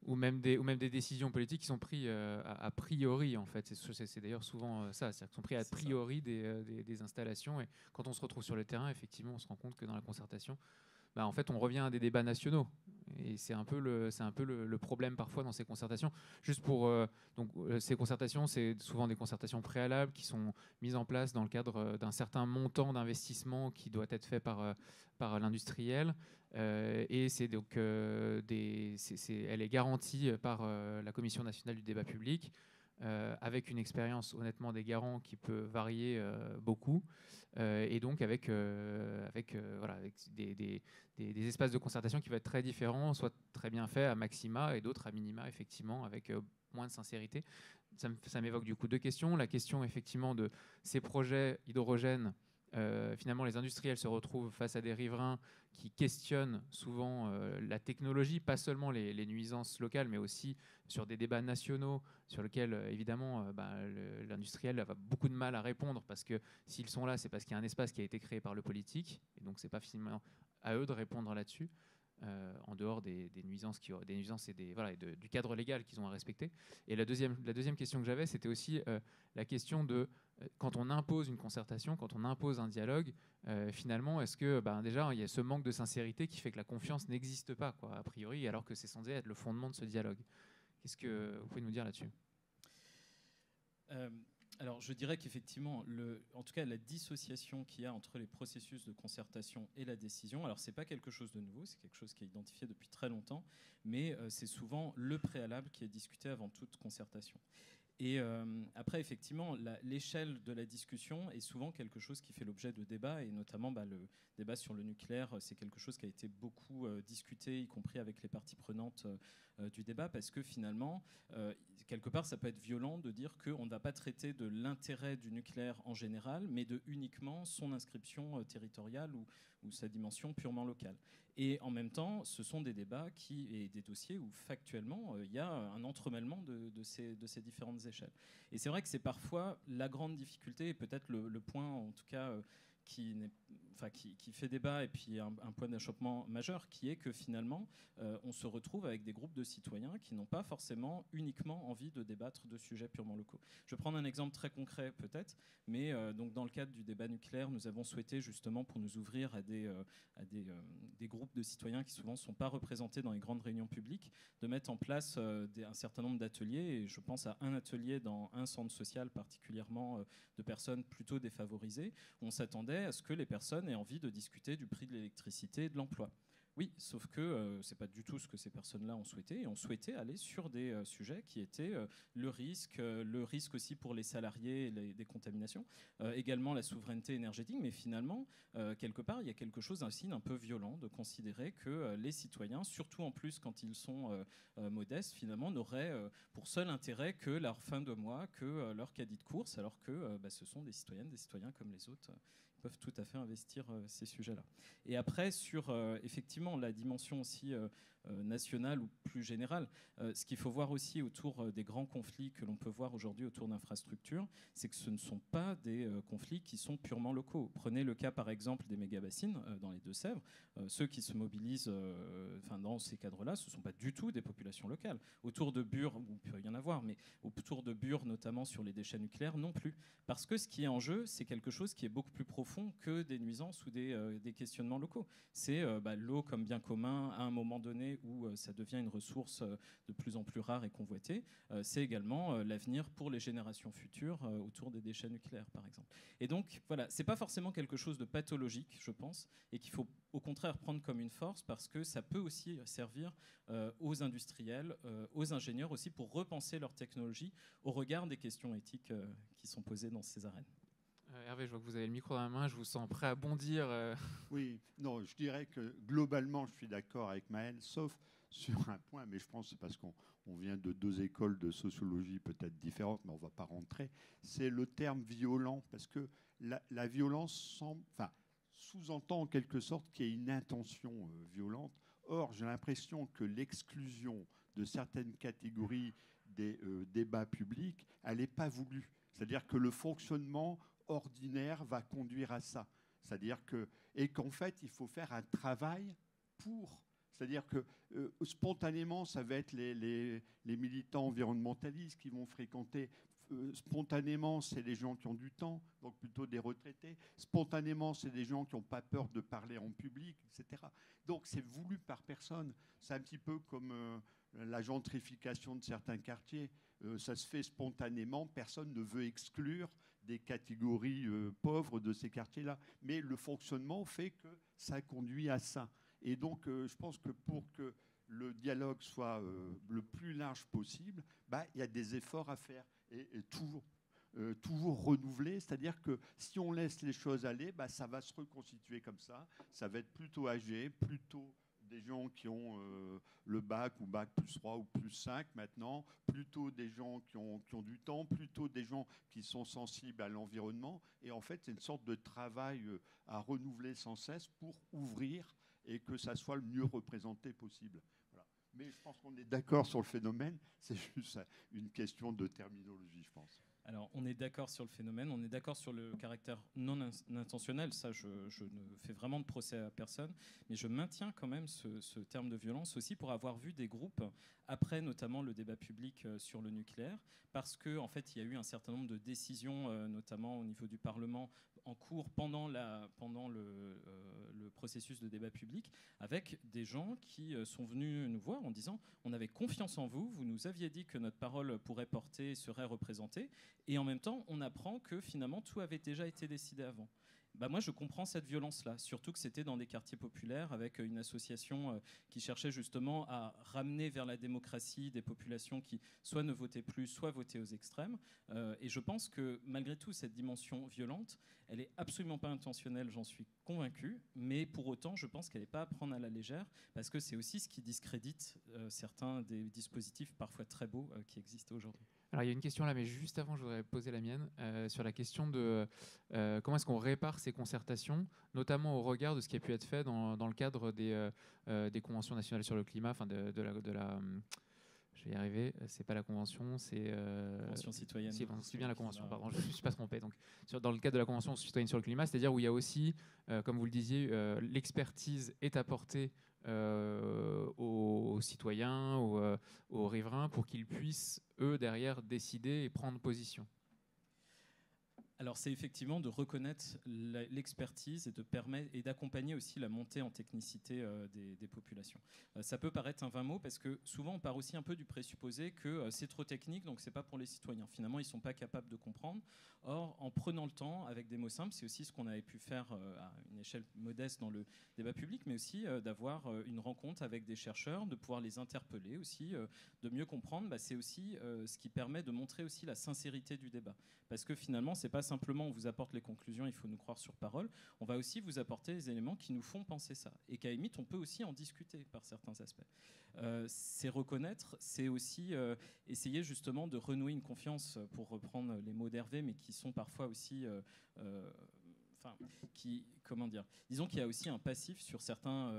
Ou même des décisions politiques qui sont prises a priori, en fait. C'est d'ailleurs souvent ça, c'est-à-dire qu'ils sont pris a priori des installations, et quand on se retrouve sur le terrain, effectivement, on se rend compte que dans la concertation, en fait, on revient à des débats nationaux. Et c'est un peu le problème parfois dans ces concertations. Juste pour ces concertations, c'est souvent des concertations préalables qui sont mises en place dans le cadre d'un certain montant d'investissement qui doit être fait par l'industriel. Et c'est donc elle est garantie par la Commission nationale du débat public, avec une expérience honnêtement des garants qui peut varier beaucoup, et donc avec des espaces de concertation qui vont être très différents, soit très bien faits à maxima et d'autres à minima, effectivement, avec moins de sincérité. Ça m'évoque du coup deux questions. La question effectivement de ces projets hydrogènes. Finalement, les industriels se retrouvent face à des riverains qui questionnent souvent la technologie, pas seulement les nuisances locales, mais aussi sur des débats nationaux sur lesquels, évidemment, l'industriel a beaucoup de mal à répondre, parce que s'ils sont là, c'est parce qu'il y a un espace qui a été créé par le politique, et donc c'est pas finalement à eux de répondre là-dessus, en dehors des nuisances et du cadre légal qu'ils ont à respecter. Et la deuxième question que j'avais, c'était aussi la question de quand on impose une concertation, quand on impose un dialogue, finalement, est-ce que déjà il y a ce manque de sincérité qui fait que la confiance n'existe pas, a priori, alors que c'est censé être le fondement de ce dialogue. Qu'est-ce que vous pouvez nous dire là-dessus ? Alors, je dirais qu'effectivement, en tout cas, la dissociation qu'il y a entre les processus de concertation et la décision, alors c'est pas quelque chose de nouveau, c'est quelque chose qui est identifié depuis très longtemps, mais c'est souvent le préalable qui est discuté avant toute concertation. Et après, effectivement, l'échelle de la discussion est souvent quelque chose qui fait l'objet de débats, et notamment le débat sur le nucléaire, c'est quelque chose qui a été beaucoup discuté, y compris avec les parties prenantes du débat, parce que finalement, quelque part, ça peut être violent de dire qu'on ne va pas traiter de l'intérêt du nucléaire en général, mais de uniquement son inscription territoriale ou sa dimension purement locale. Et en même temps, ce sont des débats et des dossiers où factuellement, il y a un entremêlement de ces différentes échelles. Et c'est vrai que c'est parfois la grande difficulté, et peut-être le point en tout cas qui fait débat, et puis un point d'achoppement majeur, qui est que finalement, on se retrouve avec des groupes de citoyens qui n'ont pas forcément uniquement envie de débattre de sujets purement locaux. Je vais prendre un exemple très concret peut-être, mais donc dans le cadre du débat nucléaire, nous avons souhaité justement, pour nous ouvrir à des groupes de citoyens qui souvent ne sont pas représentés dans les grandes réunions publiques, de mettre en place un certain nombre d'ateliers, et je pense à un atelier dans un centre social particulièrement de personnes plutôt défavorisées, où on s'attendait à ce que les personnes aient envie de discuter du prix de l'électricité et de l'emploi. Oui, sauf que ce n'est pas du tout ce que ces personnes-là ont souhaité. Et on souhaitait aller sur des sujets qui étaient le risque aussi pour les salariés et des contaminations, également la souveraineté énergétique. Mais finalement, quelque part, il y a quelque chose aussi d'un peu violent de considérer que les citoyens, surtout en plus quand ils sont modestes, finalement, n'auraient pour seul intérêt que leur fin de mois, que leur caddie de course, alors que ce sont des citoyennes, des citoyens comme les autres. Peuvent tout à fait investir ces sujets-là. Et après, sur effectivement la dimension aussi nationale ou plus générale, ce qu'il faut voir aussi autour des grands conflits que l'on peut voir aujourd'hui autour d'infrastructures, c'est que ce ne sont pas des conflits qui sont purement locaux. Prenez le cas par exemple des méga-bassines dans les Deux-Sèvres. Ceux qui se mobilisent dans ces cadres-là, ce ne sont pas du tout des populations locales. Autour de Bure, il peut y en avoir, mais autour de Bure, notamment sur les déchets nucléaires, non plus. Parce que ce qui est en jeu, c'est quelque chose qui est beaucoup plus profond que des nuisances ou des questionnements locaux. C'est l'eau comme bien commun à un moment donné où ça devient une ressource de plus en plus rare et convoitée. C'est également l'avenir pour les générations futures autour des déchets nucléaires, par exemple. Et donc, voilà, ce n'est pas forcément quelque chose de pathologique, je pense, et qu'il faut au contraire prendre comme une force parce que ça peut aussi servir aux industriels, aux ingénieurs aussi pour repenser leur technologie au regard des questions éthiques qui sont posées dans ces arènes. Hervé, je vois que vous avez le micro dans la main, je vous sens prêt à bondir. Oui, non, je dirais que globalement, je suis d'accord avec Maëlle, sauf sur un point, mais je pense que c'est parce qu'on vient de deux écoles de sociologie peut-être différentes, mais on ne va pas rentrer, c'est le terme violent, parce que la violence sous-entend en quelque sorte qu'il y a une intention violente. Or, j'ai l'impression que l'exclusion de certaines catégories des débats publics, elle n'est pas voulue. C'est-à-dire que le fonctionnement ordinaire va conduire à ça. Et qu'en fait, il faut faire un travail pour. C'est-à-dire que spontanément, ça va être les militants environnementalistes qui vont fréquenter. Spontanément, c'est les gens qui ont du temps, donc plutôt des retraités. Spontanément, c'est des gens qui n'ont pas peur de parler en public, etc. Donc, c'est voulu par personne. C'est un petit peu comme la gentrification de certains quartiers. Ça se fait spontanément. Personne ne veut exclure des catégories pauvres de ces quartiers-là. Mais le fonctionnement fait que ça conduit à ça. Et donc, je pense que pour que le dialogue soit le plus large possible, il y a des efforts à faire. Et toujours renouveler, c'est-à-dire que si on laisse les choses aller, ça va se reconstituer comme ça. Ça va être plutôt âgé, plutôt des gens qui ont le bac ou bac plus 3 ou plus 5 maintenant, plutôt des gens qui ont du temps, plutôt des gens qui sont sensibles à l'environnement. Et en fait, c'est une sorte de travail à renouveler sans cesse pour ouvrir et que ça soit le mieux représenté possible. Voilà. Mais je pense qu'on est d'accord sur le phénomène, c'est juste une question de terminologie, je pense. Alors, on est d'accord sur le phénomène, on est d'accord sur le caractère non intentionnel. Ça, je ne fais vraiment de procès à personne. Mais je maintiens quand même ce terme de violence aussi pour avoir vu des groupes, après notamment le débat public sur le nucléaire, parce qu'en fait, il y a eu un certain nombre de décisions, notamment au niveau du Parlement, en cours pendant le processus de débat public, avec des gens qui sont venus nous voir en disant « On avait confiance en vous, vous nous aviez dit que notre parole pourrait porter, serait représentée. » Et en même temps, on apprend que finalement, tout avait déjà été décidé avant. Moi, je comprends cette violence-là, surtout que c'était dans des quartiers populaires avec une association qui cherchait justement à ramener vers la démocratie des populations qui soit ne votaient plus, soit votaient aux extrêmes. Et je pense que malgré tout, cette dimension violente, elle n'est absolument pas intentionnelle, j'en suis convaincu, mais pour autant, je pense qu'elle n'est pas à prendre à la légère, parce que c'est aussi ce qui discrédite certains des dispositifs parfois très beaux qui existent aujourd'hui. Alors il y a une question là, mais juste avant, je voudrais poser la mienne sur la question de comment est-ce qu'on répare ces concertations, notamment au regard de ce qui a pu être fait dans le cadre des conventions nationales sur le climat, enfin de la je vais y arriver, c'est pas la convention, c'est... Convention citoyenne. C'est bien la convention, pardon, je ne me suis pas trompé. Donc, dans le cadre de la convention citoyenne sur le climat, c'est-à-dire où il y a aussi, comme vous le disiez, l'expertise est apportée aux citoyens, aux riverains, pour qu'ils puissent, eux, derrière, décider et prendre position. Alors c'est effectivement de reconnaître l'expertise et de permettre et d'accompagner aussi la montée en technicité des populations. Ça peut paraître un vain mot parce que souvent on part aussi un peu du présupposé que c'est trop technique, donc c'est pas pour les citoyens. Finalement ils sont pas capables de comprendre. Or en prenant le temps avec des mots simples, c'est aussi ce qu'on avait pu faire à une échelle modeste dans le débat public, mais aussi d'avoir une rencontre avec des chercheurs, de pouvoir les interpeller aussi, de mieux comprendre. C'est aussi ce qui permet de montrer aussi la sincérité du débat. Parce que finalement, c'est pas simplement on vous apporte les conclusions, il faut nous croire sur parole, on va aussi vous apporter les éléments qui nous font penser ça. Et qu'à la limite, on peut aussi en discuter par certains aspects. C'est reconnaître, c'est aussi essayer justement de renouer une confiance, pour reprendre les mots d'Hervé, mais qui sont parfois aussi... comment dire, disons qu'il y a aussi un passif sur certains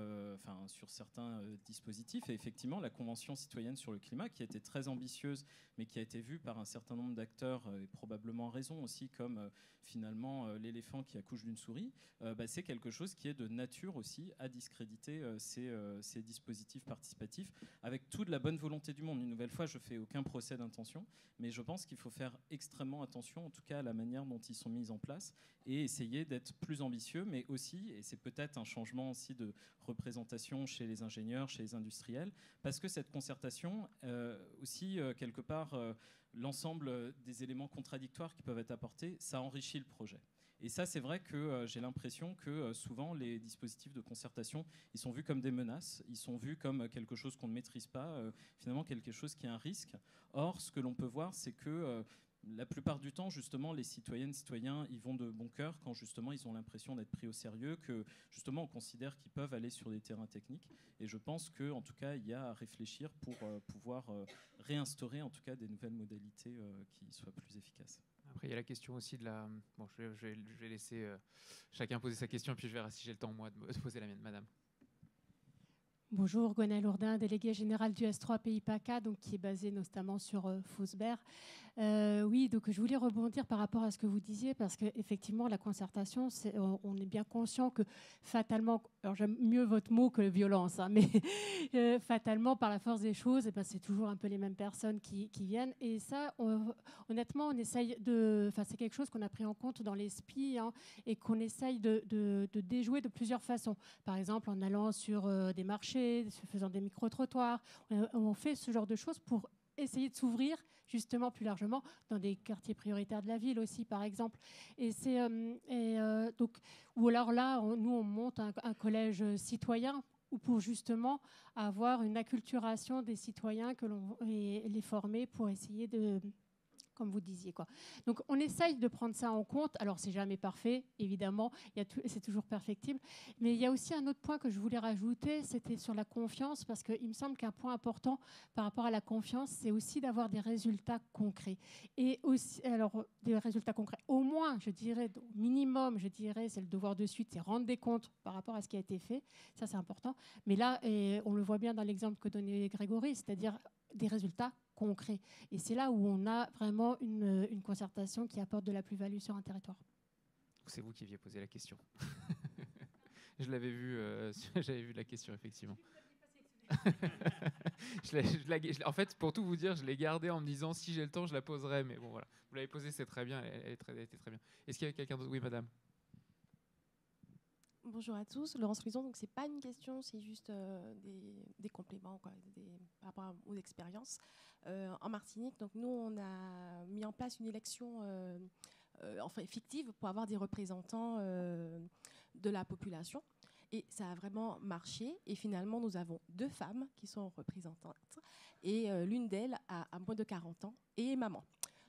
dispositifs, et effectivement la Convention citoyenne sur le climat, qui a été très ambitieuse mais qui a été vue par un certain nombre d'acteurs, et probablement en raison aussi, comme finalement l'éléphant qui accouche d'une souris, c'est quelque chose qui est de nature aussi à discréditer ces dispositifs participatifs, avec toute la bonne volonté du monde. Une nouvelle fois, je ne fais aucun procès d'intention, mais je pense qu'il faut faire extrêmement attention, en tout cas à la manière dont ils sont mis en place, et essayer d'être plus ambitieux, mais aussi, et c'est peut-être un changement aussi de représentation chez les ingénieurs, chez les industriels, parce que cette concertation, aussi, quelque part, l'ensemble des éléments contradictoires qui peuvent être apportés, ça enrichit le projet. Et ça, c'est vrai que j'ai l'impression que souvent, les dispositifs de concertation, ils sont vus comme des menaces, ils sont vus comme quelque chose qu'on ne maîtrise pas, finalement quelque chose qui est un risque. Or, ce que l'on peut voir, c'est que la plupart du temps, justement, les citoyennes, citoyens, ils vont de bon cœur quand justement ils ont l'impression d'être pris au sérieux, que justement on considère qu'ils peuvent aller sur des terrains techniques. Et je pense qu'en tout cas, il y a à réfléchir pour pouvoir réinstaurer en tout cas des nouvelles modalités qui soient plus efficaces. Après, il y a la question aussi de la... Bon, je vais laisser chacun poser sa question, puis je verrai si j'ai le temps, moi, de poser la mienne. Madame. Bonjour, Gwenaëlle Ourdin, déléguée générale du S3 Pays PACA, donc qui est basée notamment sur Fausbert. Oui, donc je voulais rebondir par rapport à ce que vous disiez, parce qu'effectivement, la concertation, on est bien conscient que fatalement, alors j'aime mieux votre mot que violence, hein, mais fatalement, par la force des choses, c'est toujours un peu les mêmes personnes qui viennent. Et ça, honnêtement, on essaye de... Enfin, c'est quelque chose qu'on a pris en compte dans les SPI, hein, et qu'on essaye de déjouer de plusieurs façons. Par exemple, en allant sur des marchés, faisant des micro-trottoirs. On fait ce genre de choses pour essayer de s'ouvrir justement plus largement dans des quartiers prioritaires de la ville aussi, par exemple. Et donc, ou alors là, nous, on monte un collège citoyen pour justement avoir une acculturation des citoyens et les former pour essayer de... comme vous disiez, quoi. Donc, on essaye de prendre ça en compte. Alors, c'est jamais parfait, évidemment. C'est toujours perfectible. Mais il y a aussi un autre point que je voulais rajouter, c'était sur la confiance, parce qu'il me semble qu'un point important par rapport à la confiance, c'est aussi d'avoir des résultats concrets. Et aussi, alors, des résultats concrets. Au moins, je dirais, au minimum, je dirais, c'est le devoir de suite, c'est rendre des comptes par rapport à ce qui a été fait. Ça, c'est important. Mais là, on le voit bien dans l'exemple que donnait Grégory, c'est-à-dire des résultats concret. Et c'est là où on a vraiment une concertation qui apporte de la plus-value sur un territoire. C'est vous qui aviez posé la question. Je l'avais vu, j'avais vu la question, effectivement. En fait, pour tout vous dire, je l'ai gardée en me disant si j'ai le temps, je la poserai. Mais bon, voilà. Vous l'avez posée, c'est très bien. Elle était très bien. Est-ce qu'il y a quelqu'un d'autre? Oui, madame. Bonjour à tous, Laurence Luison. Donc c'est pas une question, c'est juste des compléments, quoi, par rapport aux expériences. En Martinique, donc nous on a mis en place une élection fictive pour avoir des représentants de la population. Et ça a vraiment marché. Et finalement, nous avons 2 femmes qui sont représentantes. Et l'une d'elles a moins de 40 ans et est maman.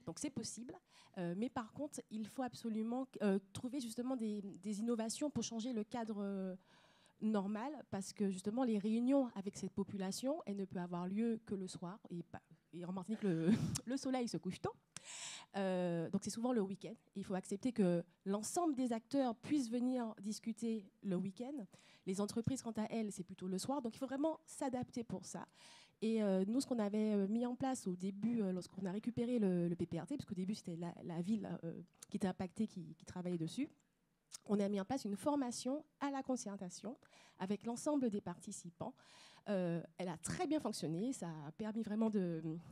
Donc c'est possible, mais par contre, il faut absolument trouver justement des innovations pour changer le cadre normal, parce que justement les réunions avec cette population, elles ne peuvent avoir lieu que le soir, et en Martinique, le soleil se couche tôt. Donc c'est souvent le week-end. Il faut accepter que l'ensemble des acteurs puissent venir discuter le week-end. Les entreprises, quant à elles, c'est plutôt le soir. Donc il faut vraiment s'adapter pour ça. Et nous, ce qu'on avait mis en place au début, lorsqu'on a récupéré le PPRT, parce qu'au début, c'était la ville qui était impactée, qui travaillait dessus, on a mis en place une formation à la concertation avec l'ensemble des participants. Elle a très bien fonctionné, ça a permis vraiment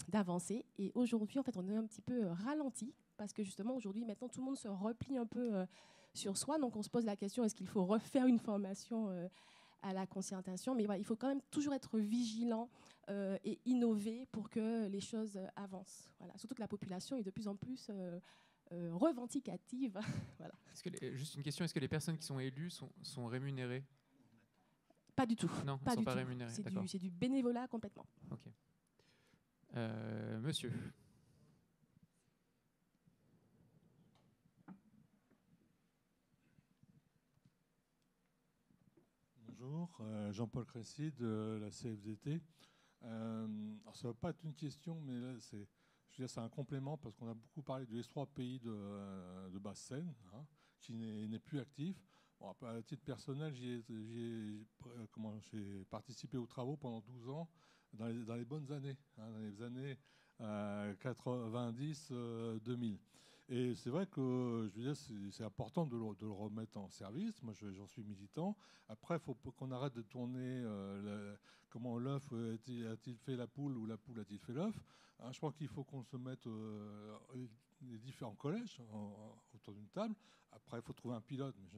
d'avancer. Et aujourd'hui, en fait, on est un petit peu ralenti parce que justement aujourd'hui, maintenant, tout le monde se replie un peu sur soi, donc on se pose la question, est-ce qu'il faut refaire une formation à la conscientisation? Mais voilà, il faut quand même toujours être vigilant et innover pour que les choses avancent. Voilà. Surtout que la population est de plus en plus revendicative. Voilà. Juste une question, est-ce que les personnes qui sont élues sont rémunérées? Pas du tout. Non, pas elles ne sont du pas tout. rémunérées. C'est du bénévolat complètement. Ok. Monsieur. Bonjour, Jean-Paul Crécy de la CFDT. Alors ça ne va pas être une question, mais là, c'est un complément parce qu'on a beaucoup parlé de S3 pays de Basse-Seine, hein, qui n'est plus actif. Bon, à titre personnel, j'ai participé aux travaux pendant 12 ans dans les bonnes années, hein, dans les années 90-2000. Et c'est vrai que je veux dire, c'est important de le remettre en service. Moi, j'en suis militant. Après, il faut qu'on arrête de tourner comment l'œuf a-t-il fait la poule ou la poule a-t-il fait l'œuf. Hein, je crois qu'il faut qu'on se mette les différents collèges autour d'une table. Après, il faut trouver un pilote. Mais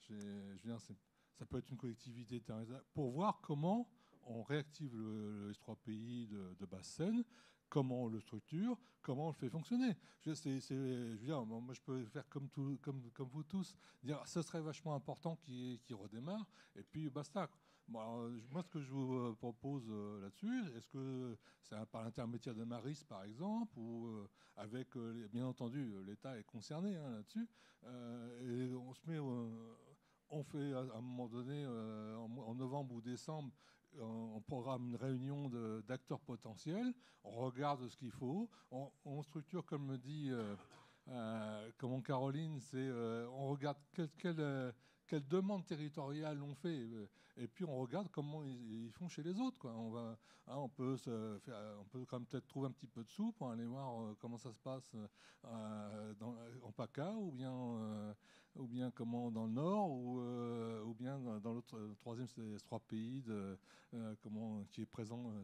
je veux dire, ça peut être une collectivité territoriale pour voir comment on réactive le S3PI de Basse-Seine. Comment on le structure, comment on le fait fonctionner. Je veux dire, moi, je peux faire comme vous tous, dire ce serait vachement important qu'il redémarre, et puis basta. Bon, alors, moi, ce que je vous propose là-dessus, est-ce que c'est par l'intermédiaire de Maris, par exemple, ou avec, bien entendu, l'État est concerné hein, là-dessus, et on fait à un moment donné, en novembre ou décembre, on programme une réunion d'acteurs potentiels, on regarde ce qu'il faut, on structure, comme me dit comment Caroline, on regarde quelle demande territoriale on fait, et puis on regarde comment ils font chez les autres, quoi. On peut quand même peut-être trouver un petit peu de sous pour aller voir comment ça se passe en PACA, ou bien comment dans le Nord, ou bien dans l'autre troisième, c'est S3 pays qui est présent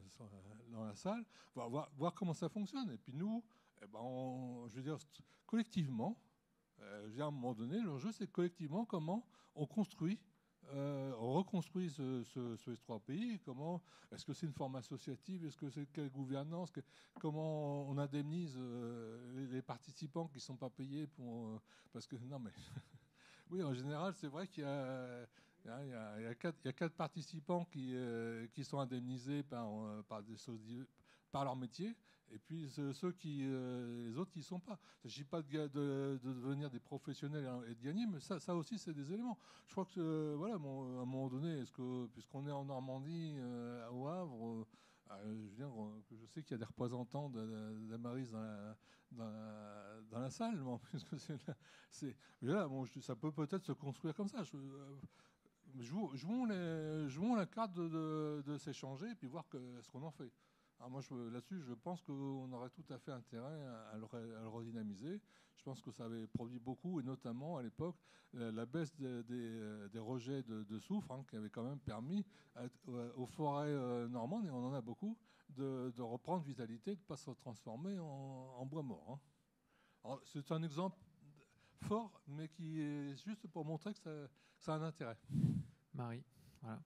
dans la salle, voir comment ça fonctionne. Et puis nous, je veux dire, collectivement, à un moment donné, l'enjeu c'est collectivement comment on construit, on reconstruit ce S3 pays. Comment est-ce que c'est une forme associative, est-ce que c'est quelle gouvernance, comment on indemnise les participants qui ne sont pas payés parce que non mais oui, en général c'est vrai qu'il y a 4 participants qui sont indemnisés par leur métier, et puis les autres qui ne sont pas. Il ne s'agit pas de devenir des professionnels et de gagner, mais ça aussi c'est des éléments. Je crois que voilà, à un moment donné, puisqu'on est en Normandie, au Havre, je sais qu'il y a des représentants d'Amaris dans la salle, puisque ça peut peut-être se construire comme ça. Jouons la carte de s'échanger et puis voir ce qu'on en fait. Alors moi, là-dessus, je pense qu'on aurait tout à fait intérêt à le redynamiser. Je pense que ça avait produit beaucoup, et notamment à l'époque, la baisse des rejets de soufre, hein, qui avait quand même permis aux forêts normandes, et on en a beaucoup, de reprendre vitalité, de ne pas se transformer en bois mort. Hein. C'est un exemple fort, mais qui est juste pour montrer que ça a un intérêt. Marie, voilà.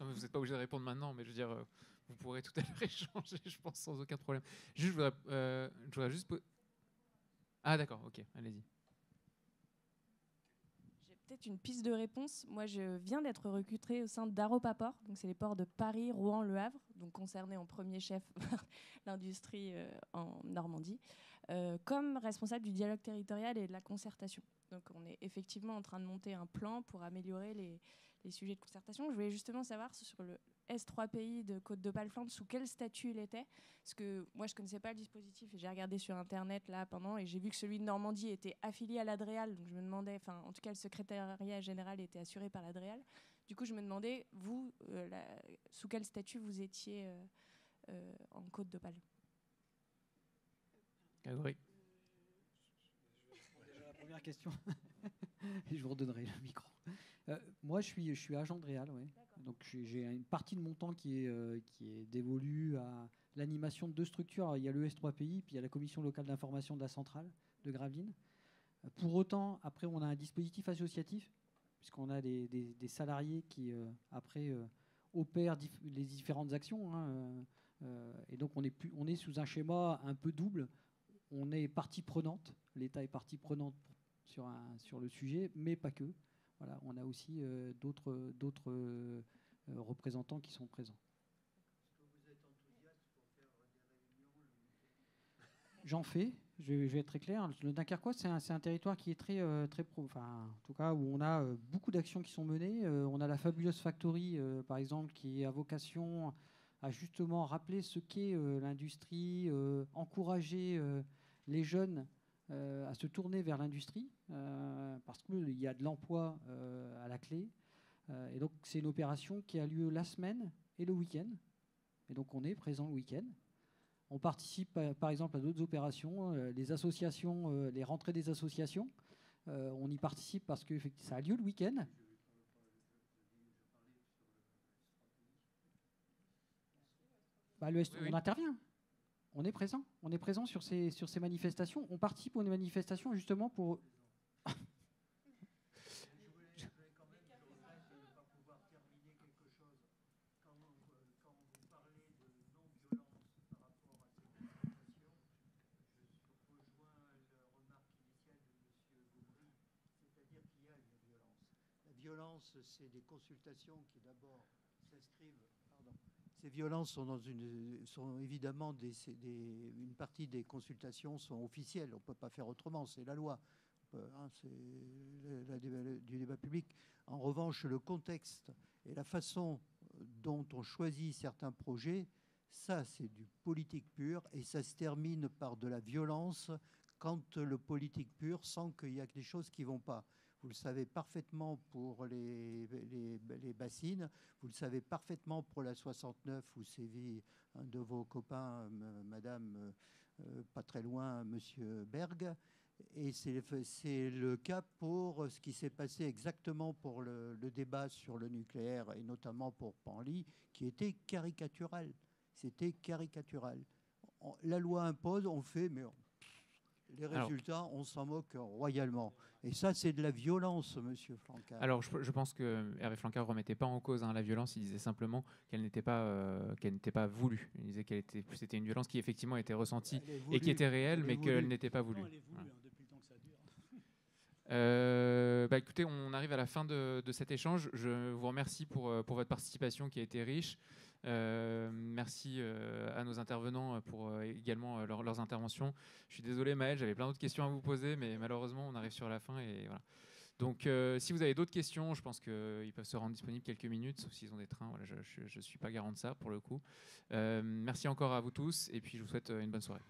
Non, mais vous n'êtes pas obligé de répondre maintenant, mais je veux dire, vous pourrez tout à l'heure échanger, je pense, sans aucun problème. Je voudrais juste... Ah d'accord, ok, allez-y. J'ai peut-être une piste de réponse. Moi, je viens d'être recrutée au sein d'Aropaport, donc c'est les ports de Paris, Rouen, Le Havre, donc concernés en premier chef par l'industrie en Normandie, comme responsable du dialogue territorial et de la concertation. Donc on est effectivement en train de monter un plan pour améliorer les sujets de concertation. Je voulais justement savoir sur le S3 pays de Côte-d'Opale-Flandre, sous quel statut il était. Parce que moi, je ne connaissais pas le dispositif et j'ai regardé sur Internet là pendant, et j'ai vu que celui de Normandie était affilié à l'Adréal. Donc je me demandais, enfin en tout cas le secrétariat général était assuré par l'Adréal. Du coup, je me demandais, vous, sous quel statut vous étiez en Côte-d'Opale. Grégory. La première question, et je vous redonnerai le micro. Moi, je suis agent de Réal, oui. Donc j'ai une partie de mon temps qui est dévolue à l'animation de 2 structures. Alors, il y a le S3PI, puis il y a la commission locale d'information de la centrale de Gravelines. Pour autant, après, on a un dispositif associatif, puisqu'on a des salariés qui, après, opèrent les différentes actions. Et donc, on est sous un schéma un peu double. On est partie prenante. L'État est partie prenante sur le sujet, mais pas que. Voilà, on a aussi d'autres représentants qui sont présents. J'en fais, je vais être très clair. Le Dunkerquois, c'est un territoire qui est très en tout cas, où on a beaucoup d'actions qui sont menées. On a la fabuleuse Factory, par exemple, qui a vocation à justement rappeler ce qu'est l'industrie, encourager les jeunes à se tourner vers l'industrie, parce qu'il y a de l'emploi à la clé. Et donc, c'est une opération qui a lieu la semaine et le week-end. Et donc, on est présent le week-end. On participe, par exemple, à d'autres opérations, les associations, les rentrées des associations. On y participe parce que ça a lieu le week-end. Oui. On intervient. On est présent. On est présent sur ces manifestations. On participe aux manifestations justement pour... Violence, c'est des consultations qui d'abord s'inscrivent. Ces violences sont évidemment une partie des consultations sont officielles. On ne peut pas faire autrement. C'est la loi. C'est du débat public. En revanche, le contexte et la façon dont on choisit certains projets, ça, c'est du politique pur, et ça se termine par de la violence quand le politique pur sent qu'il y a des choses qui ne vont pas. Vous le savez parfaitement pour les bassines, vous le savez parfaitement pour la 69 où sévit un de vos copains, madame, pas très loin, monsieur Berg. Et c'est le cas pour ce qui s'est passé exactement pour le débat sur le nucléaire et notamment pour Panly, qui était caricatural. C'était caricatural. La loi impose, on fait, mais les résultats, on s'en moque royalement. Et ça, c'est de la violence, monsieur Flancard. Alors, je pense que Hervé Flancard ne remettait pas en cause la violence. Il disait simplement qu'elle n'était pas voulue. Il disait que c'était une violence qui, effectivement, était ressentie et qui était réelle, mais qu'elle n'était pas voulue. Elle est voulue, depuis le temps que ça dure. Écoutez, on arrive à la fin de cet échange. Je vous remercie pour votre participation qui a été riche. Merci à nos intervenants pour également leurs interventions. Je suis désolé Maël, j'avais plein d'autres questions à vous poser, mais malheureusement on arrive sur la fin et voilà. Donc si vous avez d'autres questions, je pense qu'ils peuvent se rendre disponibles quelques minutes, sauf s'ils ont des trains. Voilà, je ne suis pas garant de ça pour le coup. Merci encore à vous tous et puis je vous souhaite une bonne soirée.